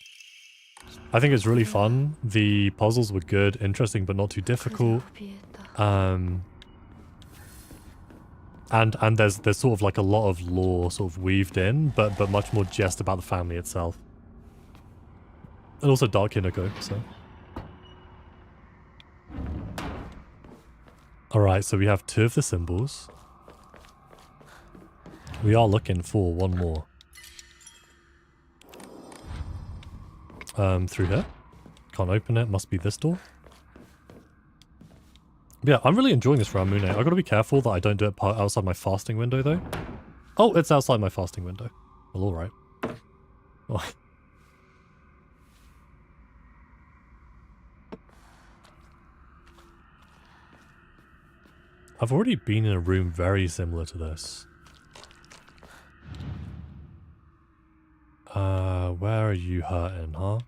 [SPEAKER 1] I think it's really fun. The puzzles were good, interesting, but not too difficult. And there's sort of like a lot of lore sort of weaved in, but much more just about the family itself. And also Dark Hinako, so. Alright, so we have 2 of the symbols. We are looking for one more. Through here? Can't open it. Must be this door. Yeah, I'm really enjoying this round, Moon. I gotta be careful that I don't do it outside my fasting window, though. Oh, it's outside my fasting window. Well, alright. Oh. I've already been in a room very similar to this. Where are you hurting, huh?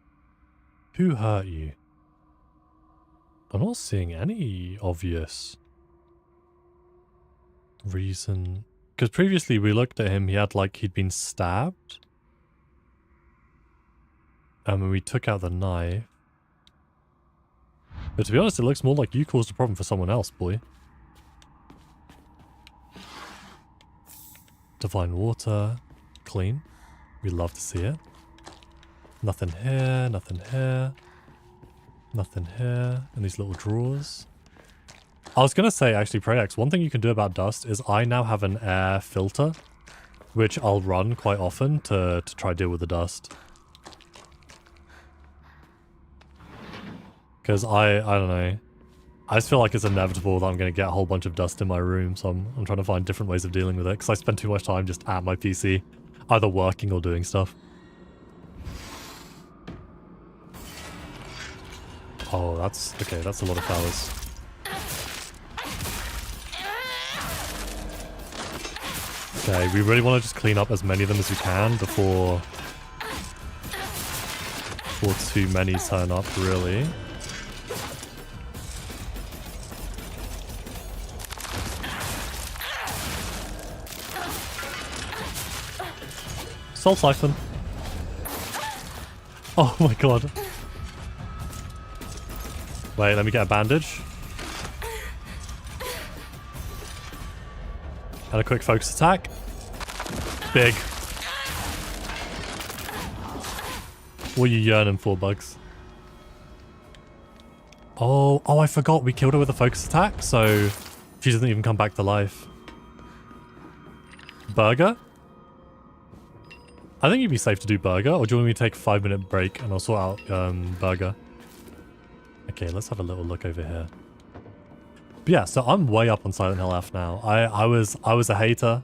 [SPEAKER 1] Who hurt you? I'm not seeing any obvious reason. Because previously we looked at him, he had like, he'd been stabbed. And when we took out the knife. But to be honest, it looks more like you caused a problem for someone else, boy. Divine water. Clean. We'd love to see it. Nothing here, nothing here. Nothing here. In these little drawers. I was going to say, actually, Prex, one thing you can do about dust is I now have an air filter, which I'll run quite often to try deal with the dust. Because I don't know. I just feel like it's inevitable that I'm going to get a whole bunch of dust in my room, so I'm trying to find different ways of dealing with it, because I spend too much time just at my PC, either working or doing stuff. Oh, that's... okay, that's a lot of flowers. Okay, we really want to just clean up as many of them as we can before too many turn up, really. Soul Siphon. Oh my god. Wait, let me get a bandage. And a quick focus attack. Big. What are you yearning for, Bugs? Oh, I forgot. We killed her with a focus attack, so she doesn't even come back to life. Burger? I think you'd be safe to do burger, or do you want me to take a 5-minute break and I'll sort out burger? Okay, let's have a little look over here. But yeah, so I'm way up on Silent Hill F now. I was a hater.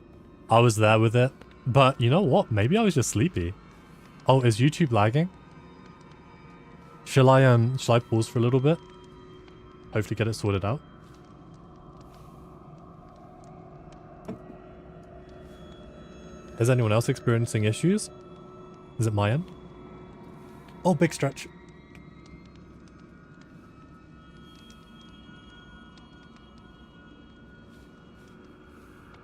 [SPEAKER 1] I was there with it. But you know what? Maybe I was just sleepy. Oh, is YouTube lagging? Shall I pause for a little bit? Hopefully get it sorted out. Is anyone else experiencing issues? Is it my end? Oh, big stretch.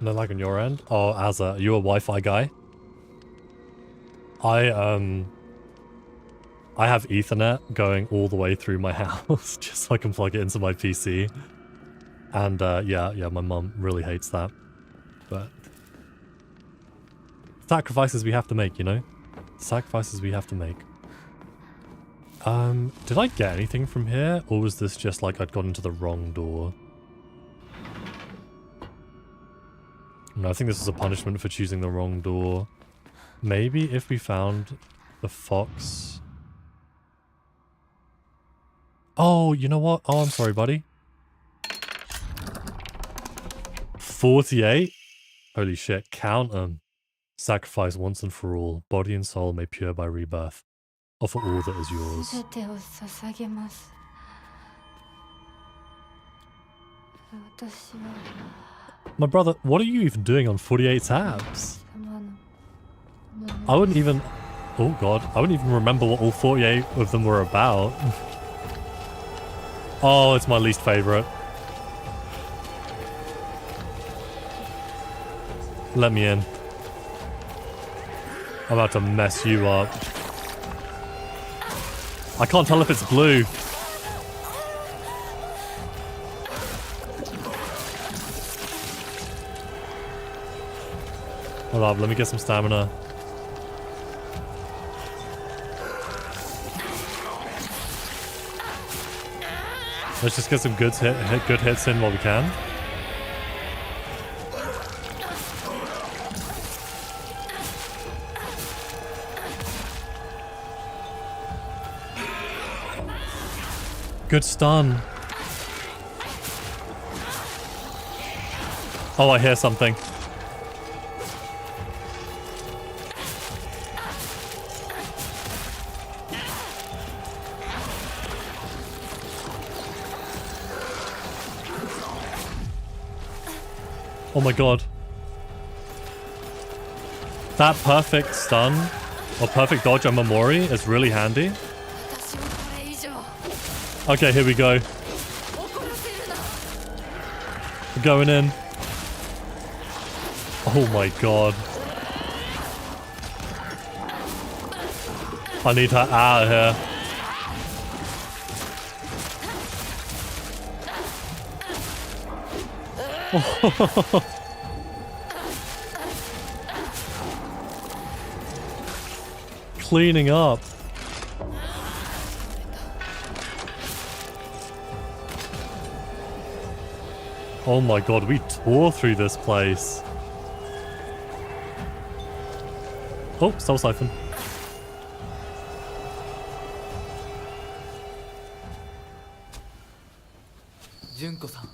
[SPEAKER 1] No lag on your end? Oh, Azza, are you a Wi-Fi guy? I have Ethernet going all the way through my house just so I can plug it into my PC. And yeah, my mum really hates that. But sacrifices we have to make, you know? Sacrifices we have to make. Did I get anything from here? Or was this just like I'd gone into the wrong door? No, I think this is a punishment for choosing the wrong door. Maybe if we found the fox. Oh, you know what? Oh, I'm sorry, buddy. 48? Holy shit, count them. Sacrifice once and for all. Body and soul made pure by rebirth. Offer all that is yours. My brother, what are you even doing on 48 tabs? I wouldn't even... Oh god, I wouldn't even remember what all 48 of them were about. Oh, it's my least favorite. Let me in. I'm about to mess you up. I can't tell if it's blue. Hold up, let me get some stamina. Let's just get some good hits in while we can. Good stun. Oh, I hear something. Oh my god. That perfect stun or perfect dodge on Momori is really handy. Okay, here we go. We're going in. Oh my god. I need her out of here. Cleaning up. Oh my god, we tore through this place. Oh, Soul Siphon.
[SPEAKER 5] Junko-san.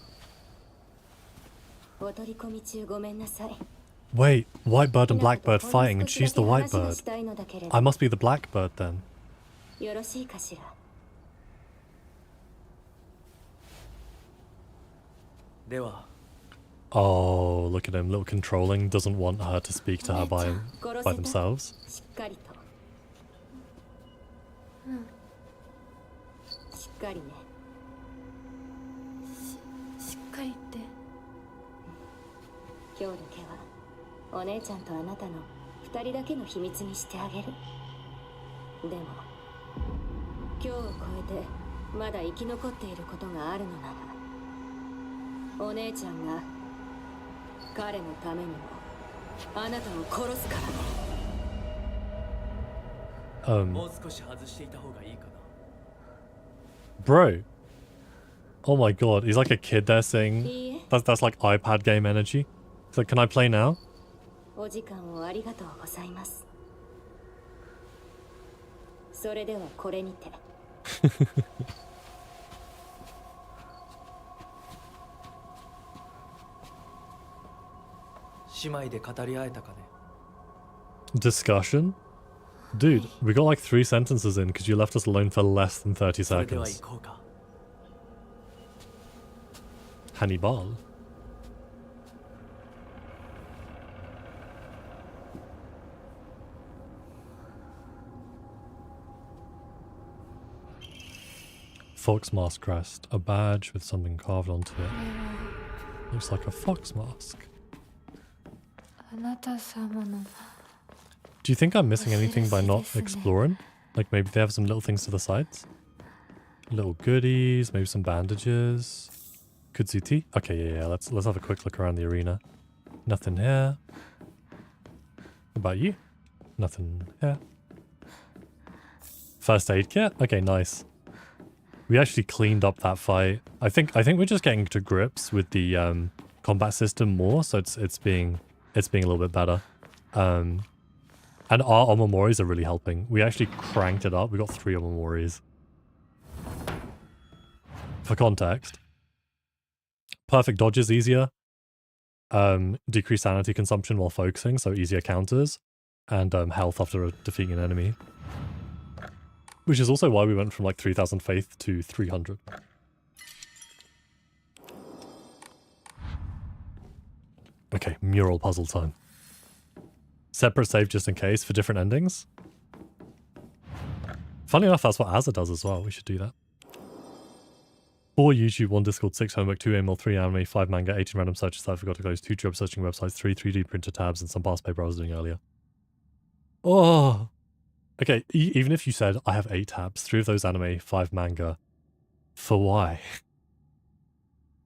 [SPEAKER 1] Wait, Whitebird and Blackbird fighting and she's the Whitebird. I must be the Blackbird then. Oh, look at him, little controlling, doesn't want her to speak to her by themselves.
[SPEAKER 6] 今日だけはお姉ちゃんとあなたの2人だけの秘密にしてあげる。でも今日を超えてまだ生き残っていることがあるのなら、お姉ちゃんが彼のためにもあなたを殺すからね。
[SPEAKER 5] もう少し外していた方がいいかな。
[SPEAKER 1] Bro. Oh my god, he's like a kid there saying that's like iPad game energy. So can I play now?
[SPEAKER 6] お時間をありがとうございます。それではこれにて。
[SPEAKER 5] 姉妹で語り合えたかね。
[SPEAKER 1] Discussion? Dude, we got like 3 sentences in because you left us alone for less than 30 seconds. Hannibal. Fox mask crest. A badge with something carved onto it. Looks like a fox mask. Do you think I'm missing anything by not exploring? Like maybe they have some little things to the sides? Little goodies, maybe some bandages. Kutsuti? Okay, yeah, let's have a quick look around the arena. Nothing here. What about you? Nothing here. First aid kit? Okay, nice. We actually cleaned up that fight. I think we're just getting to grips with the combat system more, so it's being a little bit better. And our Omomoris are really helping. We actually cranked it up. We got 3 Omomoris. For context, perfect dodge is easier. Decreased sanity consumption while focusing, so easier counters, and health after defeating an enemy. Which is also why we went from like 3,000 faith to 300. Okay, mural puzzle time. Separate save just in case for different endings. Funny enough, that's what Azza does as well. We should do that. 4 YouTube, 1 Discord, 6 homework, 2 AML, 3 anime, 5 manga, 18 random searches that I forgot to close, 2 job searching websites, 3 3D printer tabs, and some past paper I was doing earlier. Oh! Okay, even if you said I have 8 tabs, 3 of those anime, 5 manga, for why?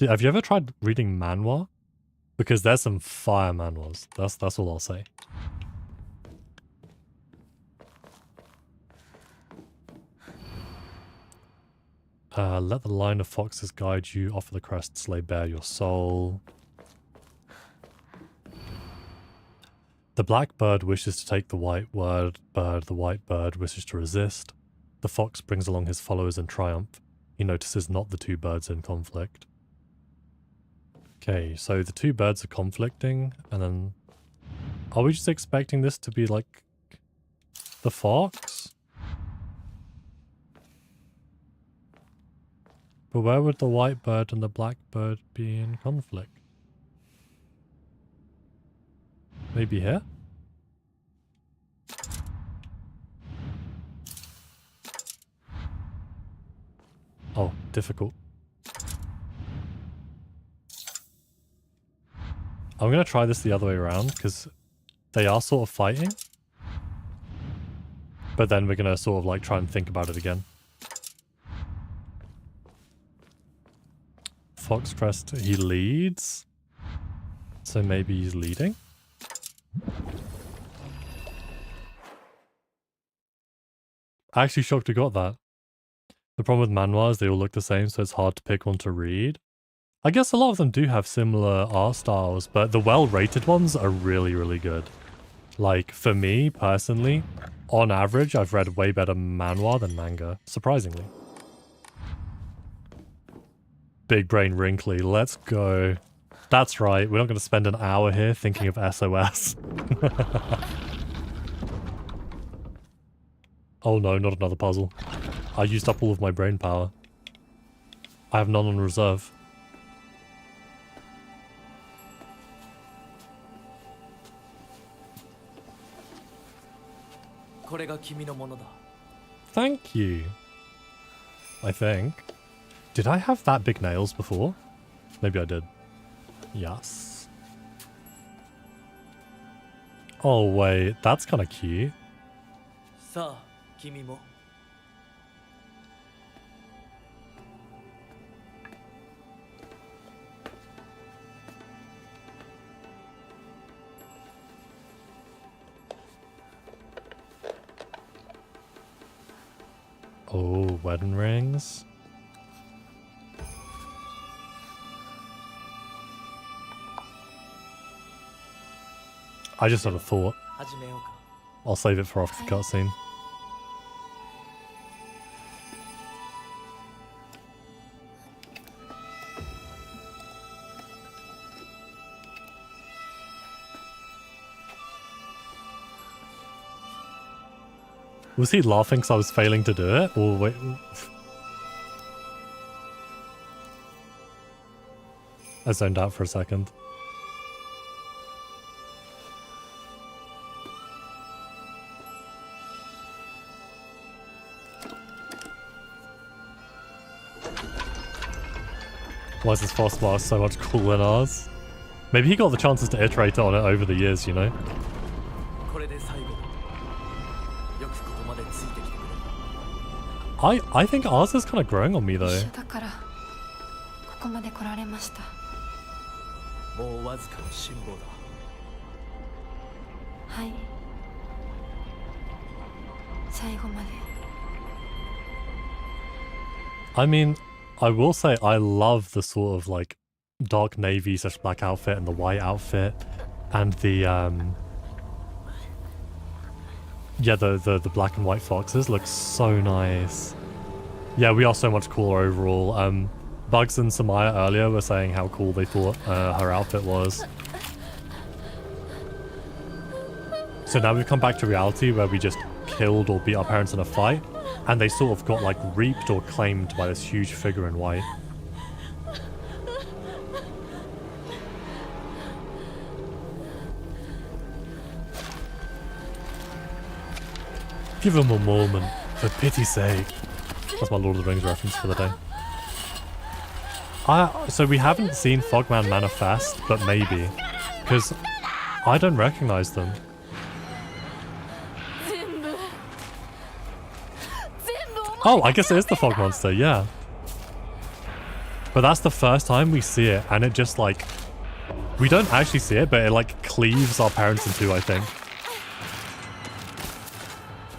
[SPEAKER 1] Have you ever tried reading manhwa? Because there's some fire manhwas. That's all I'll say. Let the line of foxes guide you. Offer the crests, lay bare your soul. The black bird wishes to take the white bird. The white bird wishes to resist. The fox brings along his followers in triumph. he notices not the two birds in conflict. Okay, so the two birds are conflicting, and then... Are we just expecting this to be like the fox? But where would the white bird and the black bird be in conflict? Maybe here? Oh, difficult. I'm gonna try this the other way around, because they are sort of fighting. But then we're gonna sort of like try and think about it again. Foxcrest, he leads. So maybe he's leading? Actually shocked we got that. The problem with manhwa is they all look the same, so it's hard to pick one to read. I guess a lot of them do have similar art styles, but the well-rated ones are really, really good. Like, for me, personally, on average, I've read way better manhwa than manga, surprisingly. Big brain wrinkly, let's go. That's right, we're not going to spend an hour here thinking of SOS. Oh no, not another puzzle. I used up all of my brain power. I have none on reserve. Thank you. I think. Did I have that big nails before? Maybe I did. Yes. Oh wait, that's kind of cute. Oh, wedding rings. I just had a thought. I'll save it for after the cutscene. Was he laughing because I was failing to do it? Or wait... I zoned out for a second. Why is this fast bar so much cooler than ours? Maybe he got the chances to iterate on it over the years, you know? I think ours is kind of growing on me though. I mean, I will say I love the sort of like dark navy / black outfit and the white outfit and the yeah, the black and white foxes look so nice. Yeah, we are so much cooler overall. Bugs and Samaya earlier were saying how cool they thought her outfit was. So now we've come back to reality where we just killed or beat our parents in a fight, and they sort of got like reaped or claimed by this huge figure in white. Give him a moment, for pity's sake. That's my Lord of the Rings reference for the day. So we haven't seen Fogman manifest, but maybe. Because I don't recognize them. Oh, I guess it is the fog monster, yeah. But that's the first time we see it, and it just like... We don't actually see it, but it like cleaves our parents in two, I think.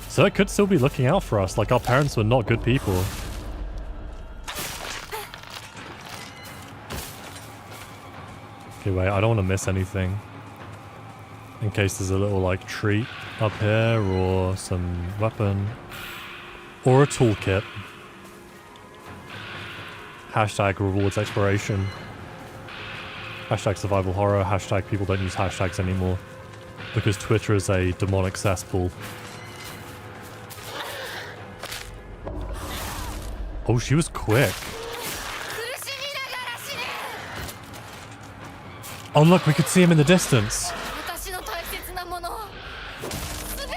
[SPEAKER 1] So it could still be looking out for us, like our parents were not good people. Okay, wait, I don't want to miss anything. In case there's a little like treat up here, or some weapon. Or a toolkit. hashtag rewards exploration. Hashtag survival horror. Hashtag people don't use hashtags anymore. Because Twitter is a demonic cesspool. Oh, she was quick. Oh look, we could see him in the distance.
[SPEAKER 2] 私の大切なものを全て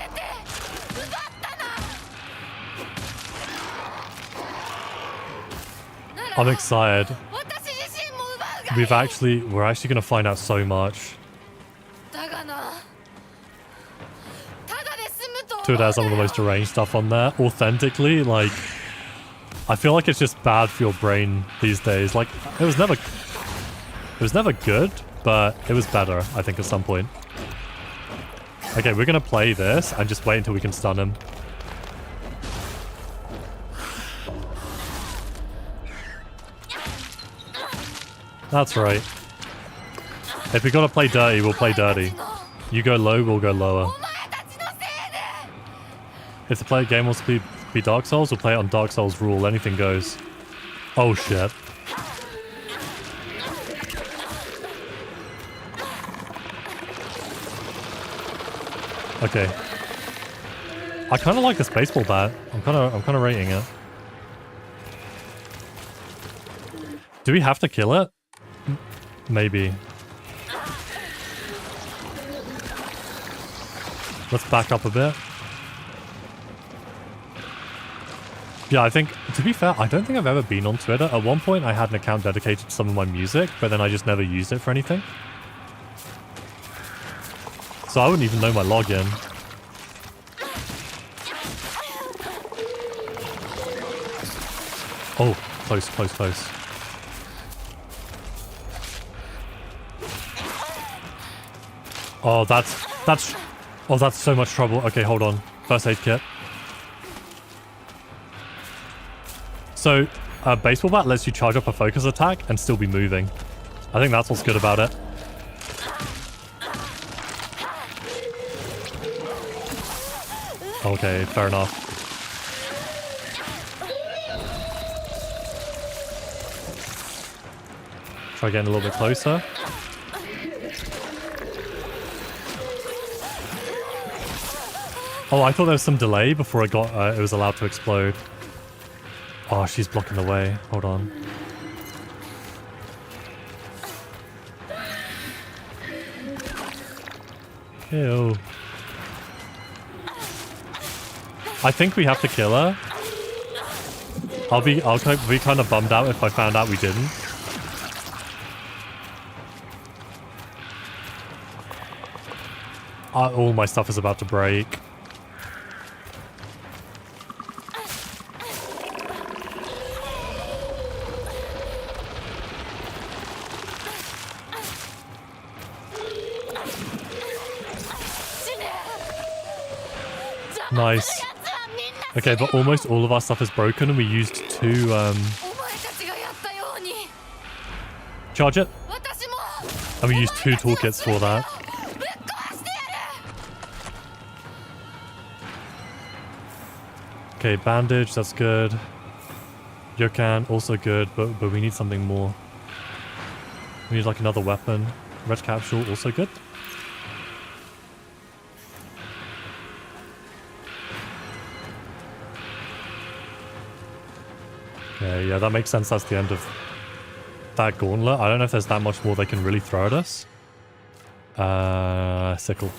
[SPEAKER 2] 奪ったな。
[SPEAKER 1] I'm excited.
[SPEAKER 2] 私自身も奪うがいい。
[SPEAKER 1] We're actually gonna find out so much.
[SPEAKER 2] だがな。ただで済むと思う
[SPEAKER 1] Dude has some of the most deranged stuff on there. Authentically, like, I feel like it's just bad for your brain these days. Like, it was never good, but it was better, I think, at some point. Okay, we're gonna play this and just wait until we can stun him. That's right. If we gotta play dirty, we'll play dirty. You go low, we'll go lower.
[SPEAKER 2] お前たちのせいで。
[SPEAKER 1] If the play game wants to be Dark Souls, we'll play it on Dark Souls rule. Anything goes. Oh shit. Okay. I kind of like this baseball bat. I'm kind of rating it. Do we have to kill it? Maybe. Let's back up a bit. Yeah, I think, to be fair, I don't think I've ever been on Twitter. At one point, I had an account dedicated to some of my music, but then I just never used it for anything. So I wouldn't even know my login. Oh, close, close, close. Oh, that's so much trouble. Okay, hold on. First aid kit. So, baseball bat lets you charge up a focus attack and still be moving. I think that's what's good about it. Okay, fair enough. Try getting a little bit closer. Oh, I thought there was some delay before it was allowed to explode. Oh, she's blocking the way. Hold on. Ew. I think we have to kill her. I'll be kind of bummed out if I found out we didn't. All my stuff is about to break. Nice. Okay, but almost all of our stuff is broken and we used two, charge it. And we used two toolkits for that. Okay, bandage, that's good. Yokan, also good, but we need something more. We need like another weapon. Red capsule, also good. Okay, yeah, that makes sense. That's the end of that gauntlet. I don't know if there's that much more they can really throw at us. Sickle.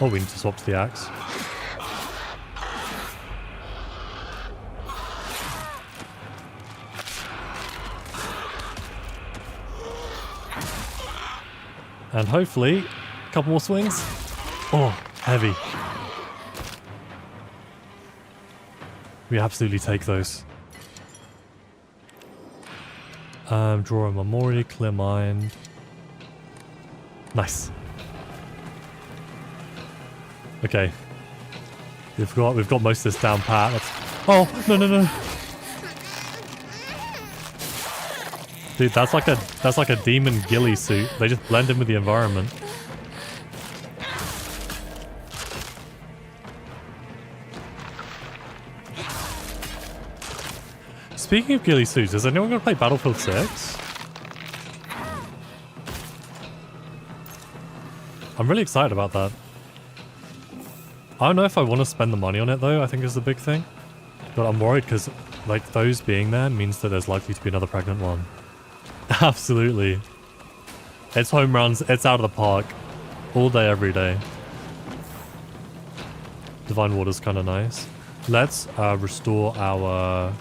[SPEAKER 1] Oh, we need to swap to the axe. And hopefully, a couple more swings. Oh, heavy. We absolutely take those. Draw a memory, clear mind. Nice. Okay. We've got most of this down pat. Oh, no. Dude, that's like a demon ghillie suit. They just blend in with the environment. Speaking of ghillie suits, is anyone going to play Battlefield 6? I'm really excited about that. I don't know if I want to spend the money on it though, I think is the big thing. But I'm worried because like those being there means that there's likely to be another pregnant one. Absolutely. It's home runs, it's out of the park. All day, every day. Divine Water's kind of nice. Let's restore our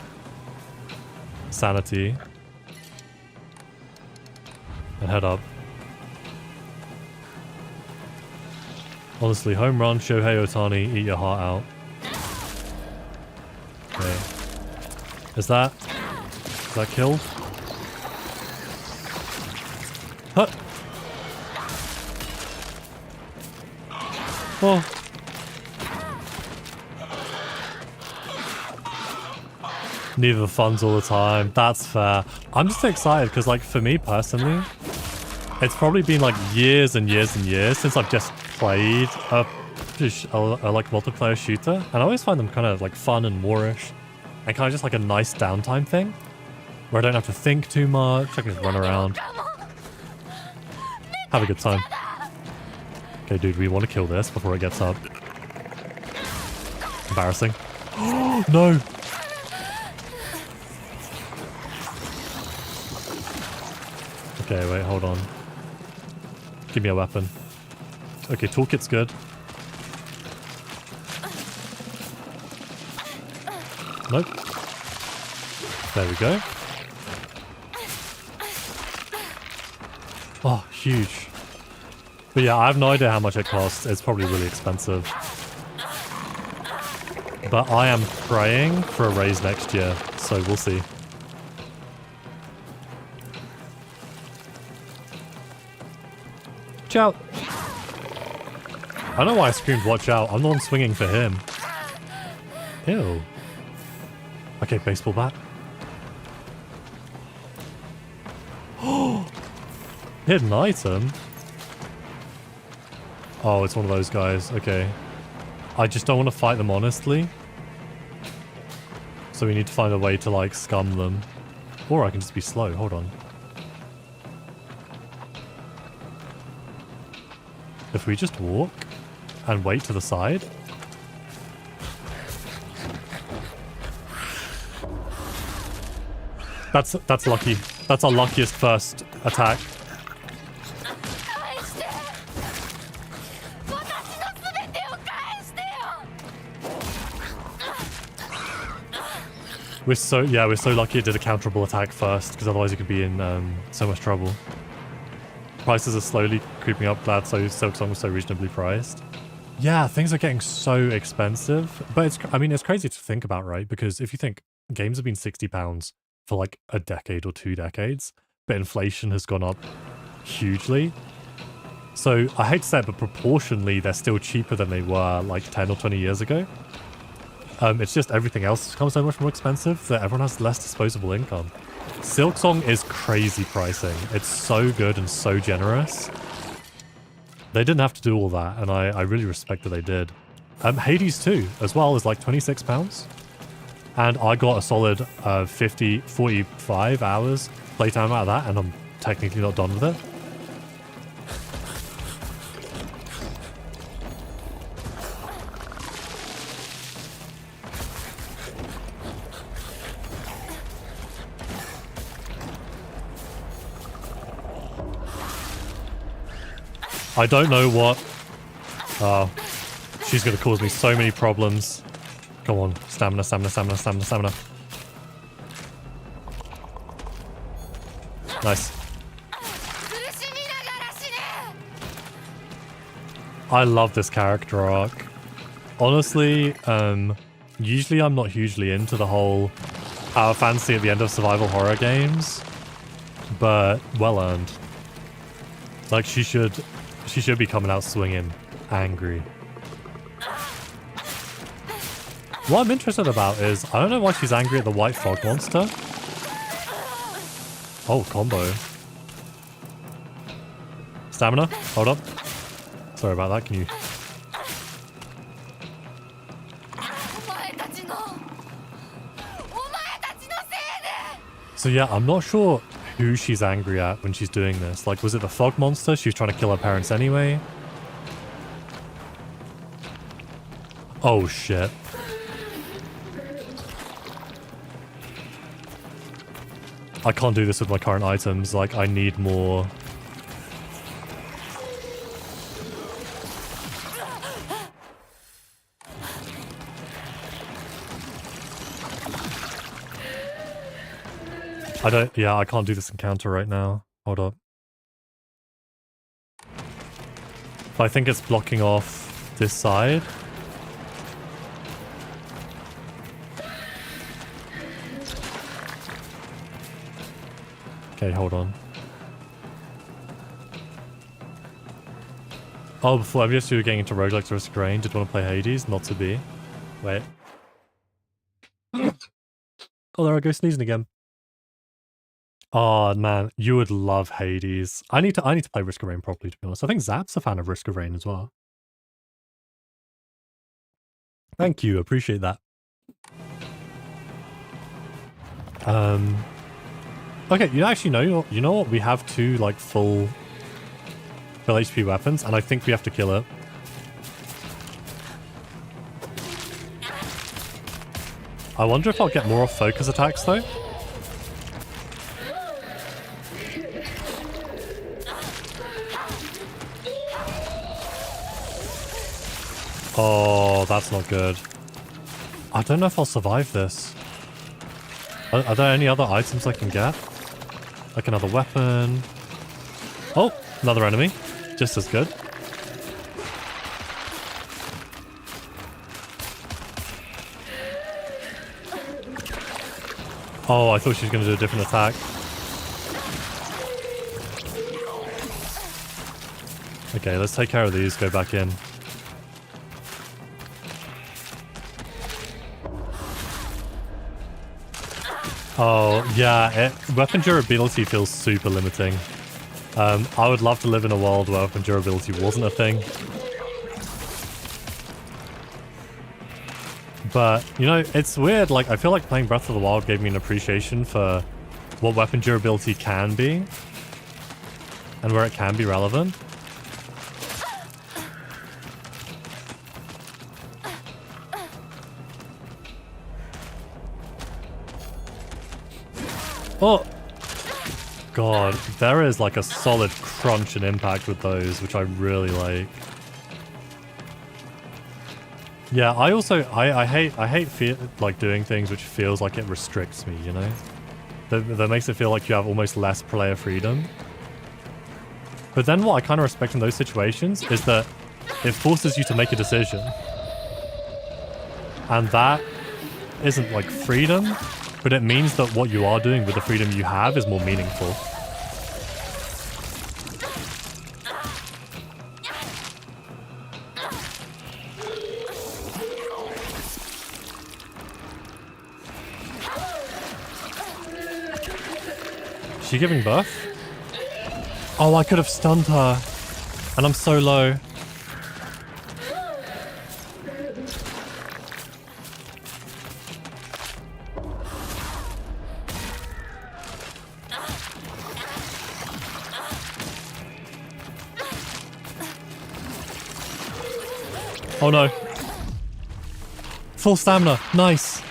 [SPEAKER 1] sanity. And head up. Honestly, home run, Shohei Ohtani, eat your heart out. Okay. Is that killed? Huh. Oh. Neither the funds all the time. That's fair. I'm just excited because, like, for me personally, it's probably been like years and years and years since I've just played a like multiplayer shooter, and I always find them kind of like fun and moorish, and kind of just like a nice downtime thing, where I don't have to think too much. I can just run around, have a good time. Okay, dude, we want to kill this before it gets up. Embarrassing. No. Okay, wait, hold on. Give me a weapon. Okay, toolkit's good. Nope. There we go. Oh, huge. But yeah, I have no idea how much it costs. It's probably really expensive. But I am praying for a raise next year, so we'll see. Watch out! I don't know why I screamed watch out. I'm the one swinging for him. Ew. Okay, baseball bat. Oh! Hidden item? Oh, it's one of those guys. Okay. I just don't want to fight them honestly. So we need to find a way to like scum them. Or I can just be slow. Hold on. If we just walk and wait to the side. That's lucky. That's our luckiest first attack. We're so lucky it did a counterable attack first, because otherwise you could be in so much trouble. Prices are slowly creeping up. Glad Silksong was so reasonably priced. Yeah, things are getting so expensive. But it's crazy to think about, right? Because if you think games have been £60 for like a decade or 2 decades, but inflation has gone up hugely. So I hate to say it, but proportionally they're still cheaper than they were like 10 or 20 years ago. It's just everything else has become so much more expensive that everyone has less disposable income. Silksong is crazy pricing. It's so good and so generous. They didn't have to do all that, and I really respect that they did. Hades 2 as well is like £26. And I got a solid 45 hours playtime out of that, and I'm technically not done with it. I don't know what... Oh, she's going to cause me so many problems. Come on, stamina, stamina, stamina, stamina, stamina. Nice. I love this character arc. Honestly, usually I'm not hugely into the whole power fantasy at the end of survival horror games, but well earned. Like, she should be coming out swinging, angry. What I'm interested about is, I don't know why she's angry at the white frog monster. Oh, combo. Stamina, hold up. Sorry about that, can you... So yeah, I'm not sure who she's angry at when she's doing this. Like, was it the fog monster? She was trying to kill her parents anyway. Oh shit. I can't do this with my current items. Like, I need more. I can't do this encounter right now. Hold up. But I think it's blocking off this side. Okay, hold on. Oh, before I just were getting into roguelikes Risk of Rain, did want to play Hades, not to be. Wait. Oh, there I go sneezing again. Oh man, you would love Hades. I need to play Risk of Rain properly, to be honest. I think Zap's a fan of Risk of Rain as well. Thank you, appreciate that. Okay, you actually know, you know what? We have two like full HP weapons, and I think we have to kill it. I wonder if I'll get more off focus attacks though. Oh, that's not good. I don't know if I'll survive this. Are there any other items I can get? Like another weapon. Oh, another enemy. Just as good. Oh, I thought she was going to do a different attack. Okay, let's take care of these, go back in. Oh, yeah, weapon durability feels super limiting. I would love to live in a world where weapon durability wasn't a thing. But, you know, it's weird, like, I feel like playing Breath of the Wild gave me an appreciation for what weapon durability can be. And where it can be relevant. Oh! God, there is like a solid crunch and impact with those, which I really like. Yeah, I also, I hate like doing things which feels like it restricts me, you know? That makes it feel like you have almost less player freedom. But then what I kind of respect in those situations is that it forces you to make a decision. And that isn't like freedom, but it means that what you are doing with the freedom you have is more meaningful. Is she giving birth? Oh, I could have stunned her. And I'm so low. Oh no. Full stamina. Nice.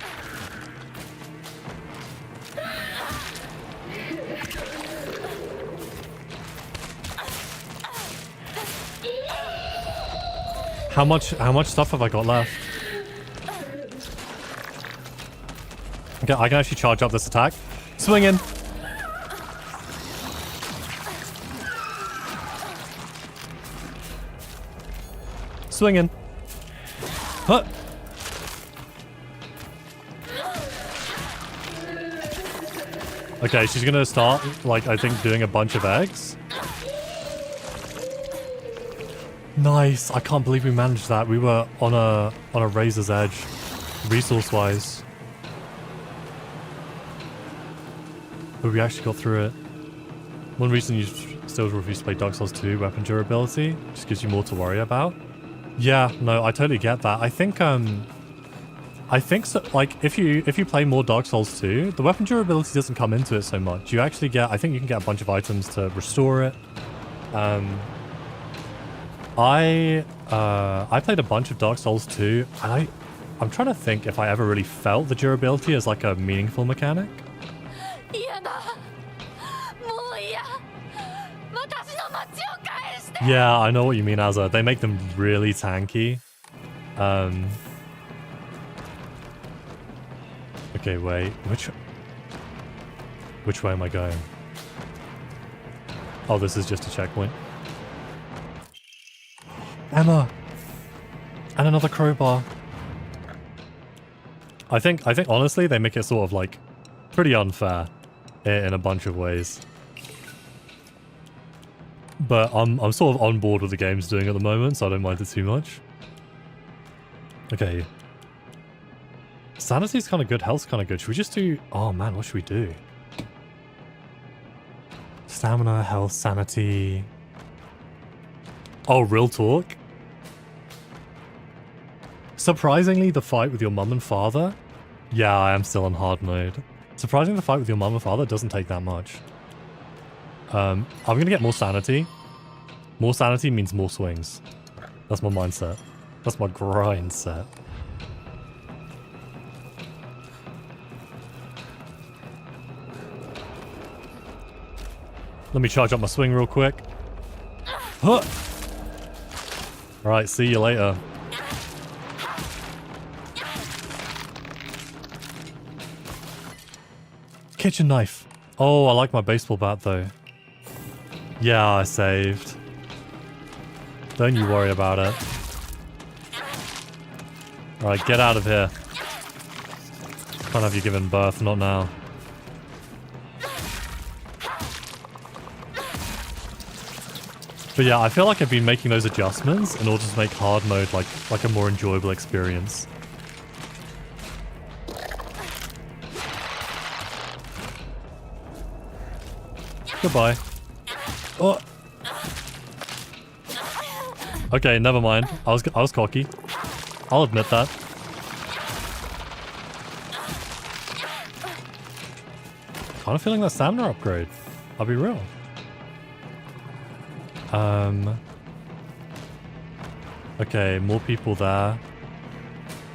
[SPEAKER 1] How much stuff have I got left? Okay, I can actually charge up this attack. Swing in. Swing in. Huh. Okay, she's gonna start, like, I think doing a bunch of eggs. Nice. I can't believe we managed that. We were on a razor's edge, resource-wise. But we actually got through it. One reason you still refuse to play Dark Souls 2, weapon durability, just gives you more to worry about. Yeah, no, I totally get that. I think I think so. Like, if you play more Dark Souls 2, the weapon durability doesn't come into it so much. You actually get, I think you can get a bunch of items to restore it. I played a bunch of Dark Souls 2, and I'm trying to think if I ever really felt the durability as like a meaningful mechanic.
[SPEAKER 2] 嫌だもう嫌私の街を返して
[SPEAKER 1] Yeah, I know what you mean, Azza. They make them really tanky. Okay, wait. Which way am I going? Oh, this is just a checkpoint. Emma! And another crowbar. I think honestly they make it sort of like pretty unfair in a bunch of ways. But I'm sort of on board with the game's doing at the moment, so I don't mind it too much. Okay. Sanity's kind of good, health's kind of good. Should we just do... Oh man, what should we do? Stamina, health, sanity... Oh, real talk? Surprisingly, the fight with your mum and father... Yeah, I am still on hard mode. Surprisingly, the fight with your mum and father doesn't take that much. I'm gonna get more sanity. More sanity means more swings. That's my mindset. That's my grind set. Let me charge up my swing real quick. Huh. Alright, see you later. Kitchen knife. Oh, I like my baseball bat though. Yeah, I saved. Don't you worry about it. Alright, get out of here. Can't have you given birth, not now. But yeah, I feel like I've been making those adjustments in order to make hard mode like a more enjoyable experience. Goodbye. Oh. Okay, never mind. I was cocky. I'll admit that. Kind of feeling that stamina upgrade. I'll be real. Okay, more people there.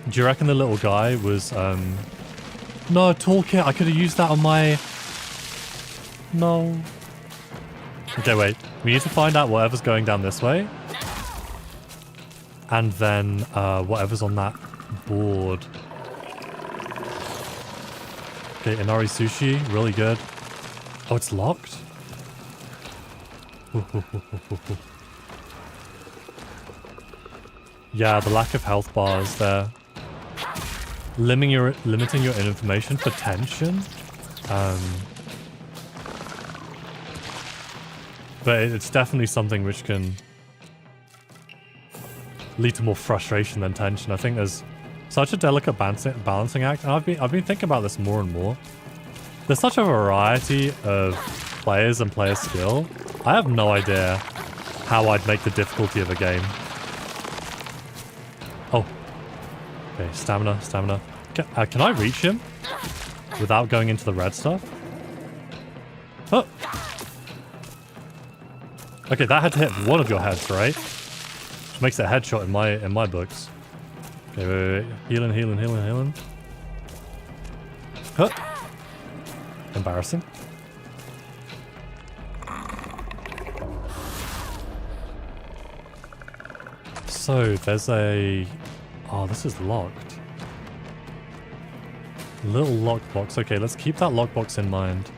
[SPEAKER 1] Do you reckon the little guy was, No, toolkit, I could have used that on my... No. Okay, wait. We need to find out whatever's going down this way. And then, whatever's on that board. Okay, Inari Sushi, really good. Oh, it's locked? Yeah, the lack of health bars there. Limiting your information for tension. But it's definitely something which can lead to more frustration than tension. I think there's such a delicate balancing act, and I've been thinking about this more and more. There's such a variety of players and player skill. I have no idea how I'd make the difficulty of a game. Oh. Okay, stamina. Can I reach him without going into the red stuff? Oh. Okay, that had to hit one of your heads, right? Which makes it a headshot in my books. Okay, wait. Healing. Huh. Embarrassing. So, there's a... Oh, this is locked. Little lockbox. Okay, let's keep that lockbox in mind.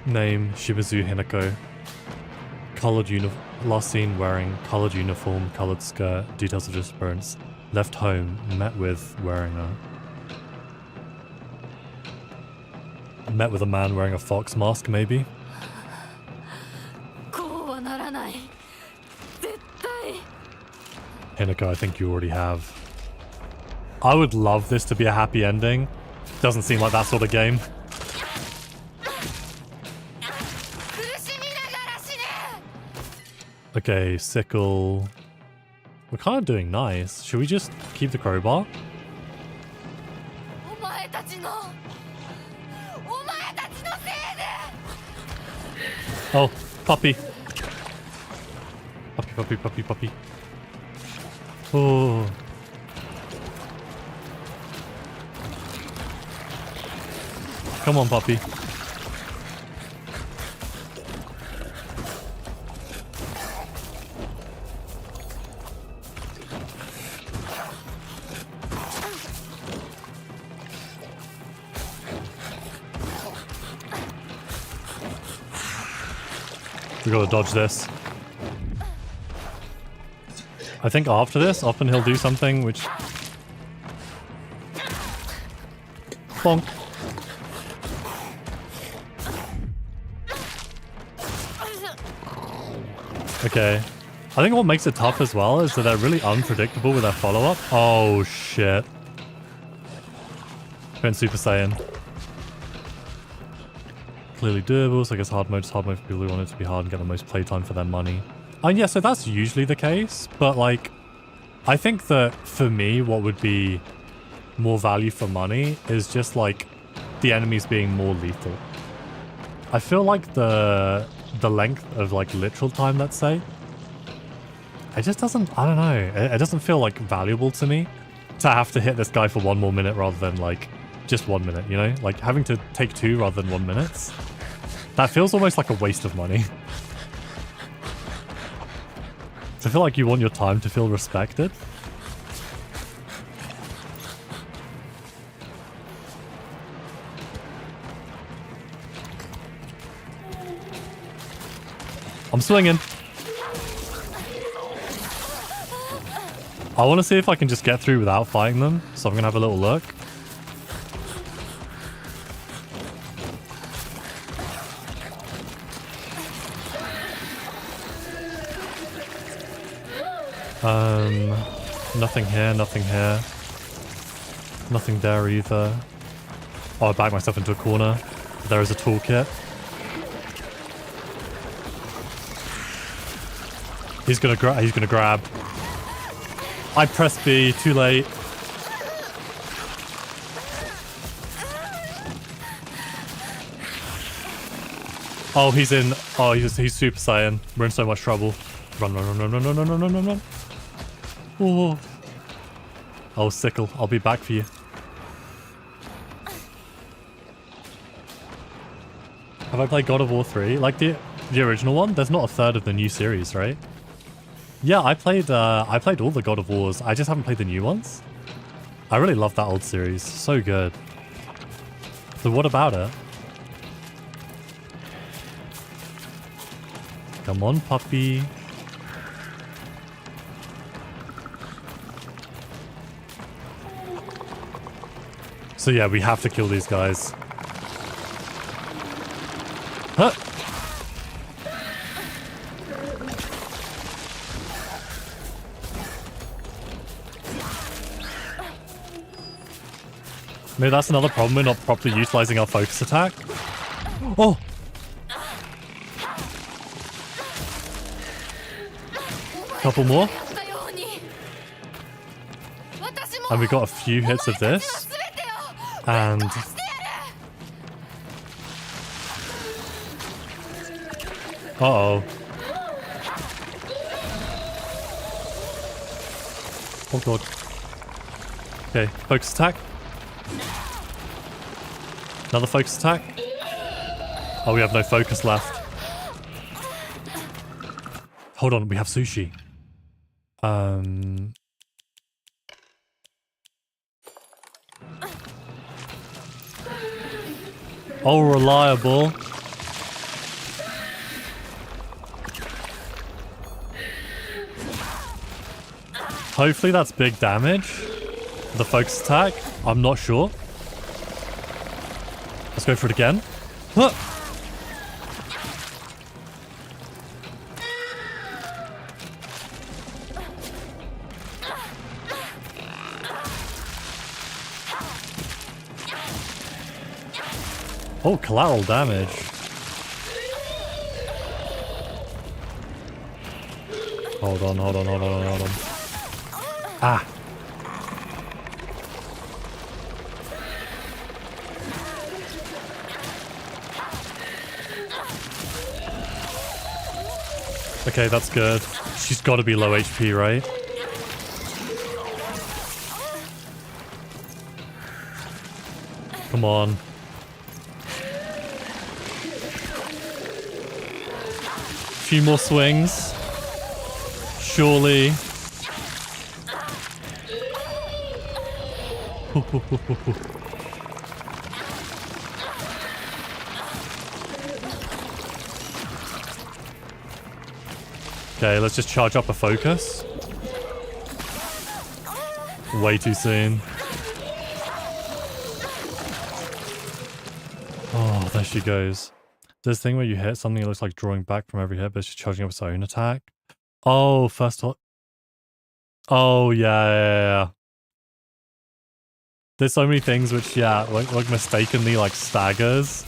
[SPEAKER 1] Name, Shibuzu Hinako. Colored uniform. Last seen wearing colored uniform, colored skirt, details of disappearance. Left home, met with wearing a... Met with a man wearing a fox mask, maybe? Hinako, I think you already have. I would love this to be a happy ending. Doesn't seem like that sort of game. Okay, sickle. We're kind of doing nice. Should we just keep the crowbar?
[SPEAKER 2] お前たちのせいで
[SPEAKER 1] Oh, puppy. Puppy, puppy, puppy, puppy. Oh. Come on, puppy. We gotta dodge this. I think after this, often he'll do something which... Bonk. Okay. I think what makes it tough as well is that they're really unpredictable with their follow-up. Oh, shit. Going Super Saiyan. Clearly doable, so I guess hard mode is hard mode for people who want it to be hard and get the most playtime for their money. And yeah, so that's usually the case, but like, I think that for me, what would be more value for money is just like the enemies being more lethal. I feel like the length of like literal time, let's say, it just doesn't, I don't know, it doesn't feel like valuable to me to have to hit this guy for 1 more minute rather than like just 1 minute, you know? Like having to take 2 rather than 1 minute. That feels almost like a waste of money. I feel like you want your time to feel respected. I'm swinging. I want to see if I can just get through without fighting them, so I'm going to have a little look. Nothing here, nothing here. Nothing there either. Oh, I backed myself into a corner. There is a toolkit. He's gonna grab. I pressed B, too late. Oh, he's in. Oh, he's Super Saiyan. We're in so much trouble. Run, run, run, run, run, run, run, run, run, run. Oh. Oh, sickle. I'll be back for you. Have I played God of War 3? Like the original one? There's not a third of the new series, right? Yeah, I played all the God of Wars. I just haven't played the new ones. I really love that old series. So good. So what about it? Come on, puppy. So yeah, we have to kill these guys. Huh? Maybe that's another problem, we're not properly utilizing our focus attack. Oh! Couple more. And we got a few hits of this. And... Uh-oh. Oh god. Okay, focus attack. Another focus attack. Oh, we have no focus left. Hold on, we have sushi. Oh, reliable. Hopefully that's big damage. The focus attack. I'm not sure. Let's go for it again. Huh. Oh, collateral damage. Hold on, hold on, hold on, hold on. Ah. Okay, that's good. She's got to be low HP, right? Come on. Few more swings. Surely. Okay, let's just charge up a focus. Way too soon. Oh, there she goes. This thing where you hit something that looks like drawing back from every hit, but she's charging up its own attack. Oh, first hit. Oh, yeah. There's so many things which, yeah, like mistakenly like staggers.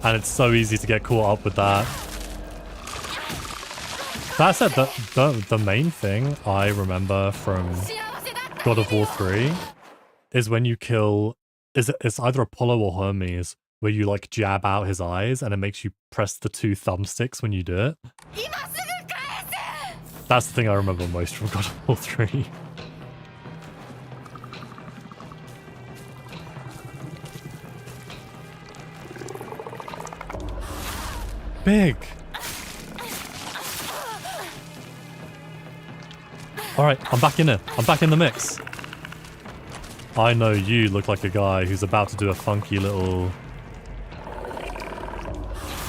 [SPEAKER 1] And it's so easy to get caught up with that. That said, the main thing I remember from God of War 3 is when you kill... It's either Apollo or Hermes, where you like jab out his eyes and it makes you press the 2 thumbsticks when you do it. That's the thing I remember most from God of War 3. Big! Alright, I'm back in it. I'm back in the mix. I know you look like a guy who's about to do a funky little...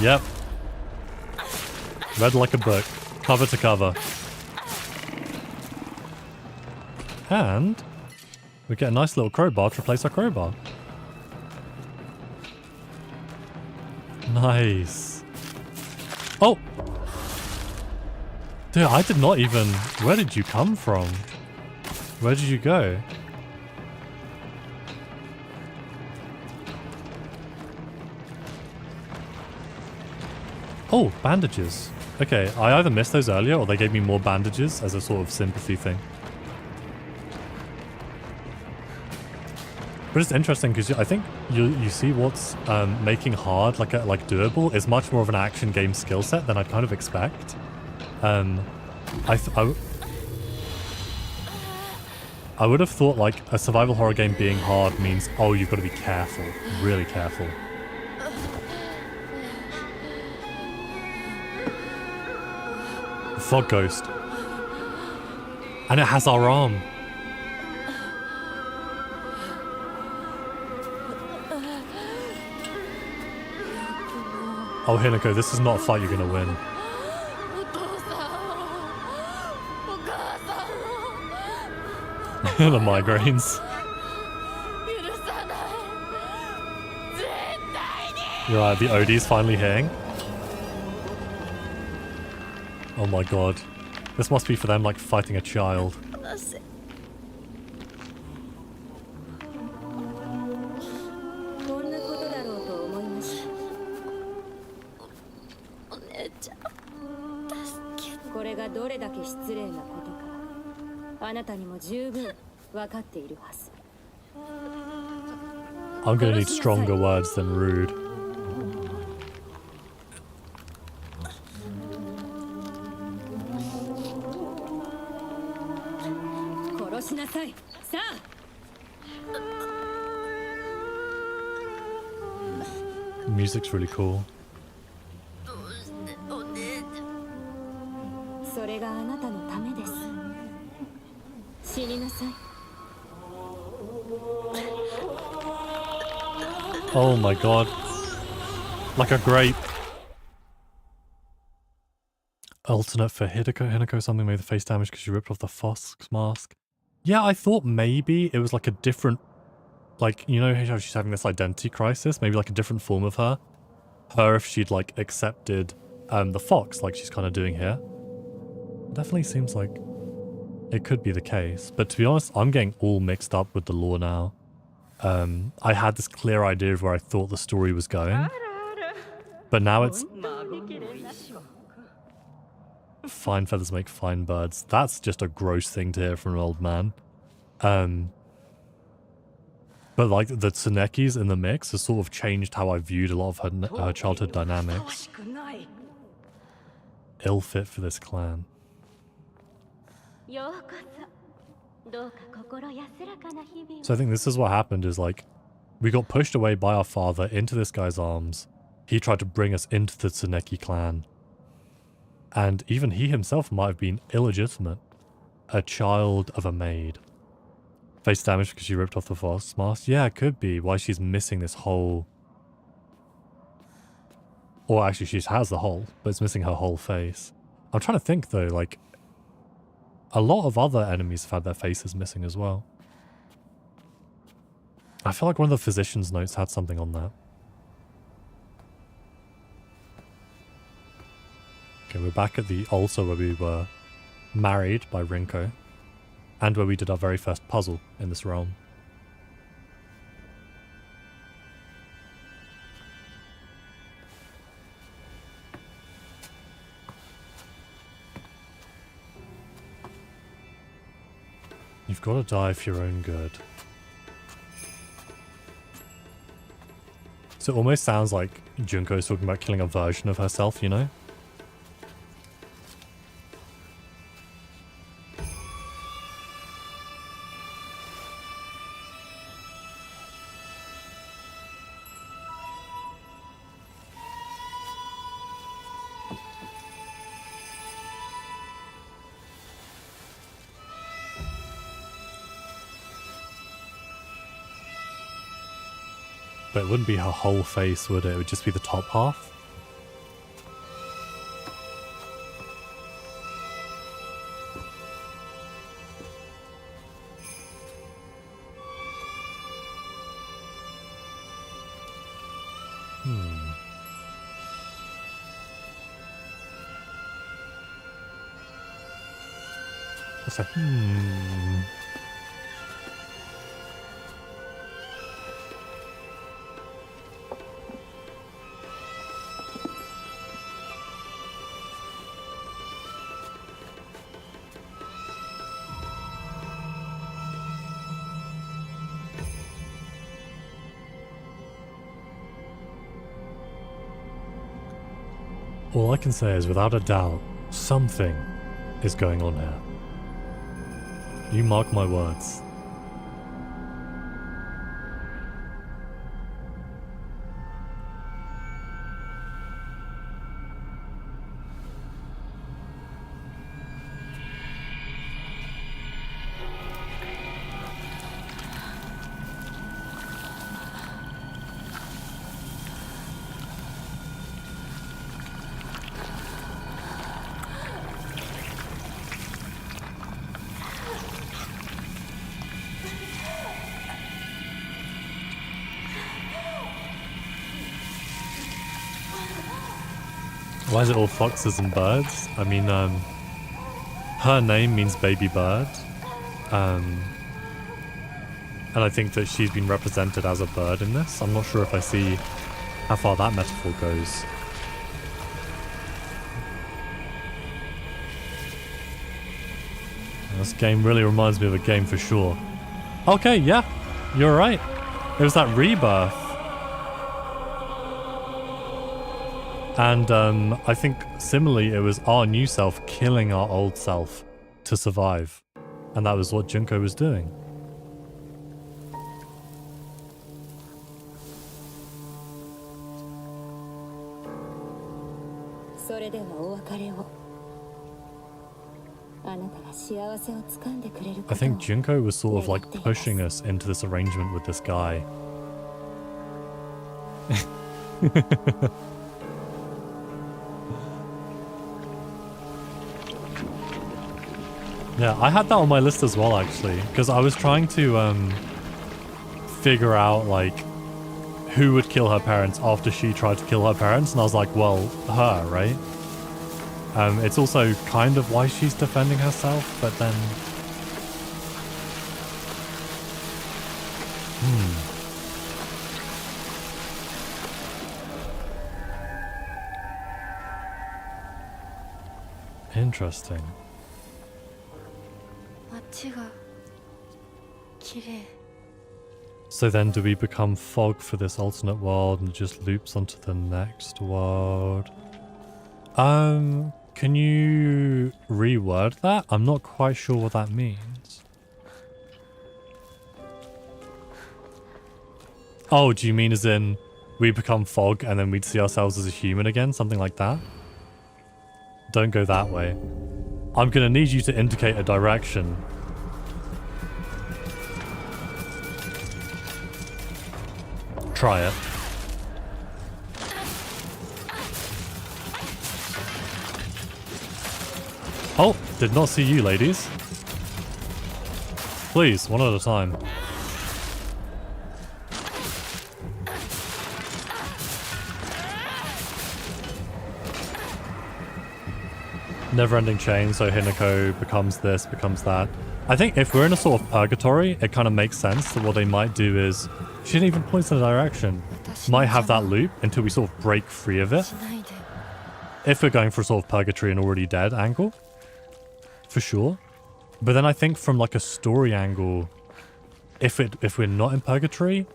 [SPEAKER 1] Yep. Read like a book. Cover to cover. And we get a nice little crowbar to replace our crowbar. Nice. Oh! Dude, I did not even... Where did you come from? Where did you go? Oh, bandages. Okay, I either missed those earlier or they gave me more bandages as a sort of sympathy thing. But it's interesting because I think you see what's making hard like doable is much more of an action game skill set than I'd kind of expect. I would have thought like a survival horror game being hard means, oh, you've got to be careful, really careful. Fog Ghost. And it has our arm. Oh, Hinako, this is not a fight you're gonna win. The migraines. You're right, the OD's finally hitting. Oh my god. This must be for them like fighting a child. I'm gonna need stronger words than rude. The music's really cool. Oh my god. Like a grape. Alternate for Hideko. Hinako something made the face damage because she ripped off the Fosk's mask. Yeah, I thought maybe it was like a different... Like, you know how she's having this identity crisis? Maybe like a different form of her. Her if she'd like accepted the fox like she's kind of doing here. Definitely seems like it could be the case. But to be honest, I'm getting all mixed up with the lore now. I had this clear idea of where I thought the story was going. But now it's... Fine feathers make fine birds. That's just a gross thing to hear from an old man. But like the Tsunekis in the mix has sort of changed how I viewed a lot of her childhood dynamics. Ill fit for this clan.
[SPEAKER 4] ようこそ。どうか心安らかな日々を。
[SPEAKER 1] So I think this is what happened is like, we got pushed away by our father into this guy's arms. He tried to bring us into the Tsuneki clan. And even he himself might have been illegitimate. A child of a maid. Face damage because she ripped off the false mask? Yeah, it could be why she's missing this whole... Or actually she has the whole, but it's missing her whole face. I'm trying to think though, like... A lot of other enemies have had their faces missing as well. I feel like one of the physician's notes had something on that. Okay, we're back at the altar where we were married by Rinko. And where we did our very first puzzle in this realm. You've got to die for your own good. So it almost sounds like Junko's talking about killing a version of herself, you know? But it wouldn't be her whole face, would it? It would just be the top half? What's that? All I can say is, without a doubt, something is going on here. You mark my words. Why is it all foxes and birds? I mean, her name means baby bird. And I think that she's been represented as a bird in this. I'm not sure if I see how far that metaphor goes. This game really reminds me of a game for sure. Okay, yeah, you're right. It was that rebirth. And I think similarly it was our new self killing our old self to survive. And that was what Junko was doing. I think Junko was sort of like pushing us into this arrangement with this guy. Yeah, I had that on my list as well, actually, because I was trying to figure out, like, who would kill her parents after she tried to kill her parents, and I was like, well, her, right? It's also kind of why she's defending herself, but then... Interesting.
[SPEAKER 2] 街が綺麗。
[SPEAKER 1] So then do we become fog for this alternate world and it just loops onto the next world? Can you reword that? I'm not quite sure what that means. Oh, do you mean as in we become fog and then we'd see ourselves as a human again? Something like that? Don't go that way. I'm gonna need you to indicate a direction. Try it. Oh, did not see you, ladies. Please, one at a time. Never-ending chain, so Hinako becomes this, becomes that. I think if we're in a sort of purgatory, it kind of makes sense that what they might do is... She didn't even point in a direction. Might have that loop until we sort of break free of it.
[SPEAKER 2] しないで。
[SPEAKER 1] If we're going for a sort of purgatory and already dead angle. For sure. But then I think from like a story angle, if we're not in purgatory,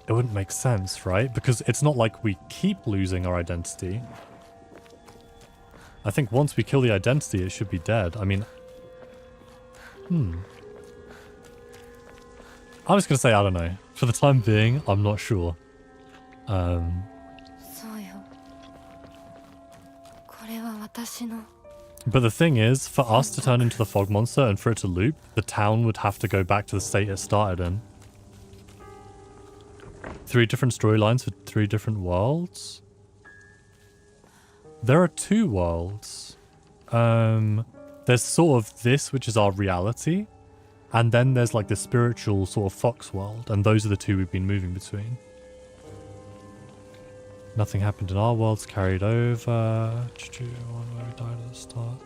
[SPEAKER 1] it wouldn't make sense, right? Because it's not like we keep losing our identity. I think once we kill the identity, it should be dead. I mean... I'm just gonna say, I don't know. For the time being, I'm not sure.
[SPEAKER 2] そうよ。これは私の。
[SPEAKER 1] But the thing is, for us to turn into the fog monster and for it to loop, the town would have to go back to the state it started in. 3 different storylines for 3 different worlds? There are 2 worlds. There's sort of this, which is our reality. And then there's like the spiritual sort of fox world. And those are the 2 we've been moving between. Nothing happened in our worlds, carried over. One where we died at the start.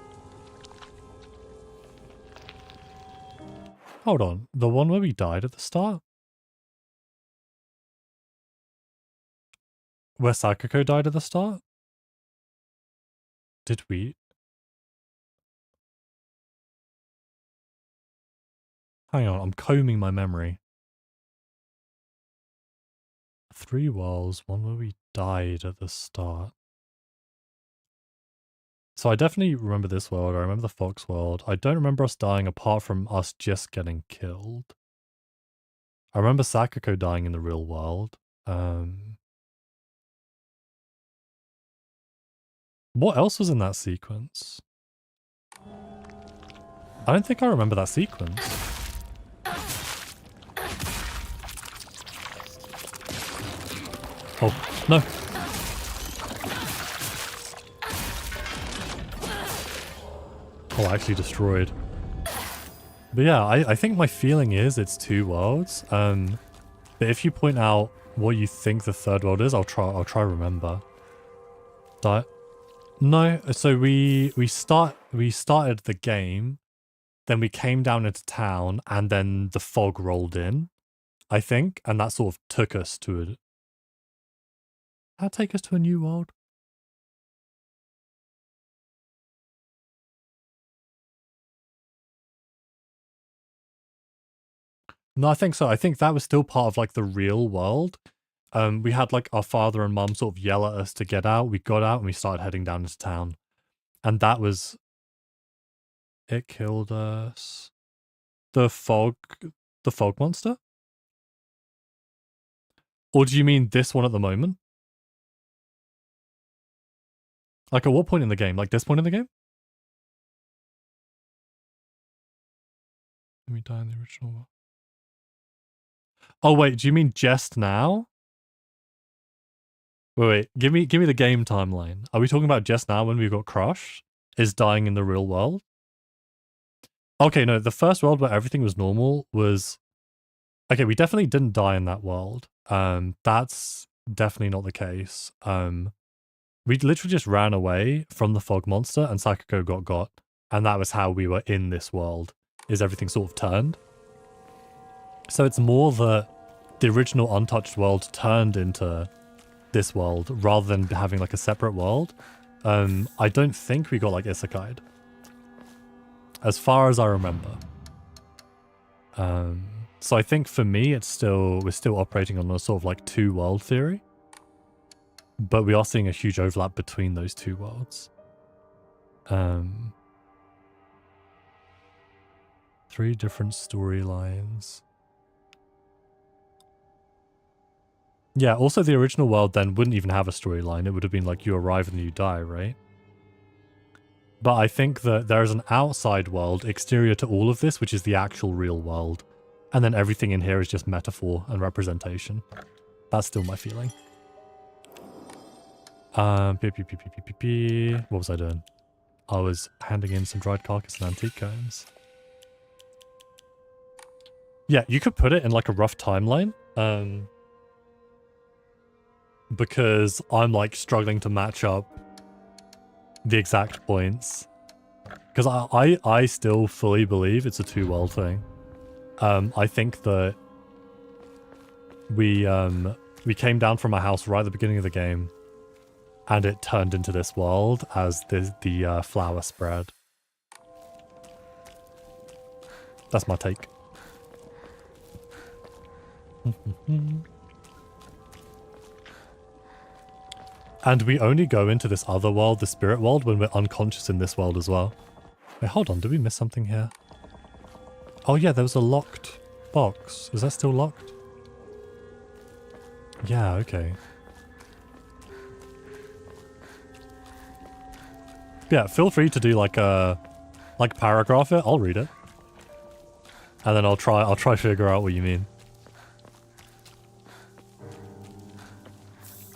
[SPEAKER 1] Hold on. The one where we died at the start? Where Sakako died at the start? Did we? Hang on, I'm combing my memory. 3 worlds, one where we died at the start. So I definitely remember this world, I remember the Fox world. I don't remember us dying apart from us just getting killed. I remember Sakako dying in the real world. What else was in that sequence? I don't think I remember that sequence. Oh, no. Oh, actually destroyed. But yeah, I think my feeling is it's 2 worlds. But if you point out what you think the 3rd world is, I'll try remember. No, so we started the game, then we came down into town, and then the fog rolled in, I think, and that sort of took us to a... That take us to a new world? No, I think so. I think that was still part of like the real world. We had like our father and mum sort of yell at us to get out. We got out and we started heading down into town. And that was... It killed us. The fog monster? Or do you mean this one at the moment? Like at what point in the game? Like this point in the game? Let me die in the original one. Oh wait, do you mean just now? Wait, give me the game timeline. Are we talking about just now when we got crushed? Is dying in the real world? Okay, no, the first world where everything was normal was... Okay, we definitely didn't die in that world. That's definitely not the case. We literally just ran away from the fog monster and Sakako got. And that was how we were in this world, is everything sort of turned. So it's more that the original untouched world turned into this world rather than having like a separate world. I don't think we got like isekai'd. as far as I remember. So I think for me, we're still operating on a sort of like two world theory, but we are seeing a huge overlap between those two worlds. 3 different storylines. Yeah, also the original world then wouldn't even have a storyline. It would have been like you arrive and you die, right? But I think that there is an outside world exterior to all of this, which is the actual real world. And then everything in here is just metaphor and representation. That's still my feeling. What was I doing? I was handing in some dried carcass and antique combs. Yeah, you could put it in like a rough timeline. Because I'm like struggling to match up the exact points. Because I still fully believe it's a two-world thing. I think that we came down from a house right at the beginning of the game, and it turned into this world as the flower spread. That's my take. And we only go into this other world, the spirit world, when we're unconscious in this world as well. Wait, hold on. Did we miss something here? Oh yeah, there was a locked box. Is that still locked? Yeah, okay. Yeah, feel free to do like a paragraph it. I'll read it. And then I'll try figure out what you mean.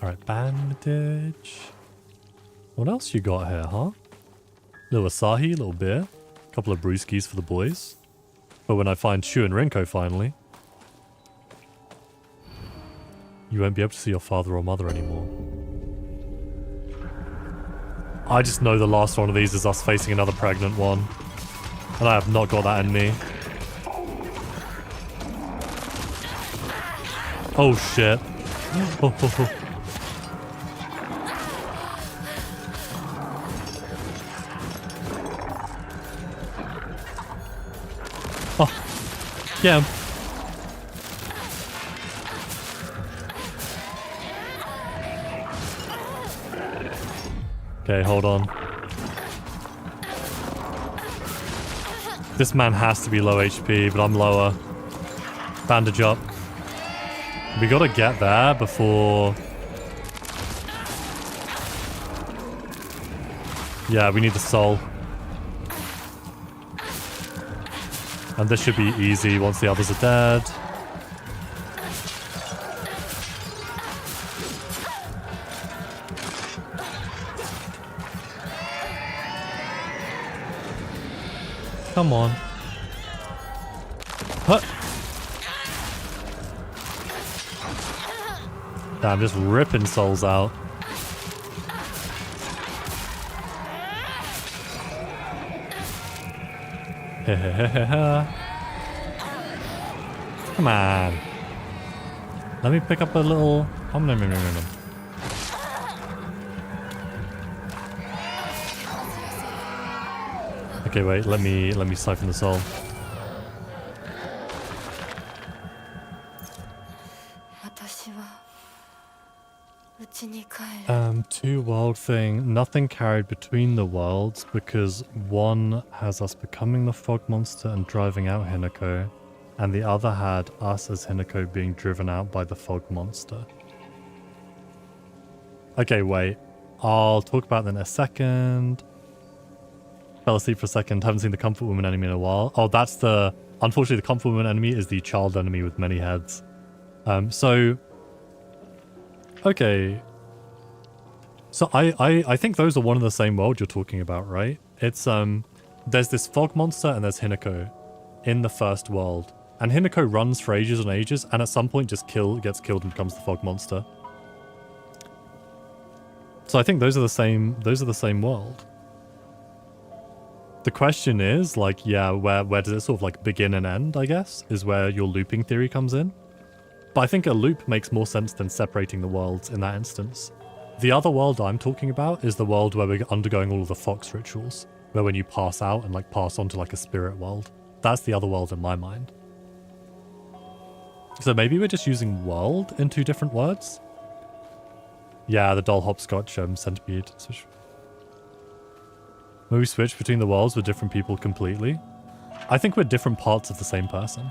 [SPEAKER 1] Alright, bandage. What else you got here, huh? Little Asahi, little beer. Couple of brewskis for the boys. But when I find Shu and Rinko finally, you won't be able to see your father or mother anymore. I just know the last one of these is us facing another pregnant one. And I have not got that in me. Oh shit. Oh. Yeah. Okay, hold on. This man has to be low HP, but I'm lower. Bandage up. We gotta get there before... Yeah, we need the soul. And this should be easy once the others are dead. Come on. Huh. Damn, just ripping souls out. Come on. Let me pick up a little... Okay, wait, let me siphon the soul. Two world thing. Nothing carried between the worlds because one has us becoming the fog monster and driving out Hinako, and the other had us as Hinako being driven out by the fog monster. Okay, wait. I'll talk about that in a second. Fell asleep for a second. Haven't seen the Comfort Woman enemy in a while. Oh, that's the... Unfortunately, the Comfort Woman enemy is the child enemy with many heads. Okay. So I think those are one and the same world you're talking about, right? It's, there's this fog monster and there's Hinako in the first world. And Hinako runs for ages and ages, and at some point just gets killed and becomes the fog monster. So I think those are the same world. The question is, like, yeah, where does it sort of like begin and end, I guess, is where your looping theory comes in. But I think a loop makes more sense than separating the worlds in that instance. The other world I'm talking about is the world where we're undergoing all of the fox rituals. where when you pass out and like pass on to like a spirit world. That's the other world in my mind. So maybe we're just using world in two different words? Yeah, the doll hopscotch centipede. Maybe we switch between the worlds with different people completely. I think we're different parts of the same person.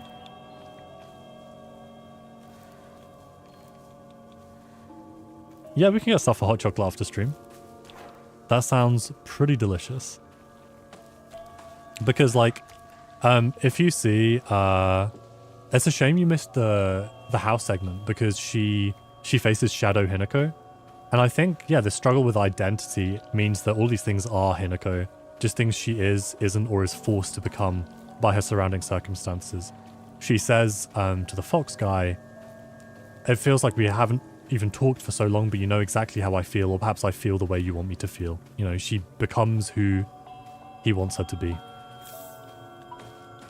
[SPEAKER 1] Yeah, we can get stuff for hot chocolate after stream. That sounds pretty delicious. Because like, if you see, it's a shame you missed the house segment because she faces Shadow Hinako. And I think, yeah, the struggle with identity means that all these things are Hinako. Just things she is, isn't, or is forced to become by her surrounding circumstances. She says to the fox guy, it feels like we haven't even talked for so long, but you know exactly how I feel, or perhaps I feel the way you want me to feel. You know, she becomes who he wants her to be.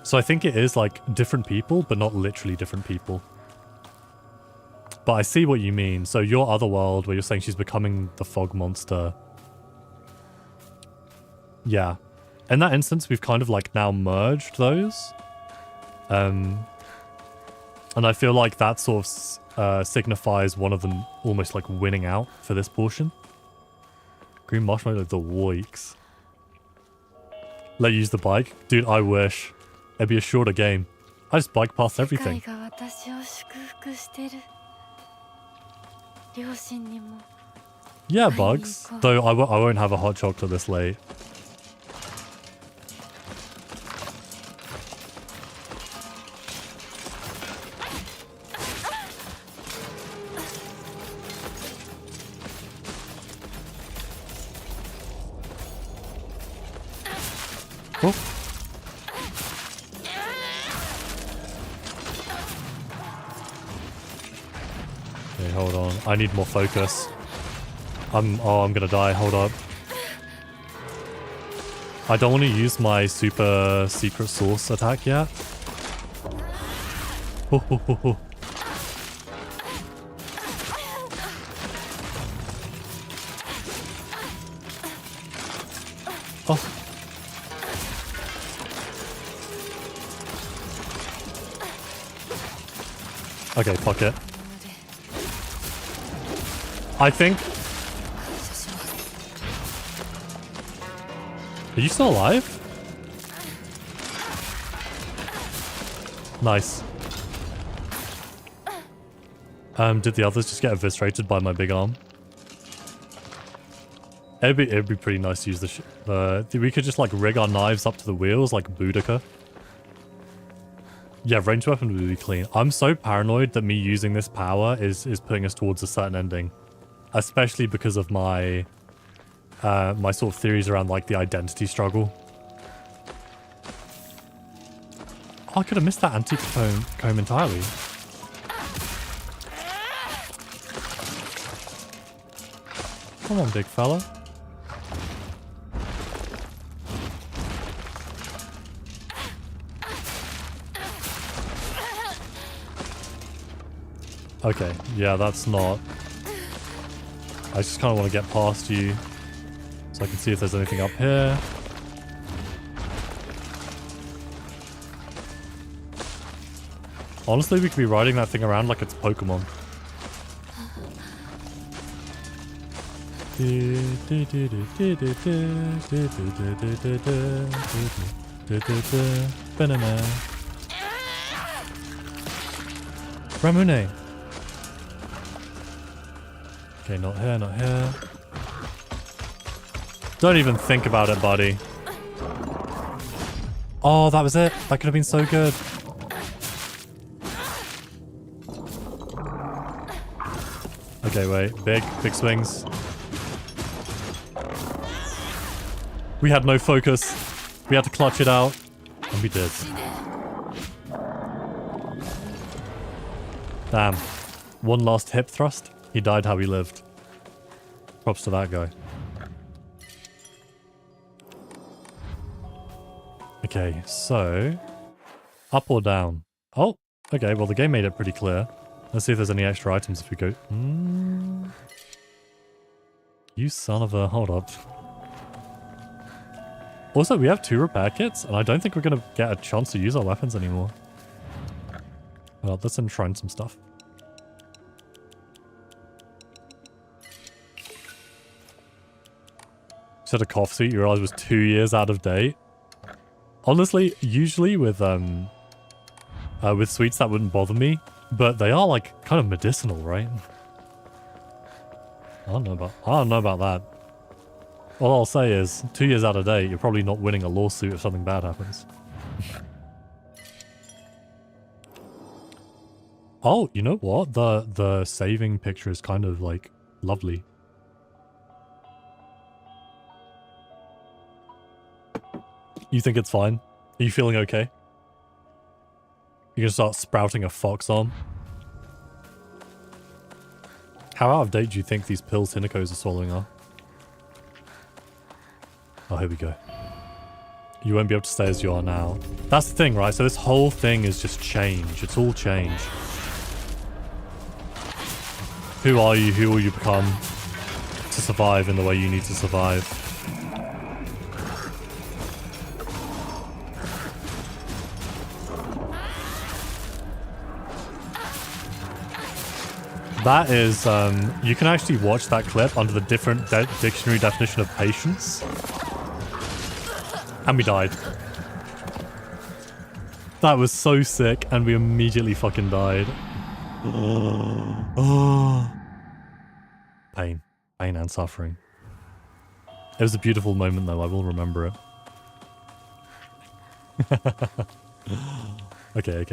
[SPEAKER 1] So I think it is like different people, but not literally different people. But I see what you mean. So your other world where you're saying she's becoming the fog monster. Yeah. In that instance, we've kind of like now merged those. And I feel like that sort of signifies one of them almost like winning out for this portion. Green marshmallow, the weeks. Let you use the bike. Dude, I wish. It'd be a shorter game. I just bike past everything. Yeah, bugs. Though I won't have a hot chocolate this late. Oh. Okay, hold on. I need more focus. I'm gonna die. Hold up. I don't want to use my super secret sauce attack yet. Ho, ho, ho, ho. Oh. Okay, fuck it. I think... Are you still alive? Nice. Did the others just get eviscerated by my big arm? It'd be pretty nice to use the we could just like rig our knives up to the wheels like Boudica. Yeah, ranged weapon would be clean. I'm so paranoid that me using this power is putting us towards a certain ending. Especially because of my my sort of theories around like the identity struggle. Oh, I could have missed that antique comb entirely. Come on, big fella. Okay, yeah, that's not... I just kind of want to get past you so I can see if there's anything up here. Honestly, we could be riding that thing around like it's Pokemon. Ramune. Okay, not here, not here. Don't even think about it, buddy. Oh, that was it. That could have been so good. Okay, wait. Big swings. We had no focus. We had to clutch it out. And we did. Damn. One last hip thrust. He died how he lived. Props to that guy. Okay, so... Up or down? Oh, okay, well the game made it pretty clear. Let's see if there's any extra items if we go... You son of a... Hold up. Also, we have 2 repair kits, and I don't think we're going to get a chance to use our weapons anymore. Well, let's enshrine some stuff. Said a cough suit you realize was 2 years out of date. Honestly, usually with sweets that wouldn't bother me, but they are like kind of medicinal, right? I don't know about that. All I'll say is 2 years out of date, you're probably not winning a lawsuit if something bad happens. Oh, you know what? The saving picture is kind of like lovely. You think it's fine? Are you feeling okay? You're gonna start sprouting a fox arm? How out of date do you think these pills Hinako's are swallowing are? Oh, here we go. You won't be able to stay as you are now. That's the thing, right? So this whole thing is just change. It's all change. Who are you? Who will you become to survive in the way you need to survive? That is, you can actually watch that clip under the different dictionary definition of patience. And we died. That was so sick, and we immediately fucking died. Oh. Pain. Pain and suffering. It was a beautiful moment, though. I will remember it. Okay.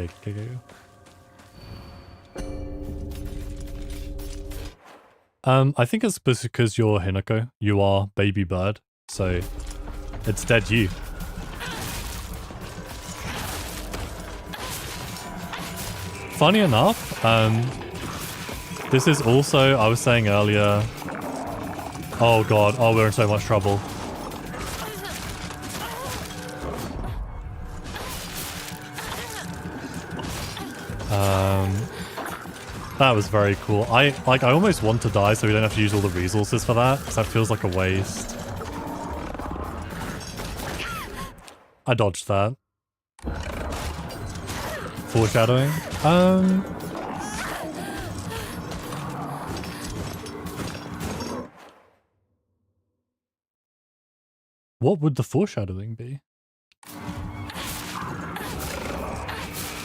[SPEAKER 1] I think it's because you're Hinako. You are baby bird, so it's dead you. Funny enough, this is also, I was saying earlier, oh god, oh we're in so much trouble. That was very cool. I almost want to die so we don't have to use all the resources for that, because that feels like a waste. I dodged that. Foreshadowing? What would the foreshadowing be?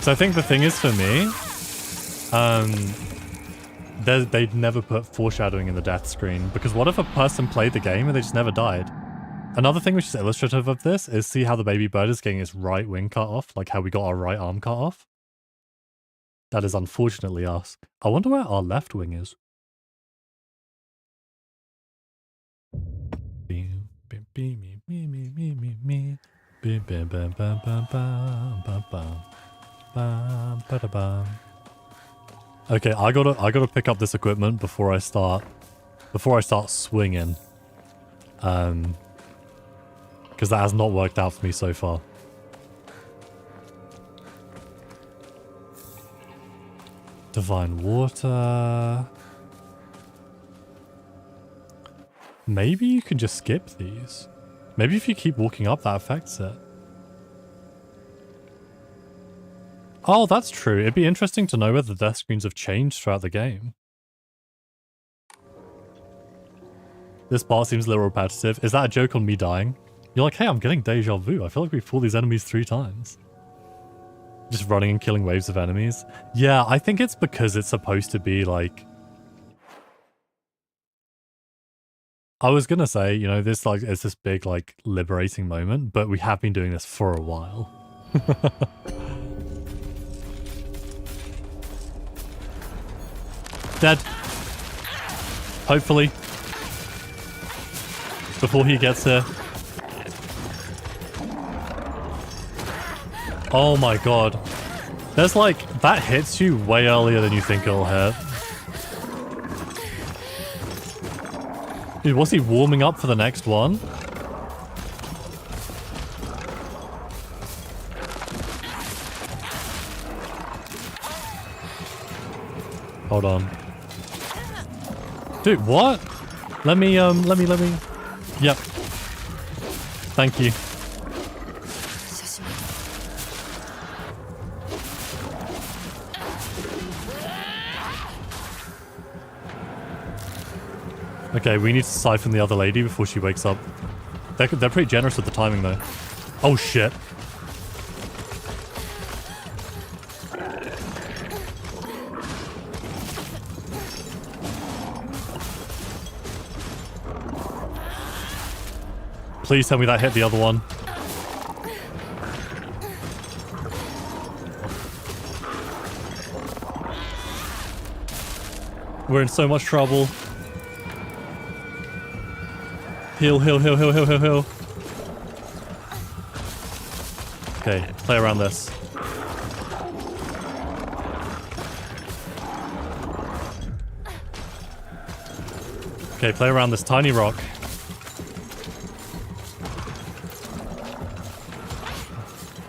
[SPEAKER 1] So I think the thing is for me, they'd never put foreshadowing in the death screen, because what if a person played the game and they just never died? Another thing which is illustrative of this is see how the baby bird is getting its right wing cut off, like how we got our right arm cut off? That is unfortunately us. I wonder where our left wing is. Okay, I gotta pick up this equipment before I start swinging, because that has not worked out for me so far. Divine water. Maybe you can just skip these. Maybe if you keep walking up, that affects it. Oh, that's true. It'd be interesting to know whether the death screens have changed throughout the game. This part seems a little repetitive. Is that a joke on me dying? You're like, hey, I'm getting deja vu. I feel like we fought these enemies 3 times. Just running and killing waves of enemies. Yeah, I think it's because it's supposed to be like... I was gonna say, you know, this like it's this big like liberating moment, but we have been doing this for a while. Dead. Hopefully. Before he gets here. Oh my god. There's like, that hits you way earlier than you think it'll hit. Dude, was he warming up for the next one? Hold on. Dude, what? Let me. Yep. Thank you. Okay, we need to siphon the other lady before she wakes up. They're pretty generous with the timing, though. Oh, shit. Please tell me that hit the other one. We're in so much trouble. Heal, heal, heal, heal, heal, heal, heal. Okay, play around this. Okay, play around this tiny rock.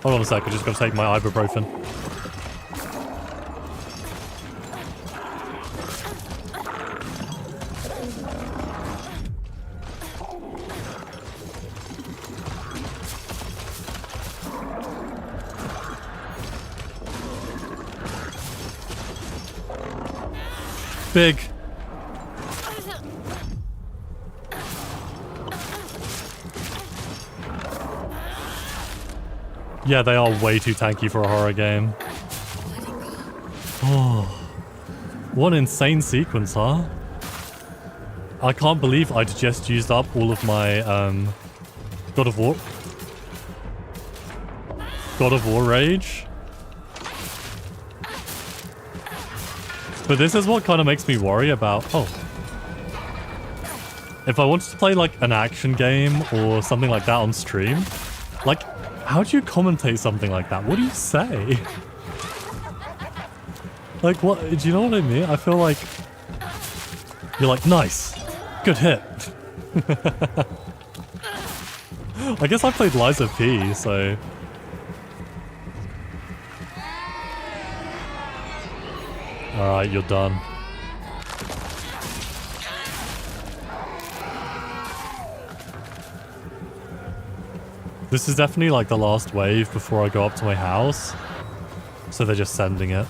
[SPEAKER 1] Hold on a sec, I just gotta take my ibuprofen. Big. Yeah, they are way too tanky for a horror game. Oh, what an insane sequence, huh? I can't believe I'd just used up all of my God of War rage. But this is what kind of makes me worry about... Oh. If I wanted to play, like, an action game or something like that on stream, like, how do you commentate something like that? What do you say? Like, what... Do you know what I mean? I feel like... You're like, nice. Good hit. I guess I played Liza P, so... Alright, you're done. This is definitely like the last wave before I go up to my house. So they're just sending it.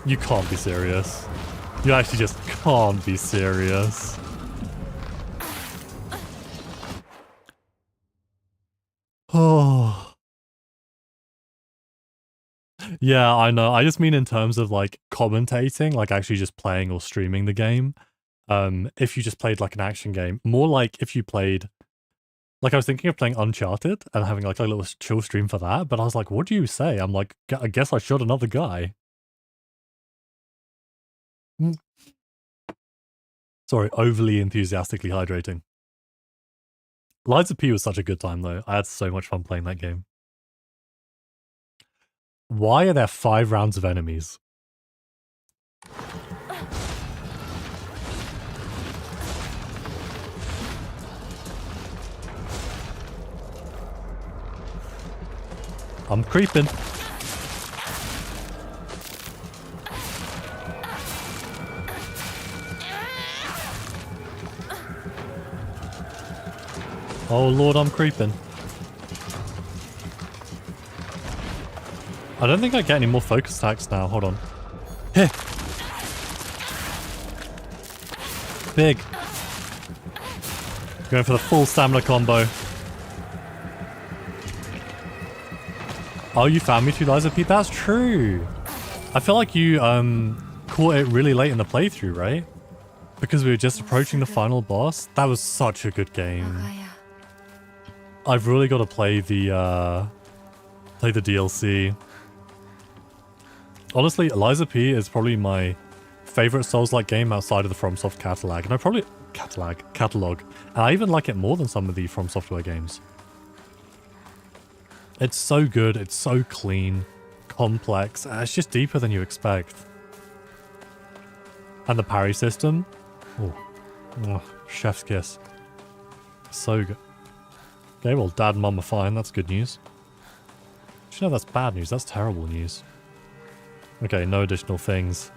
[SPEAKER 1] You can't be serious. You actually just can't be serious. Oh. Yeah, I know. I just mean in terms of like commentating, like actually just playing or streaming the game. If you just played like an action game, more like if you played, like I was thinking of playing Uncharted and having like a little chill stream for that, but I was like, what do you say? I'm like, I guess I shot another guy. Sorry, overly enthusiastically hydrating. Liza P was such a good time though. I had so much fun playing that game. Why are there 5 rounds of enemies? I'm creeping. Oh lord, I'm creeping. I don't think I get any more focus attacks now. Hold on. Here. Big. Going for the full stamina combo. Oh, you found me too, Liza Pete? That's true. I feel like you caught it really late in the playthrough, right? Because we were just approaching the final boss. That was such a good game. I've really got to play the DLC. Honestly, Liza P is probably my favorite Souls-like game outside of the FromSoft catalog, and I probably catalog, and I even like it more than some of the From Software games. It's so good, it's so clean, complex, and it's just deeper than you expect. And the parry system, oh, chef's kiss, so good. Okay, well, Dad and Mum are fine. That's good news. Actually, no, that's bad news. That's terrible news. Okay, no additional things.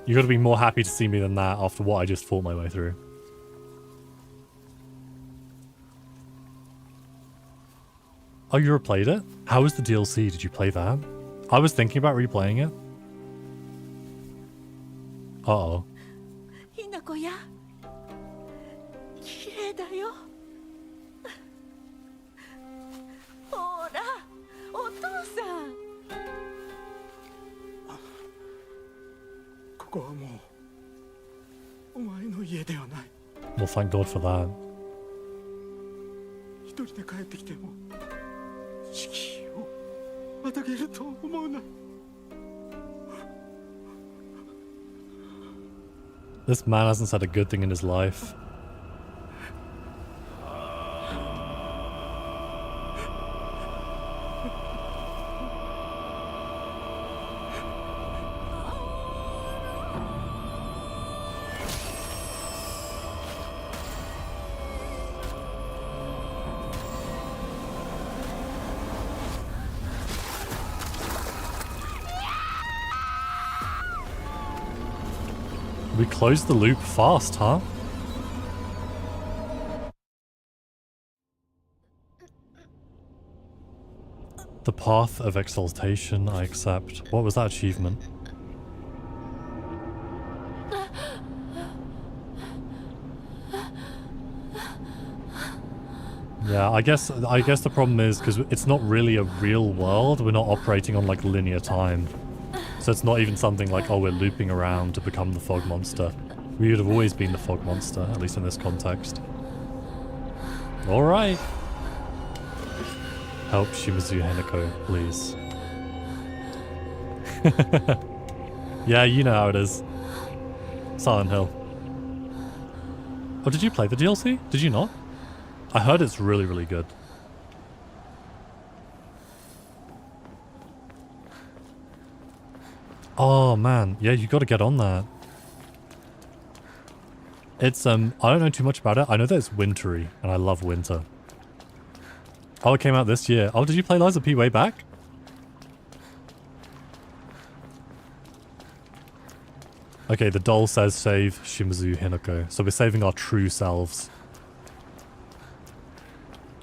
[SPEAKER 1] You gotta be more happy to see me than that after what I just fought my way through. Oh, you replayed it? How was the DLC? Did you play that? I was thinking about replaying it. Uh-oh.
[SPEAKER 4] ひなこや綺麗だよほらお父さん
[SPEAKER 3] ここはもうお前の家ではない。
[SPEAKER 1] Well, thank God for that.
[SPEAKER 3] 一人で帰ってきても敷居をまたげると思うな。
[SPEAKER 1] This man hasn't said a good thing in his life. We closed the loop fast, huh? The path of exaltation, I accept. What was that achievement? Yeah, I guess the problem is because it's not really a real world. We're not operating on like linear time. So it's not even something like, oh, we're looping around to become the fog monster. We would have always been the fog monster, at least in this context. Alright. Help Shimizu Henoko, please. Yeah, you know how it is. Silent Hill. Oh, did you play the DLC? Did you not? I heard it's really, really good. Oh man, yeah, you got to get on that. It's I don't know too much about it. I know that it's wintry, and I love winter. Oh, it came out this year. Oh, did you play Lies of P way back? Okay, the doll says save Shimizu Hinako, so we're saving our true selves.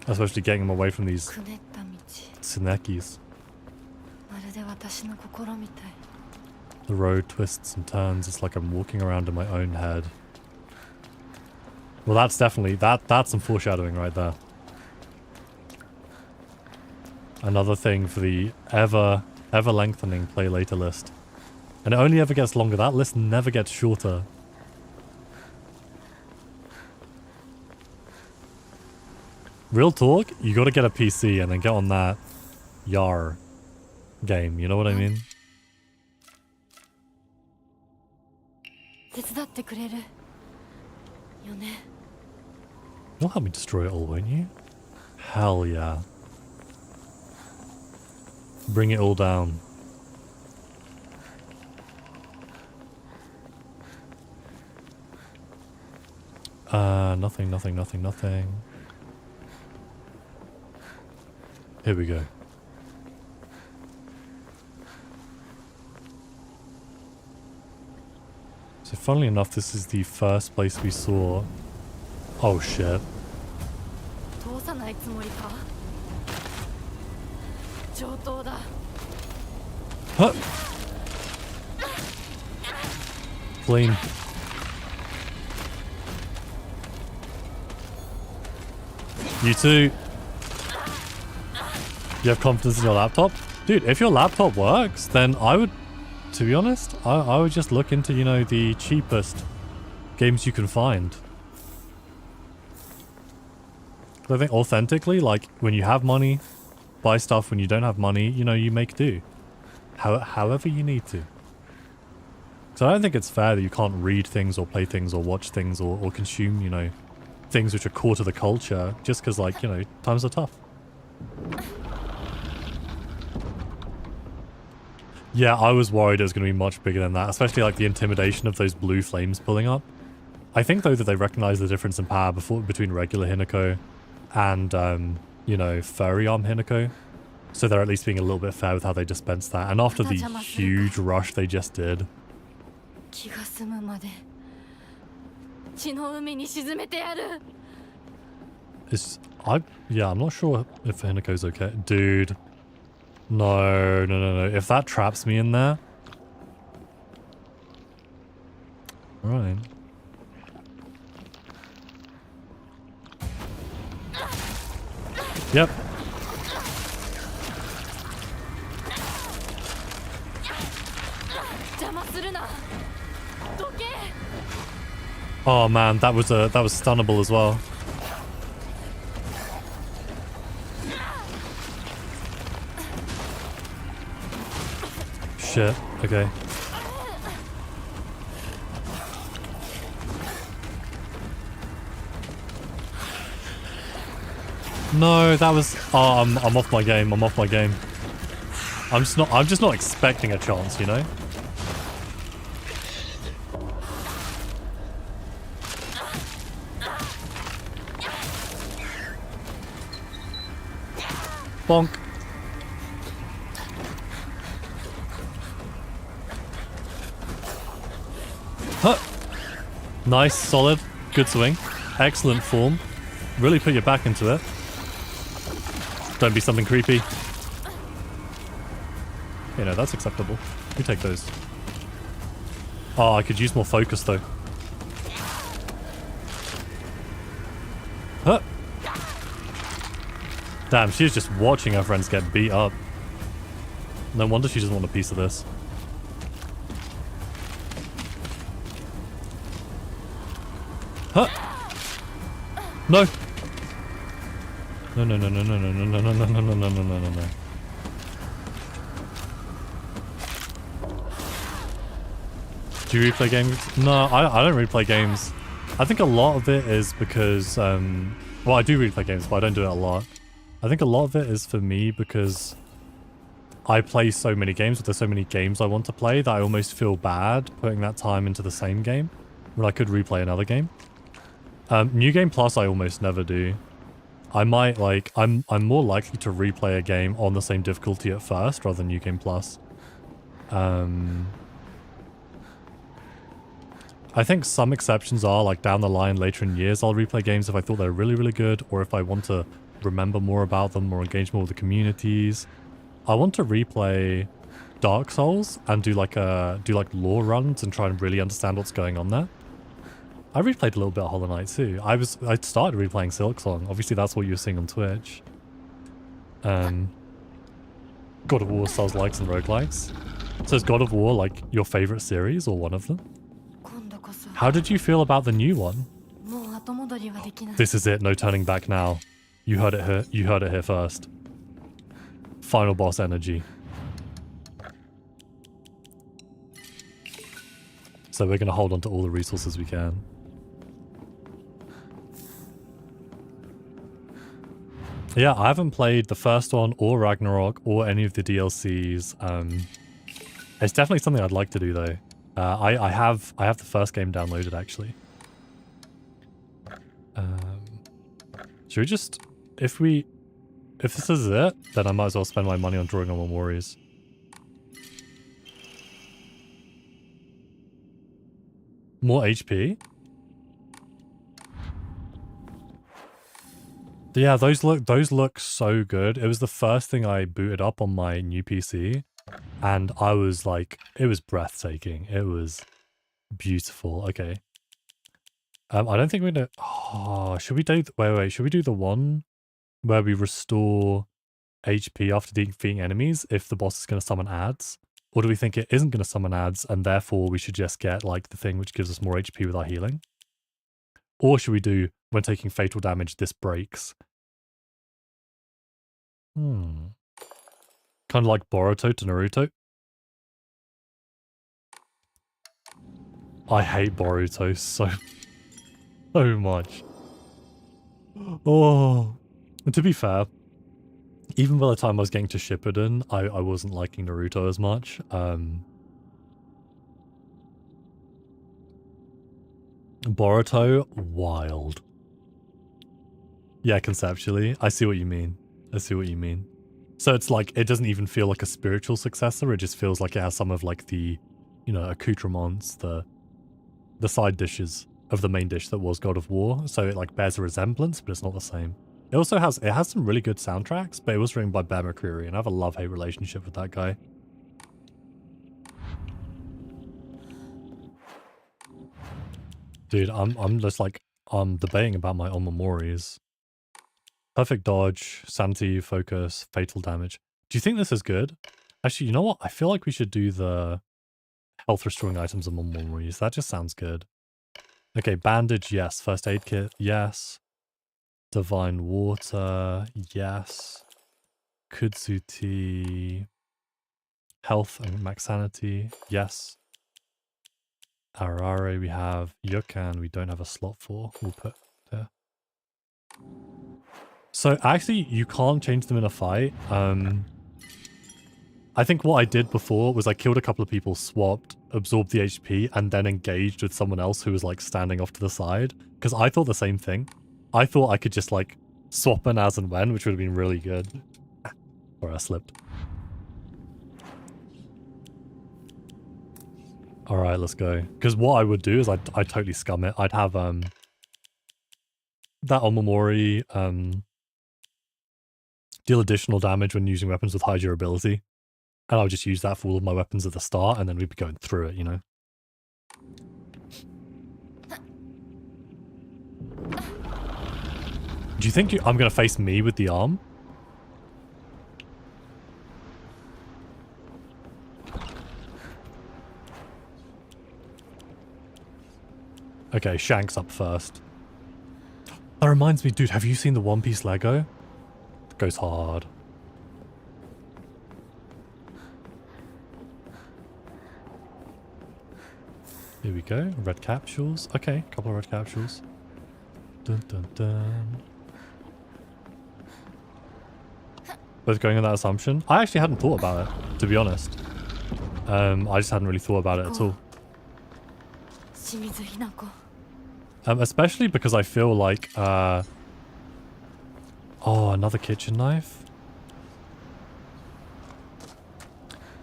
[SPEAKER 1] Especially getting them away from these Tsunekis. The road twists and turns. It's like I'm walking around in my own head. Well, that's definitely... That's some foreshadowing right there. Another thing for the ever-lengthening play later list. And it only ever gets longer. That list never gets shorter. Real talk, you gotta get a PC and then get on that YAR game. You know what I mean? You'll help me destroy it all, won't you? Hell yeah. Bring it all down. Nothing, nothing, nothing, nothing. Here we go. So funnily enough, this is the first place we saw... Oh shit. Huh. Clean. You too. You have confidence in your laptop? Dude, if your laptop works, then I would, to be honest, I would just look into, you know, the cheapest games you can find. I think authentically, like, when you have money, buy stuff. When you don't have money, you know, you make do. However you need to. So I don't think it's fair that you can't read things or play things or watch things or consume, you know, things which are core to the culture just because, like, you know, times are tough. Yeah, I was worried it was going to be much bigger than that, especially like the intimidation of those blue flames pulling up. I think though that they recognize the difference in power between regular Hinako and, you know, furry arm Hinako. So they're at least being a little bit fair with how they dispense that. And after the huge rush they just did.
[SPEAKER 2] 気が済むまで血の海に沈めてやる。
[SPEAKER 1] Yeah, I'm not sure if Hinako's okay. Dude. No. If that traps me in there. Right. Yep. Oh man, that was stunnable as well. Shit. Okay. No, that was. Oh, I'm off my game. I'm off my game. I'm just not expecting a chance, you know. Bonk. Huh. Nice, solid, good swing. Excellent form. Really put your back into it. Don't be something creepy. You know, that's acceptable. We take those. Oh, I could use more focus though. Huh. Damn, she's just watching her friends get beat up. No wonder she doesn't want a piece of this. Huh. No. No. Do you replay games? No, I don't replay games. I think a lot of it is because, well, I do replay games, but I don't do it a lot. I think a lot of it is for me because I play so many games, but there's so many games I want to play that I almost feel bad putting that time into the same game when I could replay another game. New Game Plus I almost never do. I might like, I'm more likely to replay a game on the same difficulty at first rather than New Game Plus. I think some exceptions are like down the line later in years I'll replay games if I thought they're really, really good, or if I want to remember more about them or engage more with the communities. I want to replay Dark Souls and do like lore runs and try and really understand what's going on there. I replayed a little bit of Hollow Knight too. I started replaying Silksong. Obviously that's what you're seeing on Twitch. God of War Souls likes and roguelikes. So is God of War like your favorite series or one of them? How did you feel about the new one? This is it, no turning back now. You heard it here. You heard it here first. Final boss energy. So we're gonna hold on to all the resources we can. Yeah, I haven't played the first one or Ragnarok or any of the DLCs. It's definitely something I'd like to do though. I have the first game downloaded actually. Should we just, if this is it, then I might as well spend my money on drawing on more warriors. More HP? Yeah, those look so good. It was the first thing I booted up on my new PC, and I was like, it was breathtaking. It was beautiful. Okay. I don't think we're gonna. Oh, should we do? Wait. Should we do the one where we restore HP after defeating enemies if the boss is gonna summon ads? Or do we think it isn't gonna summon ads and therefore we should just get like the thing which gives us more HP with our healing? Or should we do when taking fatal damage, this breaks? Kind of like Boruto to Naruto. I hate Boruto so much. Oh, and to be fair, even by the time I was getting to Shippuden, I wasn't liking Naruto as much. Boruto, wild. Yeah, conceptually, I see what you mean. So it's like, it doesn't even feel like a spiritual successor, it just feels like it has some of like the you know, accoutrements, the side dishes of the main dish that was God of War. So it like bears a resemblance, but it's not the same. It also has some really good soundtracks, but it was written by Bear McCreary, and I have a love-hate relationship with that guy. Dude, I'm just like, I'm debating about my Omomoris. Perfect dodge, sanity, focus, fatal damage. Do you think this is good? Actually, you know what? I feel like we should do the health restoring items and Omomoris. That just sounds good. Okay, bandage, yes. First aid kit, yes. Divine water, yes. Kudzu tea. Health and max sanity, yes. Arare we have. Yokan we don't have a slot for. We'll put there. So actually you can't change them in a fight. I think what I did before was I killed a couple of people, swapped, absorbed the HP, and then engaged with someone else who was like standing off to the side. Because I thought the same thing. I thought I could just like swap an as and when, which would have been really good. Or I slipped. Alright, let's go. Because what I would do is I'd totally scum it. I'd have that Omamori deal additional damage when using weapons with high durability. And I would just use that for all of my weapons at the start, and then we'd be going through it, you know? Do you think I'm going to face me with the arm? Okay, Shank's up first. That reminds me, dude, have you seen the One Piece Lego? It goes hard. Here we go. Red capsules. Okay, a couple of red capsules. Dun dun dun. Both going on that assumption. I actually hadn't thought about it, to be honest. I just hadn't really thought about it at all. Especially because I feel like, oh, another kitchen knife?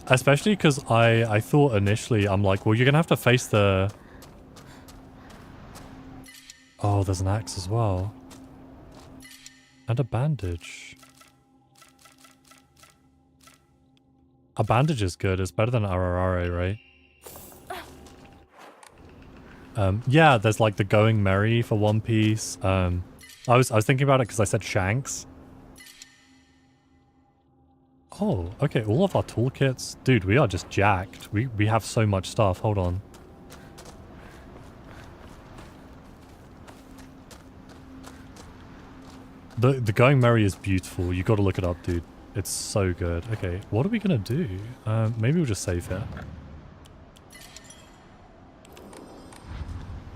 [SPEAKER 1] Especially because I thought initially, I'm like, well, you're going to have to face the... Oh, there's an axe as well. And a bandage. A bandage is good. It's better than Ararare, right? Yeah, there's like the Going Merry for One Piece. I was thinking about it because I said Shanks. Oh, okay, all of our toolkits. Dude, we are just jacked. We have so much stuff. Hold on. The Going Merry is beautiful. You got to look it up, dude. It's so good. Okay, what are we going to do? Maybe we'll just save here.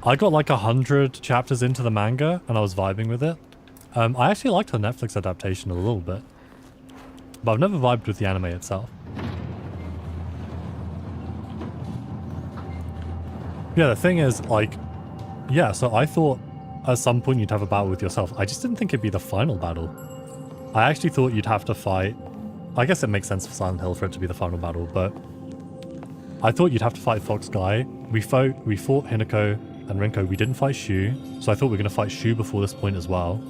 [SPEAKER 1] I got like 100 chapters into the manga and I was vibing with it. I actually liked the Netflix adaptation a little bit. But I've never vibed with the anime itself. Yeah, the thing is, like... Yeah, so I thought at some point you'd have a battle with yourself. I just didn't think it'd be the final battle. I actually thought you'd have to fight... I guess it makes sense for Silent Hill for it to be the final battle, but... I thought you'd have to fight Fox Guy. We fought Hinako and Rinko. We didn't fight Shu, so I thought we were going to fight Shu before this point as well.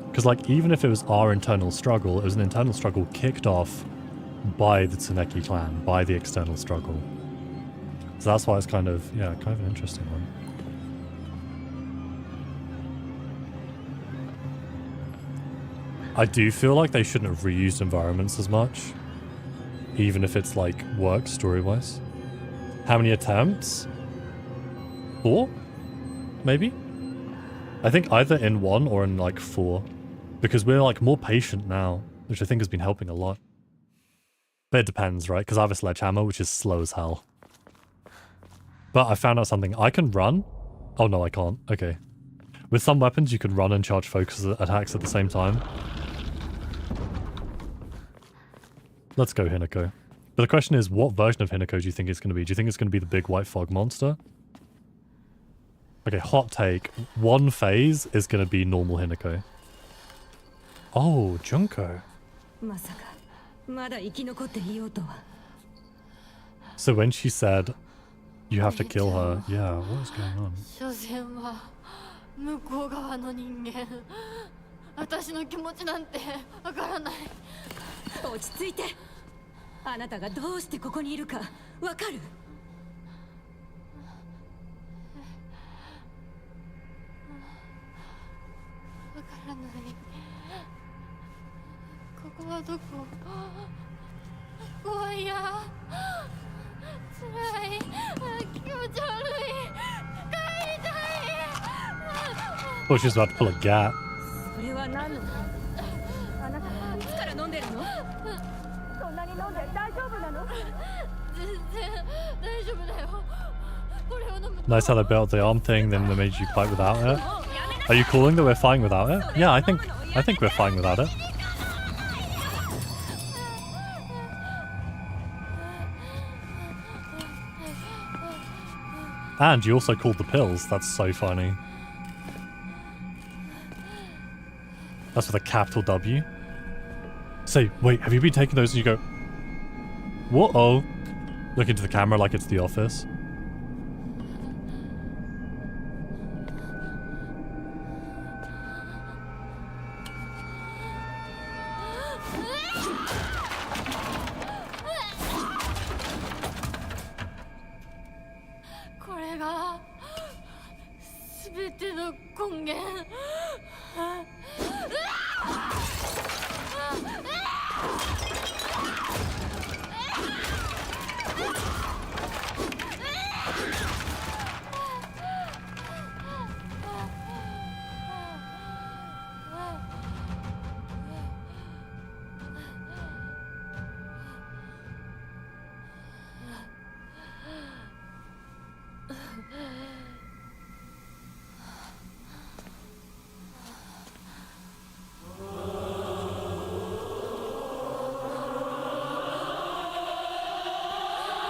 [SPEAKER 1] Because, like, even if it was our internal struggle, it was an internal struggle kicked off by the Tsuneki clan, by the external struggle. So that's why it's kind of, yeah, kind of an interesting one. I do feel like they shouldn't have reused environments as much. Even if it's, like, works story-wise. How many attempts? 4? Maybe? I think either in 1 or in, like, 4. Because we're, like, more patient now, which I think has been helping a lot. But it depends, right? Because I have a sledgehammer, which is slow as hell. But I found out something. I can run. Oh, no, I can't. Okay. With some weapons, you can run and charge focus attacks at the same time. Let's go, Hinako. But the question is, what version of Hinako do you think it's going to be? Do you think it's going to be the big white fog monster? Okay, hot take. One phase is going to be normal Hinako. Oh, Junko. So when she said, you have to kill her, yeah, what is going on?
[SPEAKER 2] 所詮は向こう側の人間。私の気持ちなんてわからない。
[SPEAKER 6] 落ち着いて。あなたがどうしてここにいるかわかる？
[SPEAKER 2] わからない。ここはどこ？怖いや。辛い。気持ち悪い。帰りたい。
[SPEAKER 1] Oh, she's about to pull a gap.
[SPEAKER 4] それは何の？あなたいつから飲んでるの？そんなに飲んで大丈夫なの？
[SPEAKER 2] 全然大丈夫だよ。これを飲むと。
[SPEAKER 1] Nice how they built the arm thing, then they made you fight without it. Are you calling that we're fighting without it? Yeah, I think we're fighting without it. And you also called the pills. That's so funny. That's with a capital W. Say, wait, have you been taking those? And you go, whoa. Look into the camera like it's the office.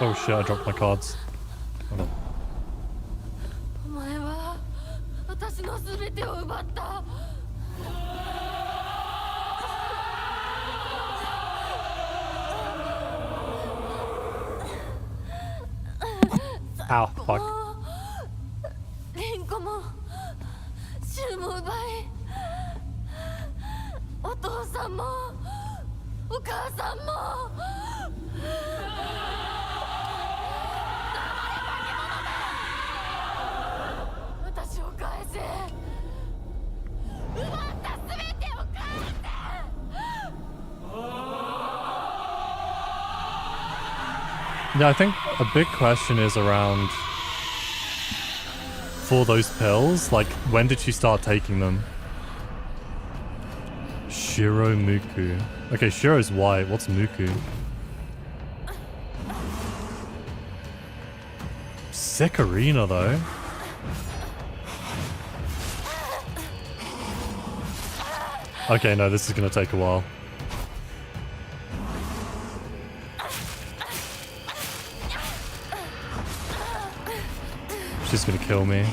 [SPEAKER 1] Oh shit, I dropped my cards. Hold on.
[SPEAKER 2] お前は私のすべてを奪った。
[SPEAKER 1] Ow, fuck.
[SPEAKER 2] リンコもシュウも奪い、お父さんもお母さんも。 私を返せ。奪ったすべてを返せ。
[SPEAKER 1] Yeah, I think a big question is around for those pills, like when did she start taking them? Shiro Muku. Okay, Shiro's white. What's Muku? Sick arena though. Okay, no, this is gonna take a while. She's gonna kill me.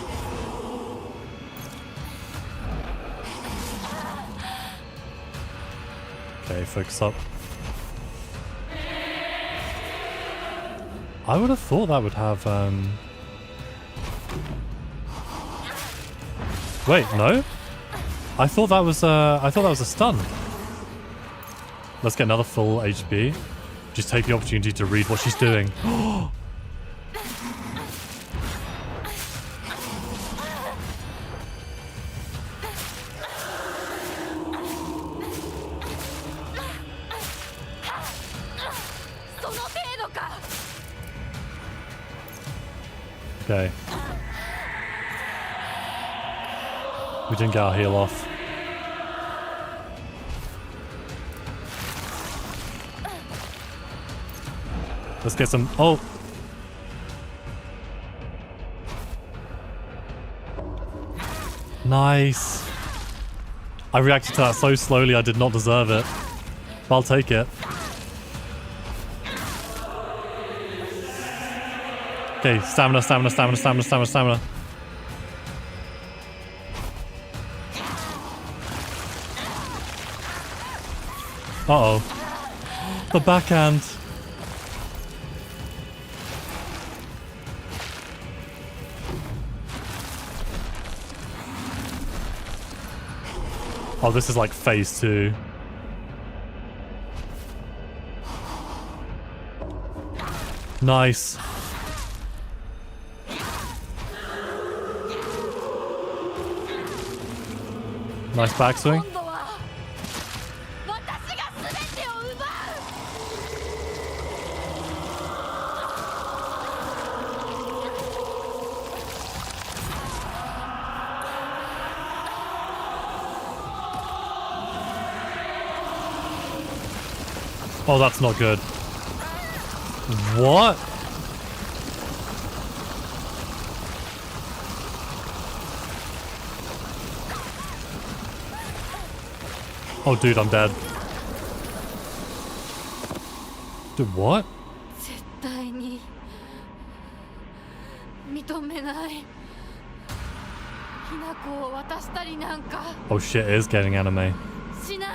[SPEAKER 1] Okay, focus up. I would have thought that would have, Wait, no? I thought that was a stun. Let's get another full HP. Just take the opportunity to read what she's doing. Okay. We didn't get our heal off. Let's get some... Oh! Nice! I reacted to that so slowly I did not deserve it. But I'll take it. Okay, stamina, stamina, stamina, stamina, stamina, stamina. Uh-oh. The backhand. Oh, this is like phase 2. Nice. Nice backswing.
[SPEAKER 2] 今度は私が全てを奪う。
[SPEAKER 1] Oh, that's not good. What? Oh, dude, I'm dead. Dude, what?
[SPEAKER 2] 絶対に認めない。ひな子を渡したりなんか
[SPEAKER 1] Oh shit, it is getting anime.
[SPEAKER 2] しない。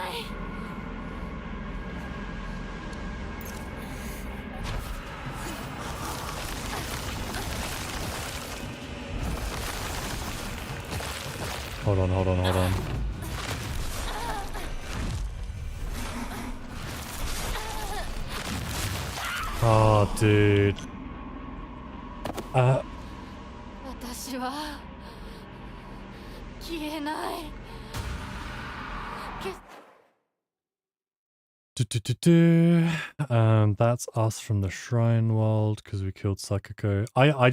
[SPEAKER 1] Hold on, hold on, hold on. Oh, dude.
[SPEAKER 2] 私は消えない。
[SPEAKER 1] That's us from the Shrine World because we killed Sakako. I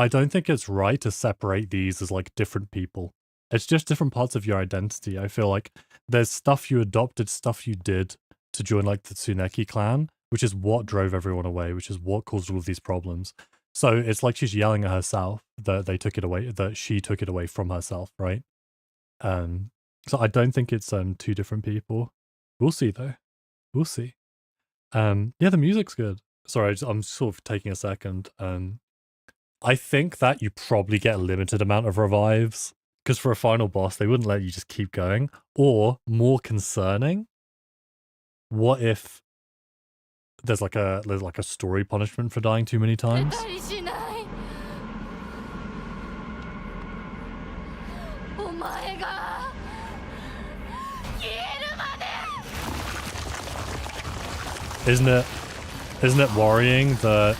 [SPEAKER 1] don't think it's right to separate these as like different people. It's just different parts of your identity. I feel like there's stuff you adopted, stuff you did to join like the Tsuneki clan, which is what drove everyone away, which is what caused all of these problems. So it's like she's yelling at herself that they took it away, that she took it away from herself, right? So I don't think it's two different people. We'll see though. We'll see. Yeah, the music's good. Sorry, I'm sort of taking a second. I think that you probably get a limited amount of revives because for a final boss, they wouldn't let you just keep going. Or more concerning, what if there's like a story punishment for dying too many
[SPEAKER 2] 絶
[SPEAKER 1] times?
[SPEAKER 2] 対にしない。お前が消えるまで。
[SPEAKER 1] Isn't it worrying that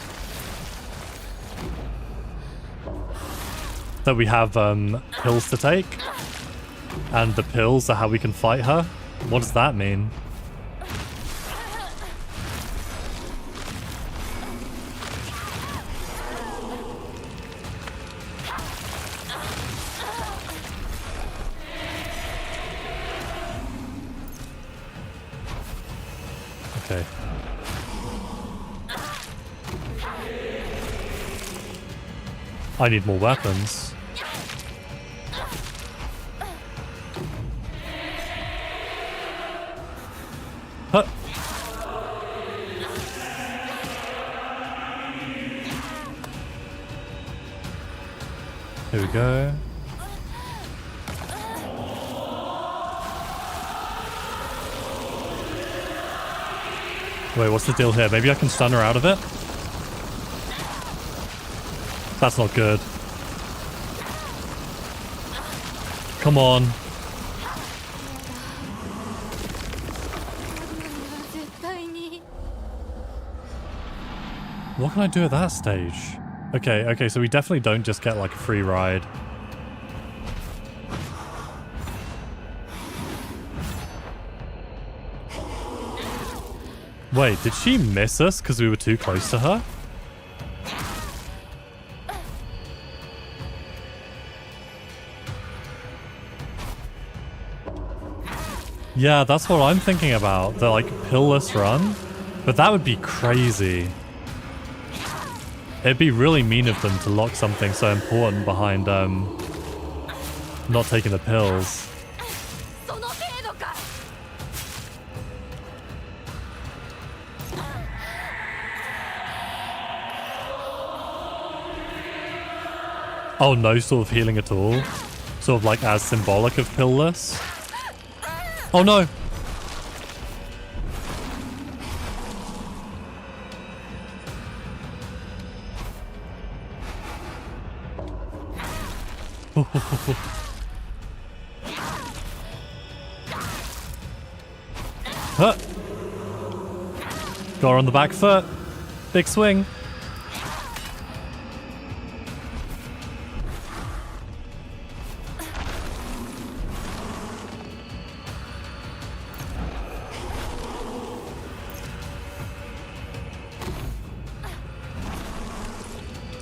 [SPEAKER 1] we have pills to take? And the pills are how we can fight her? What does that mean? Okay. I need more weapons. Huh. Here we go. Wait, what's the deal here? Maybe I can stun her out of it? That's not good. Come on.
[SPEAKER 2] 絶対に。
[SPEAKER 1] What can I do at that stage? Okay, so we definitely don't just get like a free ride. Wait, did she miss us because we were too close to her? Yeah, that's what I'm thinking about. The like pill-less run. But that would be crazy. It'd be really mean of them to lock something so important behind not taking the pills.
[SPEAKER 2] その程度か。
[SPEAKER 1] Oh, no sort of healing at all? Sort of like as symbolic of pill-less? Oh no! Huh. Got her on the back foot. Big swing.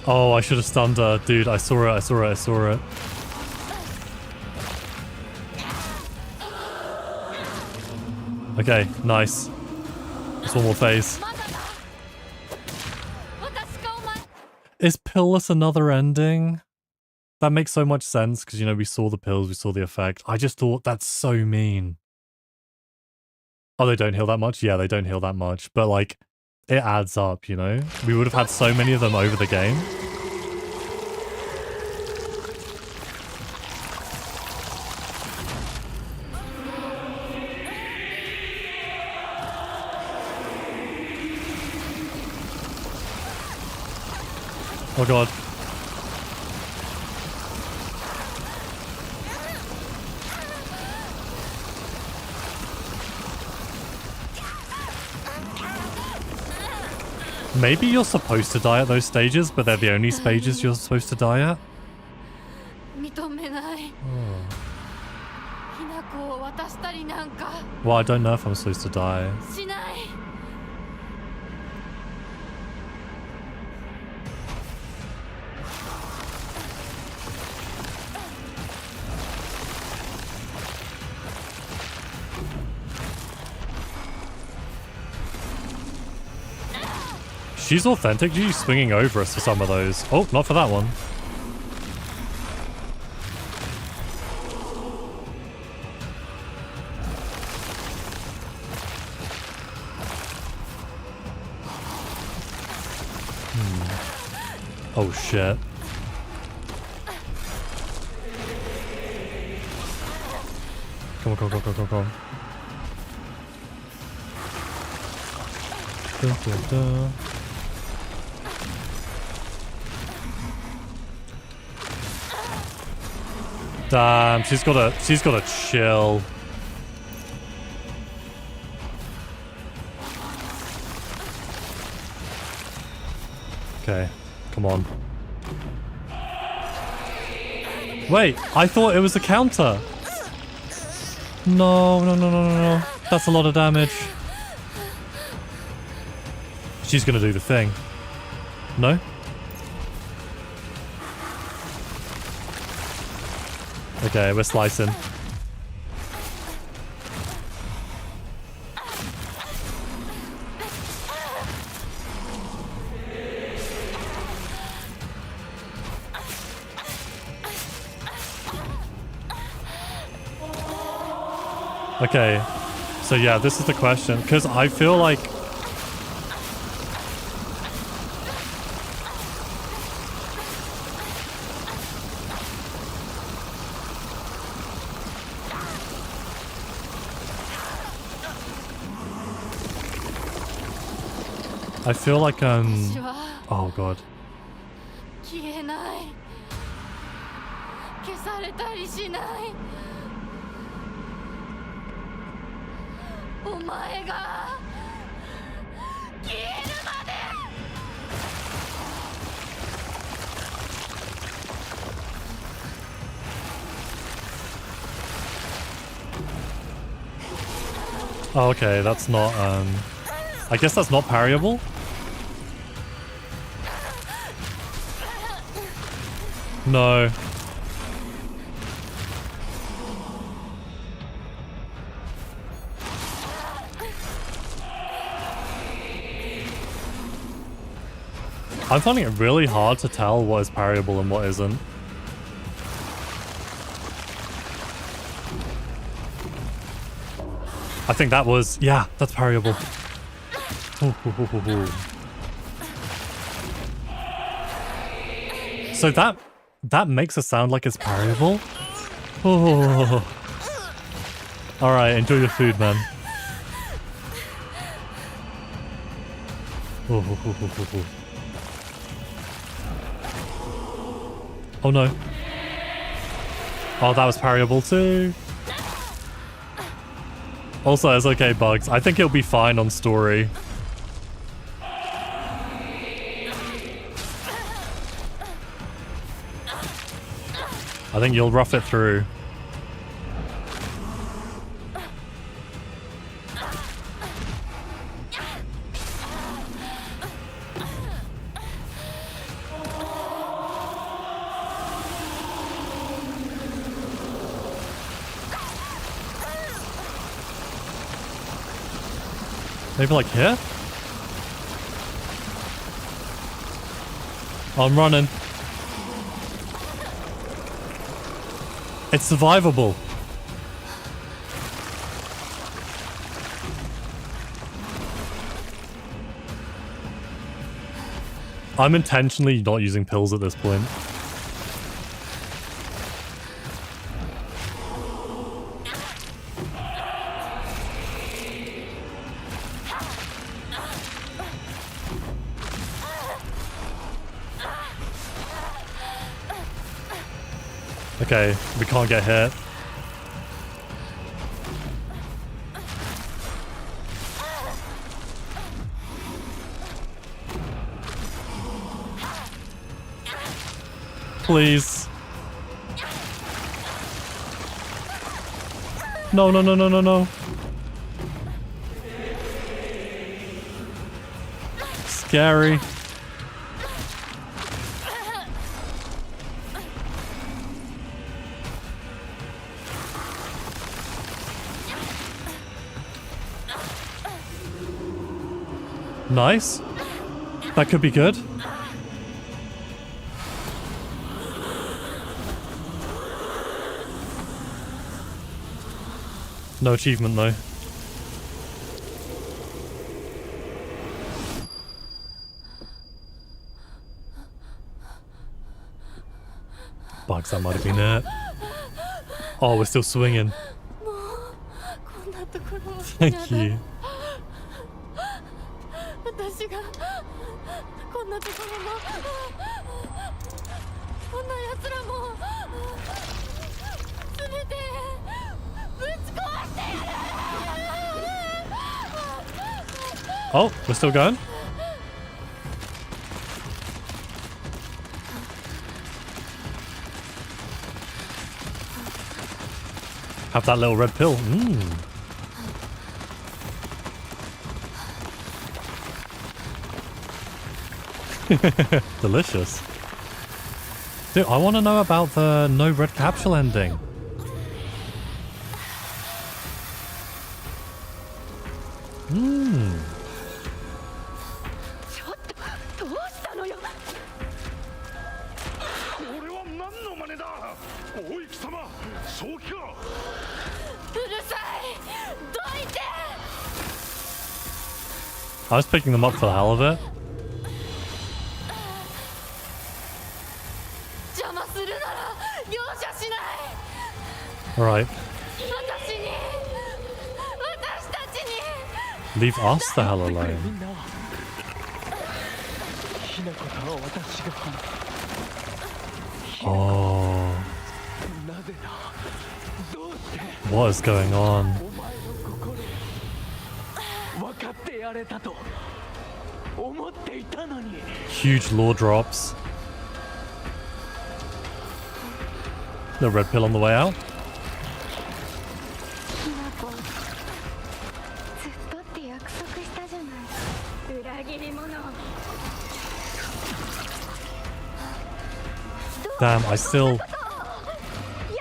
[SPEAKER 1] Oh, I should have stunned her. Dude, I saw it, I saw it, I saw it. Okay, nice. Just one more phase. Is Pillless another ending? That makes so much sense because, you know, we saw the pills, we saw the effect. I just thought that's so mean. Oh, they don't heal that much? Yeah, they don't heal that much. But, like, it adds up, you know? We would have had so many of them over the game. Oh god. Maybe you're supposed to die at those stages, but they're the only stages you're supposed to die at?
[SPEAKER 2] 認めない。ひな子を渡したりなんか
[SPEAKER 1] Well, I don't know if I'm supposed to die.
[SPEAKER 2] しない。
[SPEAKER 1] She's authentic. She's swinging over us for some of those. Oh, not for that one. Oh shit. Come on, come on, come on, come on, come on. Dun, dun, dun. Damn, she's gotta chill. Okay, come on. Wait, I thought it was a counter. No, no, no, no, no, no. That's a lot of damage. She's gonna do the thing. No? Okay, we're slicing. Okay, so yeah, this is the question, because I feel like oh god.
[SPEAKER 2] 消えない。消されたりしない。お前が消えるまで。
[SPEAKER 1] Oh, okay, that's not I guess that's not parryable. No. I'm finding it really hard to tell what is parryable and what isn't. I think that was, yeah, that's parryable. So that makes it sound like it's parryable. Oh. All right, enjoy your food, man. Oh no. Oh, that was parryable too. Also, it's okay, Bugs. I think it'll be fine on story. I think you'll rough it through. Maybe like here? I'm running. It's survivable. I'm intentionally not using pills at this point. Okay, we can't get hit. Please. No, no, no, no, no, no. Scary. Nice. That could be good. No achievement though. Bugs, that might have been it. Oh, we're still swinging. Thank you.
[SPEAKER 2] 私がこんなところのこんな奴らも全てぶち壊してやる
[SPEAKER 1] Oh, we're still going? Have that little red pill. Delicious. Dude, I want to know about the no red capsule ending. I was picking them up for the hell of it. Alright. Leave us the hell alone. Oh. What is going on? Huge lore drops. The red pill on the way out. Damn, I still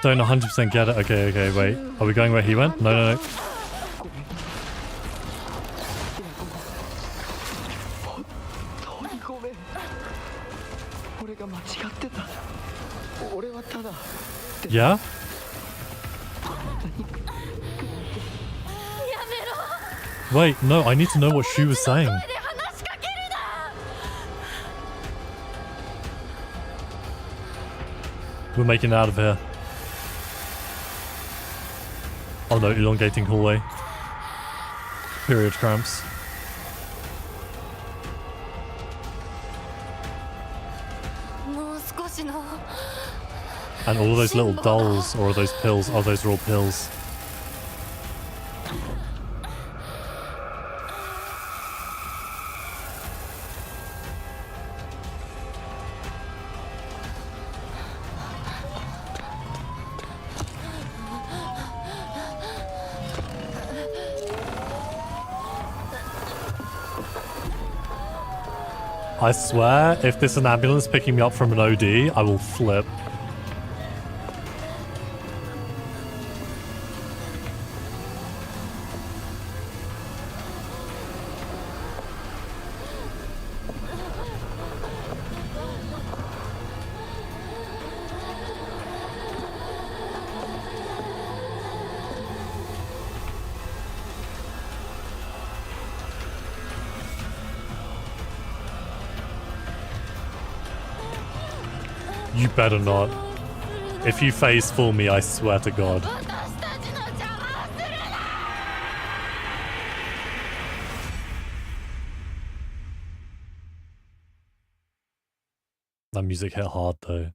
[SPEAKER 1] don't 100% get it. Okay, okay, wait. Are we going where he went? No, no, no. Yeah? Wait, no, I need to know what she was saying. We're making it out of here. Oh no, elongating hallway. Period cramps. And all of those little dolls, or those pills, oh, those are all pills. I swear, if there's an ambulance picking me up from an OD, I will flip. You better not. If you phase fool me, I swear to God.
[SPEAKER 2] 私たちの邪魔をするな。
[SPEAKER 1] That music hit hard though.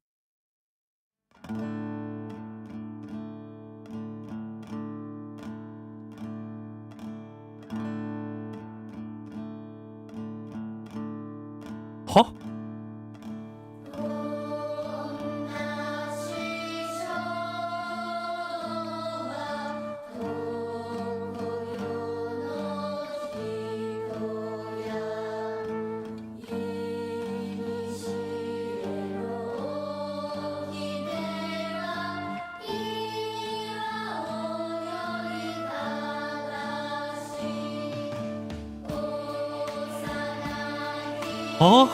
[SPEAKER 1] Huh? Huh?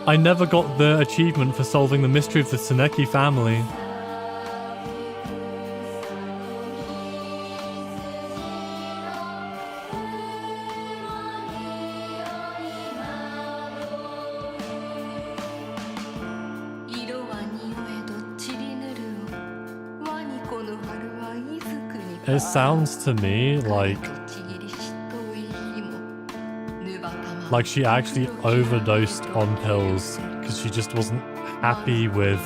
[SPEAKER 1] I never got the achievement for solving the mystery of the Tsuneki family. It sounds to me like she actually overdosed on pills because she just wasn't happy with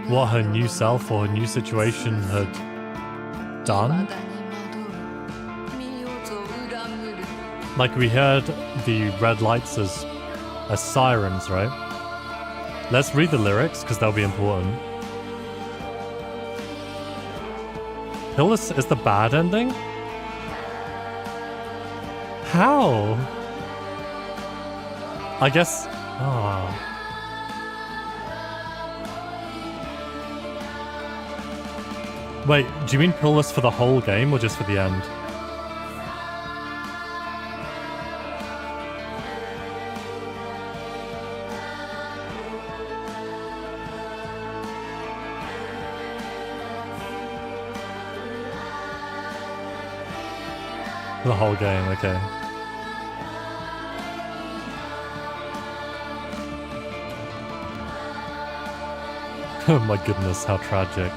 [SPEAKER 1] what her new self or her new situation had done. Like we heard the red lights as sirens, right? Let's read the lyrics because they'll be important. Pillis is the bad ending? How? I guess... Oh. Wait, do you mean Pillis for the whole game or just for the end? The whole game, okay. Oh my goodness, how tragic.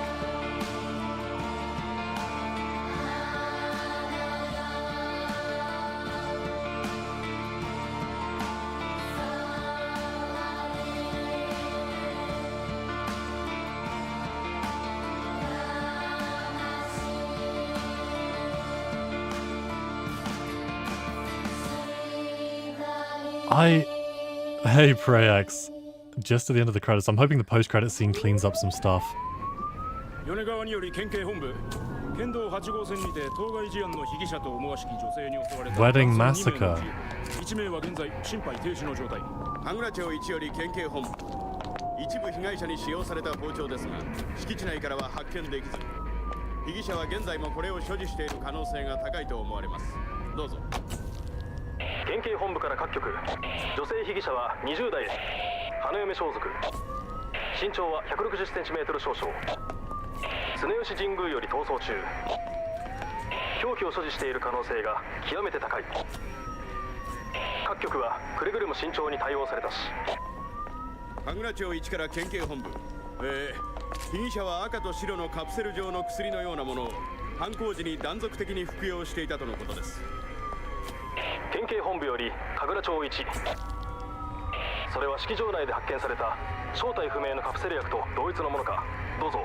[SPEAKER 1] Hey, Prex. Just at the end of the credits, I'm hoping the post-credit scene cleans up some stuff. Wedding massacre.
[SPEAKER 7] 一部被害者に使用された包丁ですが、敷地内からは発見できず、被疑者は現在もこれを所持している可能性が高いと思われます。どうぞ。県警本部から各局、女性被疑者は20代です。花嫁装束。身長は 160cm 少々。常吉神宮より逃走中。凶器を所持している可能性が極めて高い。各局はくれぐれも慎重に対応されたし。神楽町1から県警本部。被疑者は赤と白のカプセル状の薬のようなものを犯行時に断続的に服用していたとのことです。県警本部より神楽町1。それは式場内で発見された正体不明のカプセル薬と同一のものか。どうぞ。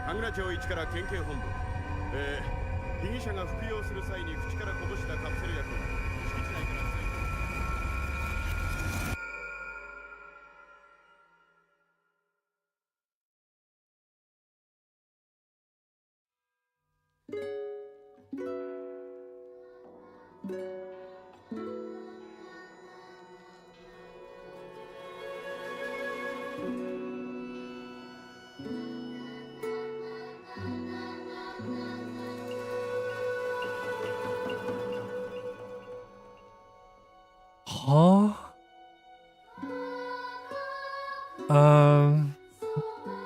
[SPEAKER 7] 神楽町1から県警本部。被疑者が服用する際に口からこぼしたカプセル薬を敷地内から。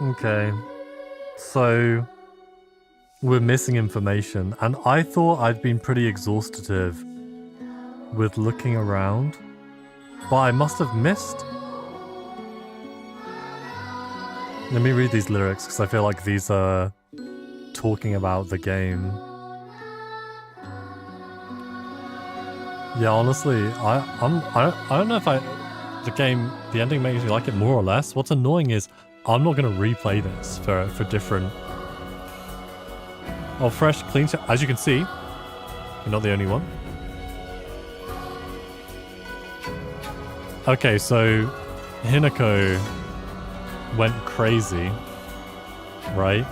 [SPEAKER 1] Okay. So we're missing information, and I thought I'd been pretty exhaustive with looking around, but I must have missed. Let me read these lyrics because I feel like these are talking about the game. Yeah, honestly, I don't know if the ending makes me like it more or less. What's annoying is I'm not gonna replay this for different. Oh, fresh, clean. As you can see, you're not the only one. Okay, so Hinako went crazy, right?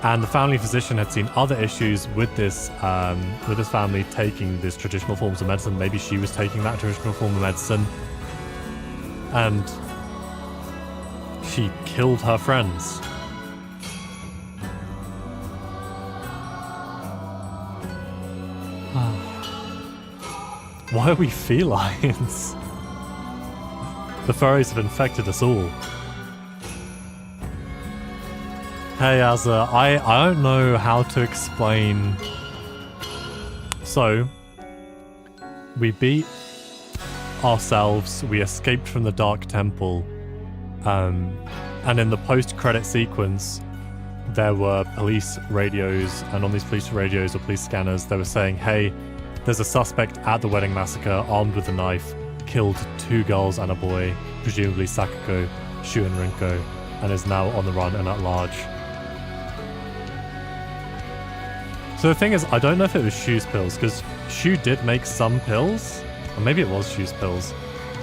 [SPEAKER 1] And the family physician had seen other issues with this family taking this traditional forms of medicine. Maybe she was taking that traditional form of medicine, and she killed her friends. Why are we felines? The furries have infected us all. Hey Azza, I don't know how to explain. So, we beat ourselves, we escaped from the Dark Temple, and in the post-credit sequence, there were police radios, and on these police radios or police scanners, they were saying, hey, there's a suspect at the wedding massacre, armed with a knife, killed 2 girls and a boy, presumably Sakako, Shu and Rinko, and is now on the run and at large. So the thing is, I don't know if it was Shu's pills, because Shu did make some pills, or maybe it was Shu's pills.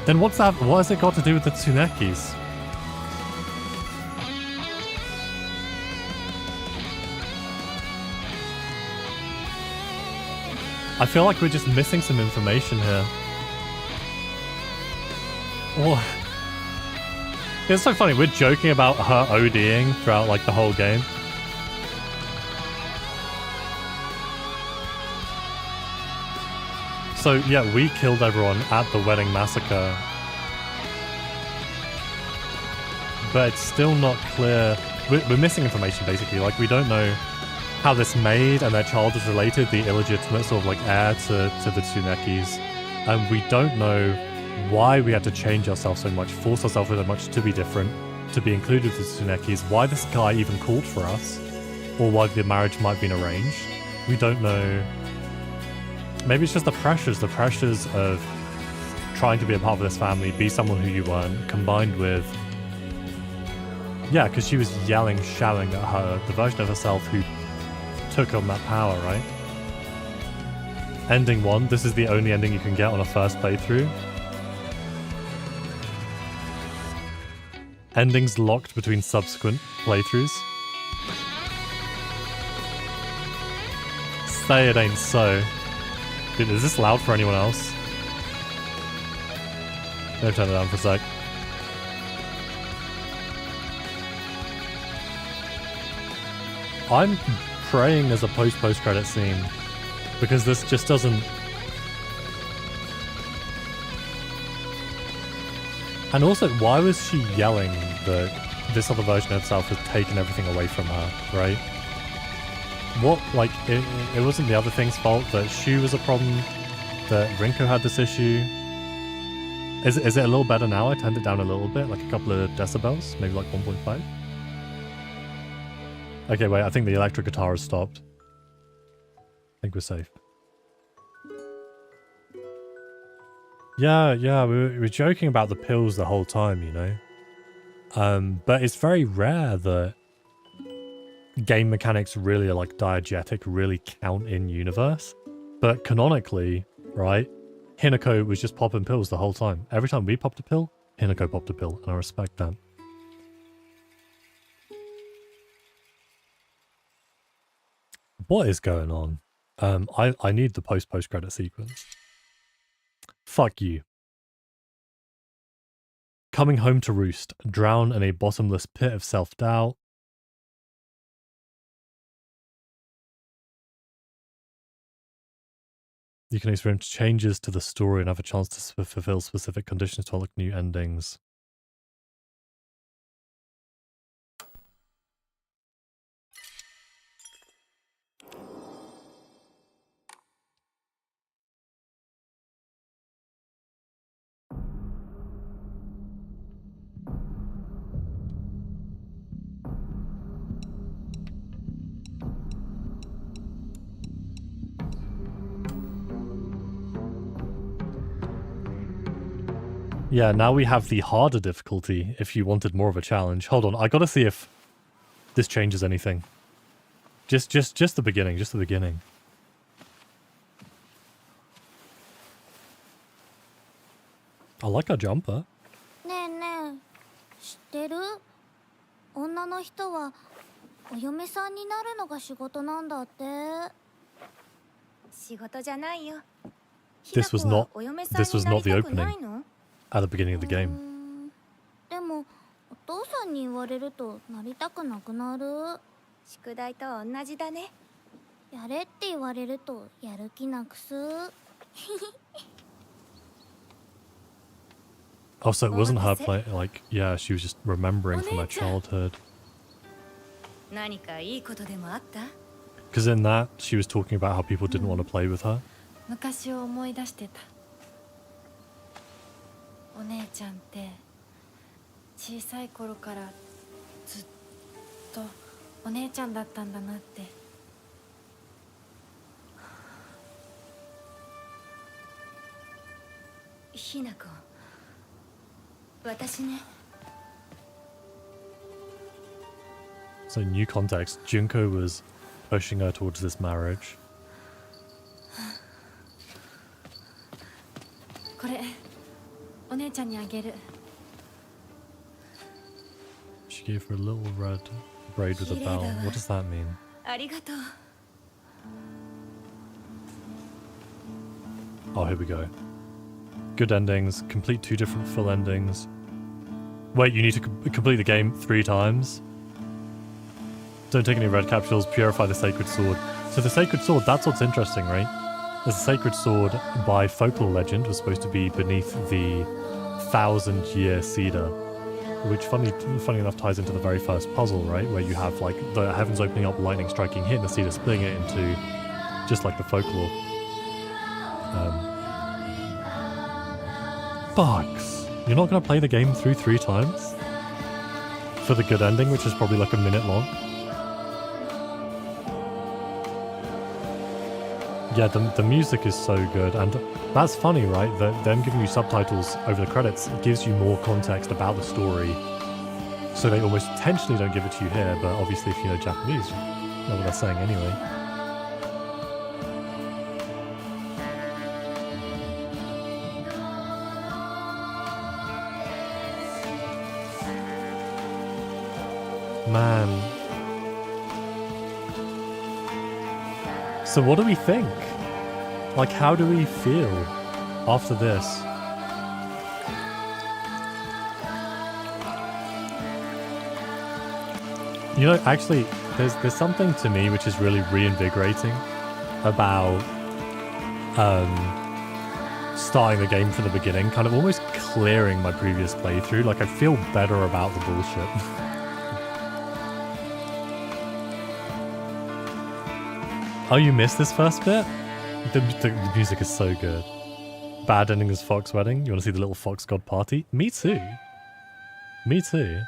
[SPEAKER 1] Then what has it got to do with the Tsunekis? I feel like we're just missing some information here. Oh. It's so funny, we're joking about her ODing throughout like the whole game. So yeah, we killed everyone at the wedding massacre. But it's still not clear. We're missing information basically, like we don't know how this maid and their child is related, the illegitimate sort of like heir to the Tsunekis. And we don't know why we had to change ourselves so much, force ourselves so much to be different, to be included with the Tsunekis, why this guy even called for us, or why the marriage might have been arranged. We don't know. Maybe it's just the pressures of trying to be a part of this family, be someone who you weren't, combined with... Yeah, because she was yelling, shouting at her, the version of herself who took on that power, right? Ending 1, this is the only ending you can get on a first playthrough. Endings locked between subsequent playthroughs. Say it ain't so. Dude, is this loud for anyone else? Let me turn it down for a sec. I'm praying there's a post-credit scene, because this just doesn't... And also, why was she yelling that this other version of herself has taken everything away from her, right? What, like, it wasn't the other thing's fault that Shu was a problem, that Rinko had this issue. Is it a little better now? I turned it down a little bit, like a couple of decibels, maybe like 1.5. Okay, wait, I think the electric guitar has stopped. I think we're safe. Yeah, we were joking about the pills the whole time, you know? But it's very rare that game mechanics really are like diegetic, really count in universe. But canonically, right, Hinako was just popping pills the whole time. Every time we popped a pill, Hinako popped a pill, and I respect that. What is going on? I need the post-credit sequence. Fuck you. Coming home to roost, drown in a bottomless pit of self-doubt. You can experience changes to the story and have a chance to fulfill specific conditions to unlock new endings. Yeah, now we have the harder difficulty if you wanted more of a challenge. Hold on, I gotta see if this changes anything. Just the beginning, just the beginning. I like our jumper.
[SPEAKER 2] ねえねえ、知ってる？女の人はお嫁さんになるのが仕事なんだって。仕事じゃないよ。
[SPEAKER 1] This was not the opening at the beginning of the game.
[SPEAKER 2] でもお父さんに言われるとなりたくなくなる。宿題と同じだね。やれって言われるとやる気なくす。
[SPEAKER 1] Oh, so it wasn't her play. Like, yeah, she was just remembering from her childhood.
[SPEAKER 2] 何かいいことでもあった？
[SPEAKER 1] Because in that, she was talking about how people didn't want to play with her.
[SPEAKER 2] 昔を思い出してた。お姉ちゃんって小さい頃からずっとお姉ちゃんだったんだなって。ひなこ、私ね。
[SPEAKER 1] So new context, Junko was pushing her towards this marriage.
[SPEAKER 2] これお姉ちゃんにあげる。
[SPEAKER 1] She gave her a little red braid with a bell. What does that mean?
[SPEAKER 2] ありがとう。
[SPEAKER 1] Oh, here we go. Good endings. Complete 2 different full endings. Wait, you need to complete the game 3 times? Don't take any red capsules. Purify the sacred sword. So the sacred sword, that's what's interesting, right? As the sacred sword, by folklore legend, was supposed to be beneath the 1,000-year cedar. Which, funny enough, ties into the very first puzzle, right? Where you have, like, the heavens opening up, lightning striking, hitting the cedar, splitting it into, just like the folklore. Bugs! You're not going to play the game through 3 times? For the good ending, which is probably like a minute long? Yeah, the music is so good, and that's funny, right? That them giving you subtitles over the credits gives you more context about the story. So they almost intentionally don't give it to you here, but obviously if you know Japanese, you know what they're saying anyway. Man. So what do we think? Like, how do we feel after this? You know, actually, there's something to me which is really reinvigorating about starting the game from the beginning, kind of almost clearing my previous playthrough. Like, I feel better about the bullshit. Oh, you missed this first bit? The music is so good. Bad ending is Fox Wedding. You want to see the little Fox God party? Me too. Me too.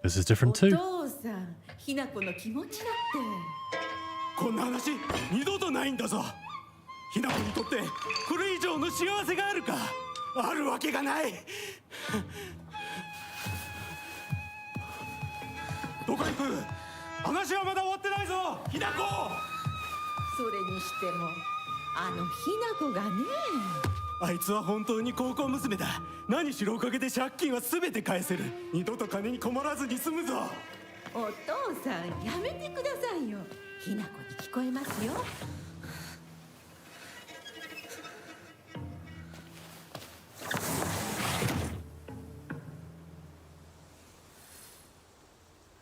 [SPEAKER 1] This is different too.
[SPEAKER 4] ひなこの気持ちだって。
[SPEAKER 3] こんな話二度とないんだぞ。ひなこにとってこれ以上の幸せがあるか？あるわけがない。どこ行く？話はまだ終わってないぞ、ひなこ。
[SPEAKER 4] それにしてもあのひなこがね。
[SPEAKER 3] あいつは本当に高校娘だ。何しろおかげで借金は全て返せる。二度と金に困らずに済むぞ。
[SPEAKER 4] お父さんやめてくださいよ。ひなこに聞こえますよ。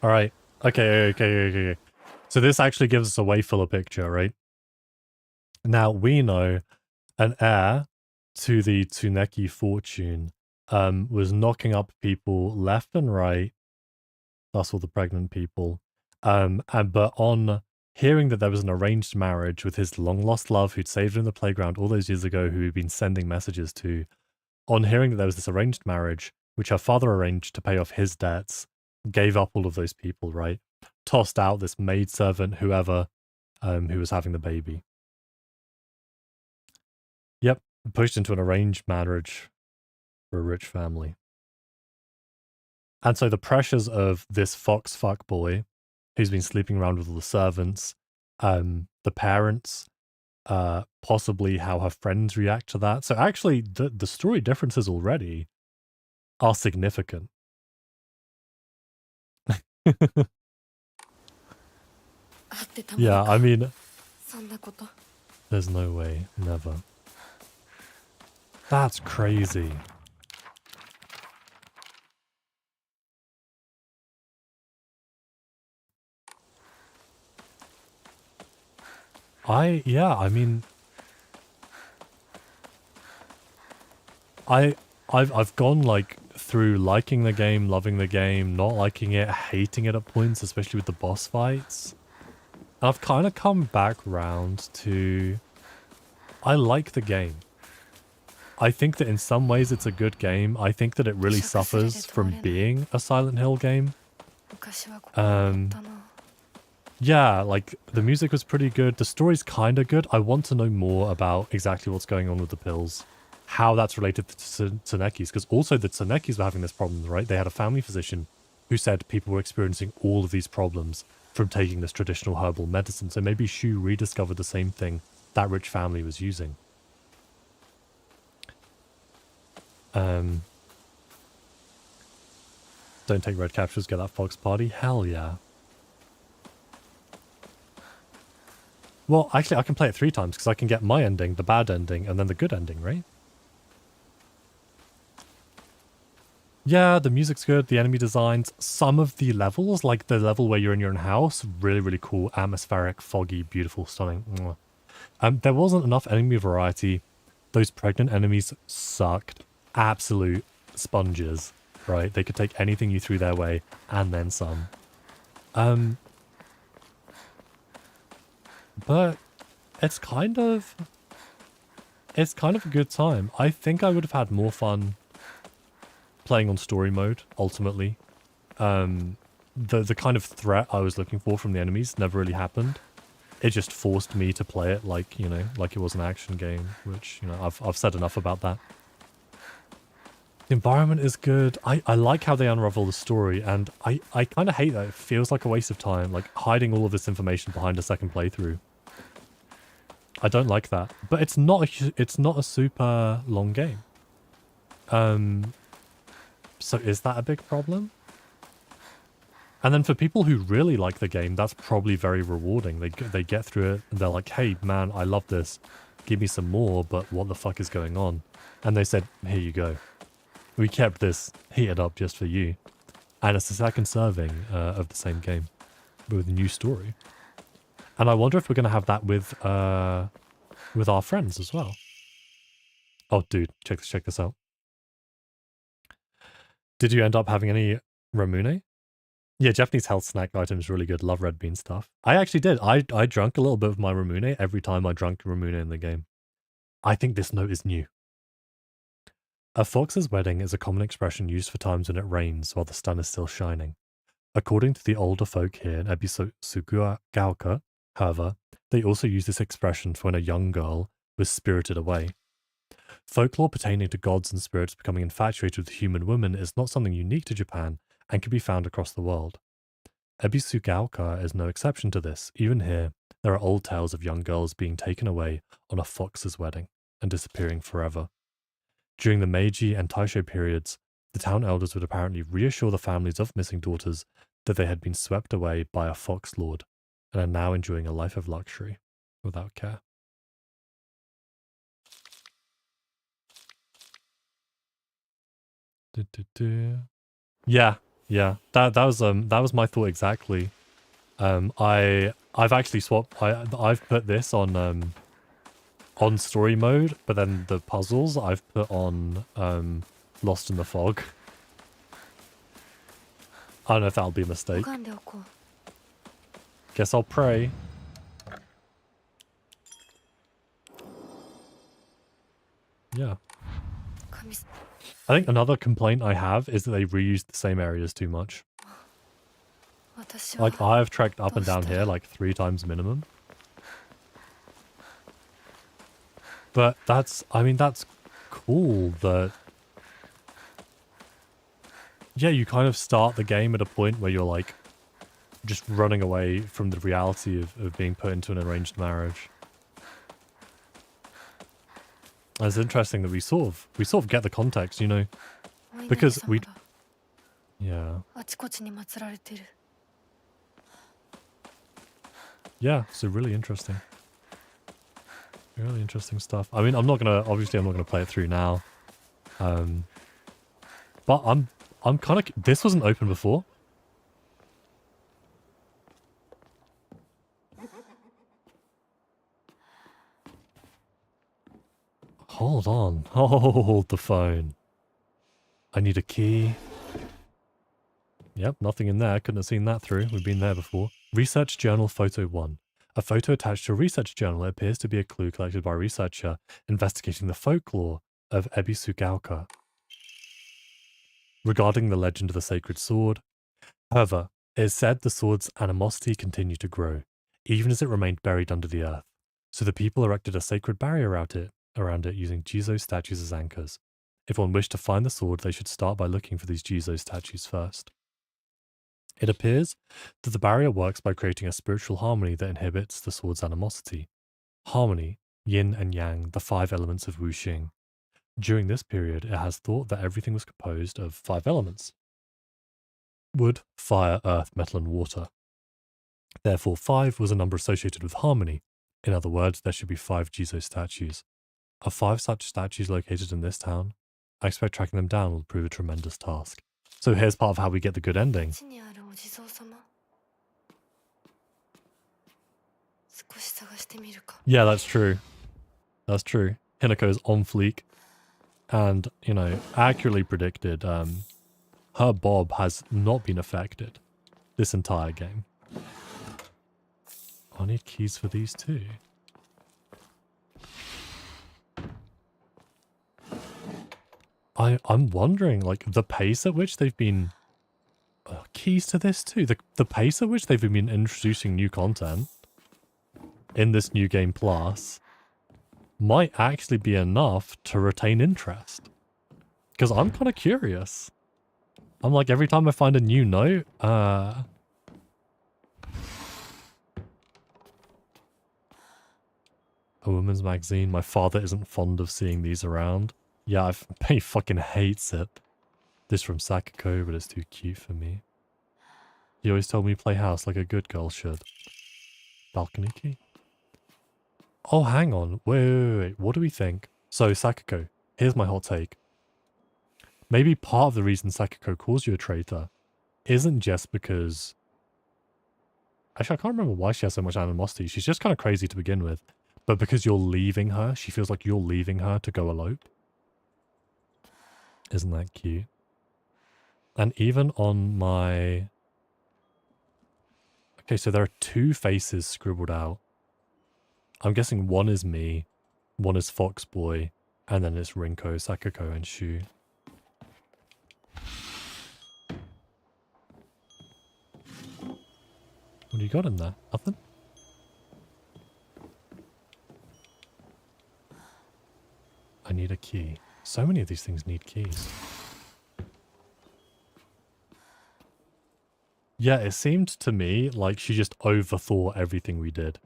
[SPEAKER 1] All right. Okay. So this actually gives us a way fuller picture, right? Now we know an heir to the Tsuneki fortune was knocking up people left and right. That's all the pregnant people. But on hearing that there was an arranged marriage with his long lost love who'd saved him in the playground all those years ago, who he'd been sending messages to, on hearing that there was this arranged marriage, which her father arranged to pay off his debts, gave up all of those people, right? Tossed out this maidservant, whoever, who was having the baby. Yep, pushed into an arranged marriage for a rich family. And so the pressures of this fox fuckboy who's been sleeping around with all the servants, the parents, possibly how her friends react to that. So actually, the story differences already are significant.
[SPEAKER 2] 会ってたまる
[SPEAKER 1] Yeah,
[SPEAKER 2] か
[SPEAKER 1] I mean,
[SPEAKER 2] そんなこと
[SPEAKER 1] there's no way, never. That's crazy. I mean, I've gone like through liking the game, loving the game, not liking it, hating it at points, especially with the boss fights. And I've kind of come back round to I like the game. I think that in some ways it's a good game. I think that it really suffers from being a Silent Hill game.
[SPEAKER 2] 昔はここにあったな
[SPEAKER 1] Yeah, like the music was pretty good. The story's kind of good. I want to know more about exactly what's going on with the pills, how that's related to Tsunekis, because also the Tsunekis were having this problem, right? They had a family physician who said people were experiencing all of these problems from taking this traditional herbal medicine. So maybe Shu rediscovered the same thing that rich family was using. Don't take red captures, get that fox party. Hell yeah. Well, actually, I can play it 3 times because I can get my ending, the bad ending, and then the good ending, right? Yeah, the music's good, the enemy designs, some of the levels, like the level where you're in your own house, really, really cool, atmospheric, foggy, beautiful, stunning. Mwah. There wasn't enough enemy variety. Those pregnant enemies sucked. Absolute sponges, right? They could take anything you threw their way, and then some. But it's kind of a good time. I think I would have had more fun playing on story mode, ultimately. The kind of threat I was looking for from the enemies never really happened. It just forced me to play it like, you know, like it was an action game, which, you know, I've said enough about that. The environment is good. I like how they unravel the story, and I kind of hate that. It feels like a waste of time, like hiding all of this information behind a second playthrough. I don't like that, but it's not a super long game. So is that a big problem? And then for people who really like the game, that's probably very rewarding. They get through it and they're like, "Hey man, I love this. Give me some more, but what the fuck is going on?" And they said, "Here you go. We kept this heated up just for you." And it's the second serving of the same game with a new story. And I wonder if we're going to have that with our friends as well. Oh, dude, check this out. Did you end up having any Ramune? Yeah, Japanese health snack items really good. Love red bean stuff. I actually did. I drank a little bit of my Ramune every time I drank Ramune in the game. I think this note is new. A fox's wedding is a common expression used for times when it rains while the sun is still shining. According to the older folk here in Ebisugaoka, however, they also use this expression for when a young girl was spirited away. Folklore pertaining to gods and spirits becoming infatuated with human women is not something unique to Japan and can be found across the world. Ebisugaoka is no exception to this. Even here, there are old tales of young girls being taken away on a fox's wedding and disappearing forever. During the Meiji and Taisho periods, the town elders would apparently reassure the families of missing daughters that they had been swept away by a fox lord and are now enjoying a life of luxury without care. Yeah, that was my thought exactly. I've actually swapped. I've put this on story mode, but then the puzzles I've put on Lost in the Fog. I don't know if that'll be a mistake.
[SPEAKER 2] 拝んでおこう
[SPEAKER 1] Guess I'll pray. Yeah.
[SPEAKER 2] 神様
[SPEAKER 1] I think another complaint I have is that they reuse the same areas too much.
[SPEAKER 2] 私は
[SPEAKER 1] Like, I've trekked up and down here like 3 times minimum. But that's, I mean, that's cool that, yeah, you kind of start the game at a point where you're like just running away from the reality of being put into an arranged marriage. And it's interesting that we sort of get the context, you know,
[SPEAKER 2] お稲荷
[SPEAKER 1] because
[SPEAKER 2] 様
[SPEAKER 1] we,
[SPEAKER 2] が
[SPEAKER 1] yeah,
[SPEAKER 2] あちこちに祀られてる。
[SPEAKER 1] yeah, so really interesting. Really interesting stuff. I mean, obviously I'm not gonna play it through now. But I'm kind of, this wasn't open before. Hold on. Hold the phone. I need a key. Yep, nothing in there. Couldn't have seen that through. We've been there before. Research Journal Photo 1. A photo attached to a research journal appears to be a clue collected by a researcher investigating the folklore of Ebisugaoka regarding the legend of the sacred sword. However, it is said the sword's animosity continued to grow, even as it remained buried under the earth. So the people erected a sacred barrier around it using Jizo statues as anchors. If one wished to find the sword, they should start by looking for these Jizo statues first. It appears that the barrier works by creating a spiritual harmony that inhibits the sword's animosity. Harmony, yin and yang, the 5 elements of wuxing. During this period, it has thought that everything was composed of 5 elements: wood, fire, earth, metal, and water. Therefore, 5 was a number associated with harmony. In other words, there should be 5 Jizo statues. Are 5 such statues located in this town? I expect tracking them down will prove a tremendous task. So here's part of how we get the good ending.
[SPEAKER 2] 地にあるお地蔵様。少し探してみるか。
[SPEAKER 1] Yeah, that's true. That's true. Hinako is on fleek. And, you know, accurately predicted, her bob has not been affected this entire game. I need keys for these too. I'm wondering, like, the pace at which they've been... keys to this too. The pace at which they've been introducing new content in this New Game Plus might actually be enough to retain interest. Because I'm kind of curious. I'm like, every time I find a new note, a woman's magazine. My father isn't fond of seeing these around. Yeah, he fucking hates it. This from Sakako, but it's too cute for me. He always told me play house like a good girl should. Balcony key? Oh, hang on. Wait. What do we think? So, Sakako, here's my hot take. Maybe part of the reason Sakako calls you a traitor isn't just because... Actually, I can't remember why she has so much animosity. She's just kind of crazy to begin with. But because you're leaving her, she feels like you're leaving her to go elope. Isn't that cute? And even on my... Okay, so there are 2 faces scribbled out. I'm guessing one is me, one is Foxboy, and then it's Rinko, Sakako, and Shu. What do you got in there? Nothing? I need a key. So many of these things need keys. Yeah, it seemed to me like she just overthought everything we did.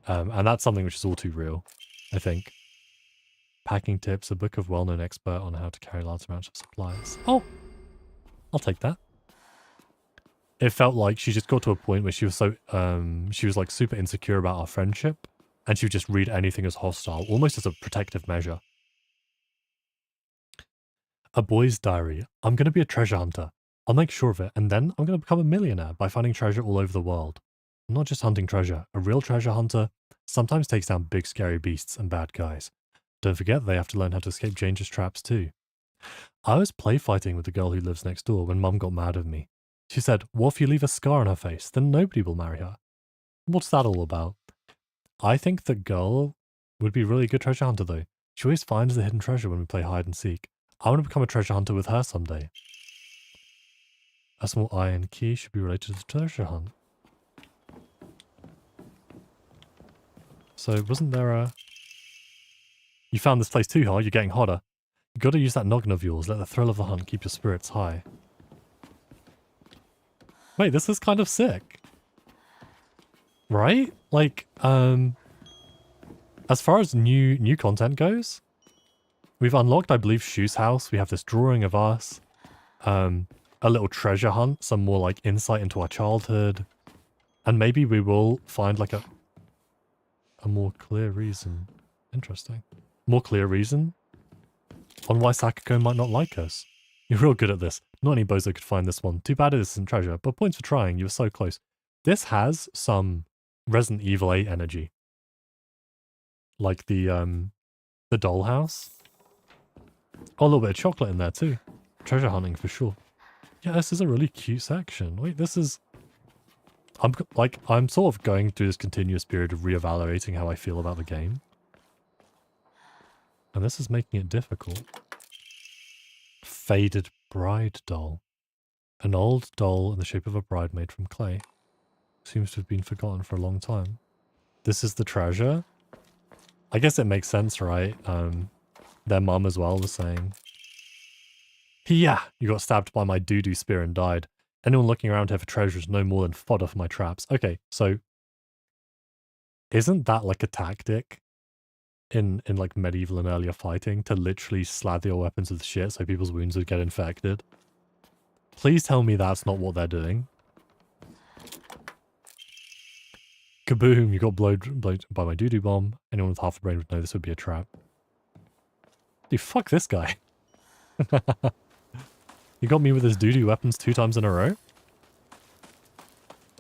[SPEAKER 1] And that's something which is all too real, I think. Packing tips, a book of well-known expert on how to carry large amounts of supplies. Oh! I'll take that. It felt like she just got to a point where she was so, she was like super insecure about our friendship. And she would just read anything as hostile, almost as a protective measure. A boy's diary. I'm going to be a treasure hunter. I'll make sure of it, and then I'm going to become a millionaire by finding treasure all over the world. I'm not just hunting treasure. A real treasure hunter sometimes takes down big scary beasts and bad guys. Don't forget they have to learn how to escape dangerous traps too. I was play fighting with the girl who lives next door when Mum got mad at me. She said, what if you leave a scar on her face? Then nobody will marry her. What's that all about? I think the girl would be a really good treasure hunter though. She always finds the hidden treasure when we play hide and seek. I want to become a treasure hunter with her someday. A small iron key should be related to the treasure hunt. So wasn't there a... You found this place too, huh? You're getting hotter. You gotta use that noggin of yours. Let the thrill of the hunt keep your spirits high. Wait, this is kind of sick. Right? Like, as far as new content goes, we've unlocked, I believe, Shu's house. We have this drawing of us. A little treasure hunt, some more like insight into our childhood. And maybe we will find like a more clear reason. Interesting. More clear reason on why Sakako might not like us. You're real good at this. Not any bozo could find this one. Too bad it isn't treasure, but points for trying. You were so close. This has some Resident Evil 8 energy. Like the dollhouse. Oh, a little bit of chocolate in there too. Treasure hunting for sure. Yeah, this is a really cute section. Wait, this is... I'm sort of going through this continuous period of reevaluating how I feel about the game. And this is making it difficult. Faded bride doll. An old doll in the shape of a bride made from clay. Seems to have been forgotten for a long time. This is the treasure. I guess it makes sense, right? Their mum as well was saying, yeah, you got stabbed by my doo-doo spear and died. Anyone looking around here for treasure is no more than fodder for my traps. Okay, so isn't that like a tactic in like medieval and earlier fighting to literally slather your weapons with shit so people's wounds would get infected? Please tell me that's not what they're doing. Kaboom, you got blowed by my doo-doo bomb. Anyone with half a brain would know this would be a trap. Dude, fuck this guy. You got me with his doo-doo weapons 2 times in a row?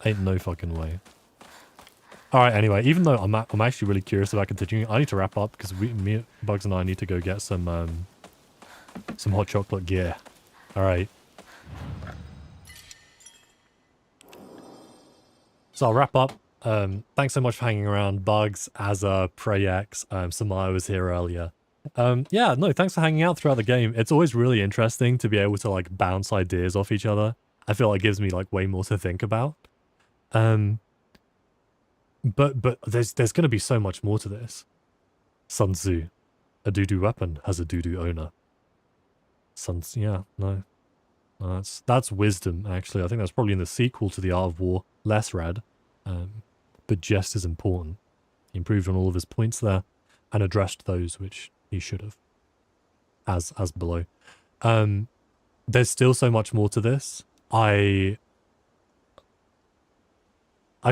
[SPEAKER 1] Ain't no fucking way. Alright, anyway, even though I'm actually really curious about continuing, I need to wrap up because me, Bugs and I need to go get some hot chocolate gear. Alright. So I'll wrap up. Thanks so much for hanging around, Bugs, Azza, PreyX, Samaya was here earlier. Yeah, no, thanks for hanging out throughout the game. It's always really interesting to be able to like bounce ideas off each other. I feel like it gives me like way more to think about. But there's going to be so much more to this. Sun Tzu, a doo-doo weapon has a doo-doo owner. Yeah, no. That's wisdom, actually. I think that's probably in the sequel to The Art of War. Less read, but just as important. He improved on all of his points there and addressed those which he should have. As below. There's still so much more to this. I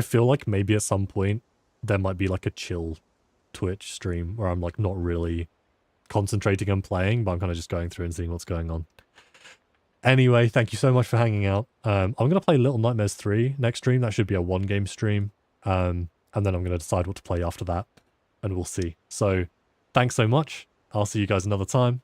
[SPEAKER 1] feel like maybe at some point there might be like a chill Twitch stream where I'm like not really concentrating on playing, but I'm kind of just going through and seeing what's going on. Anyway, thank you so much for hanging out. I'm going to play Little Nightmares 3 next stream. That should be a 1-game stream. And then I'm going to decide what to play after that. And we'll see. So, thanks so much. I'll see you guys another time.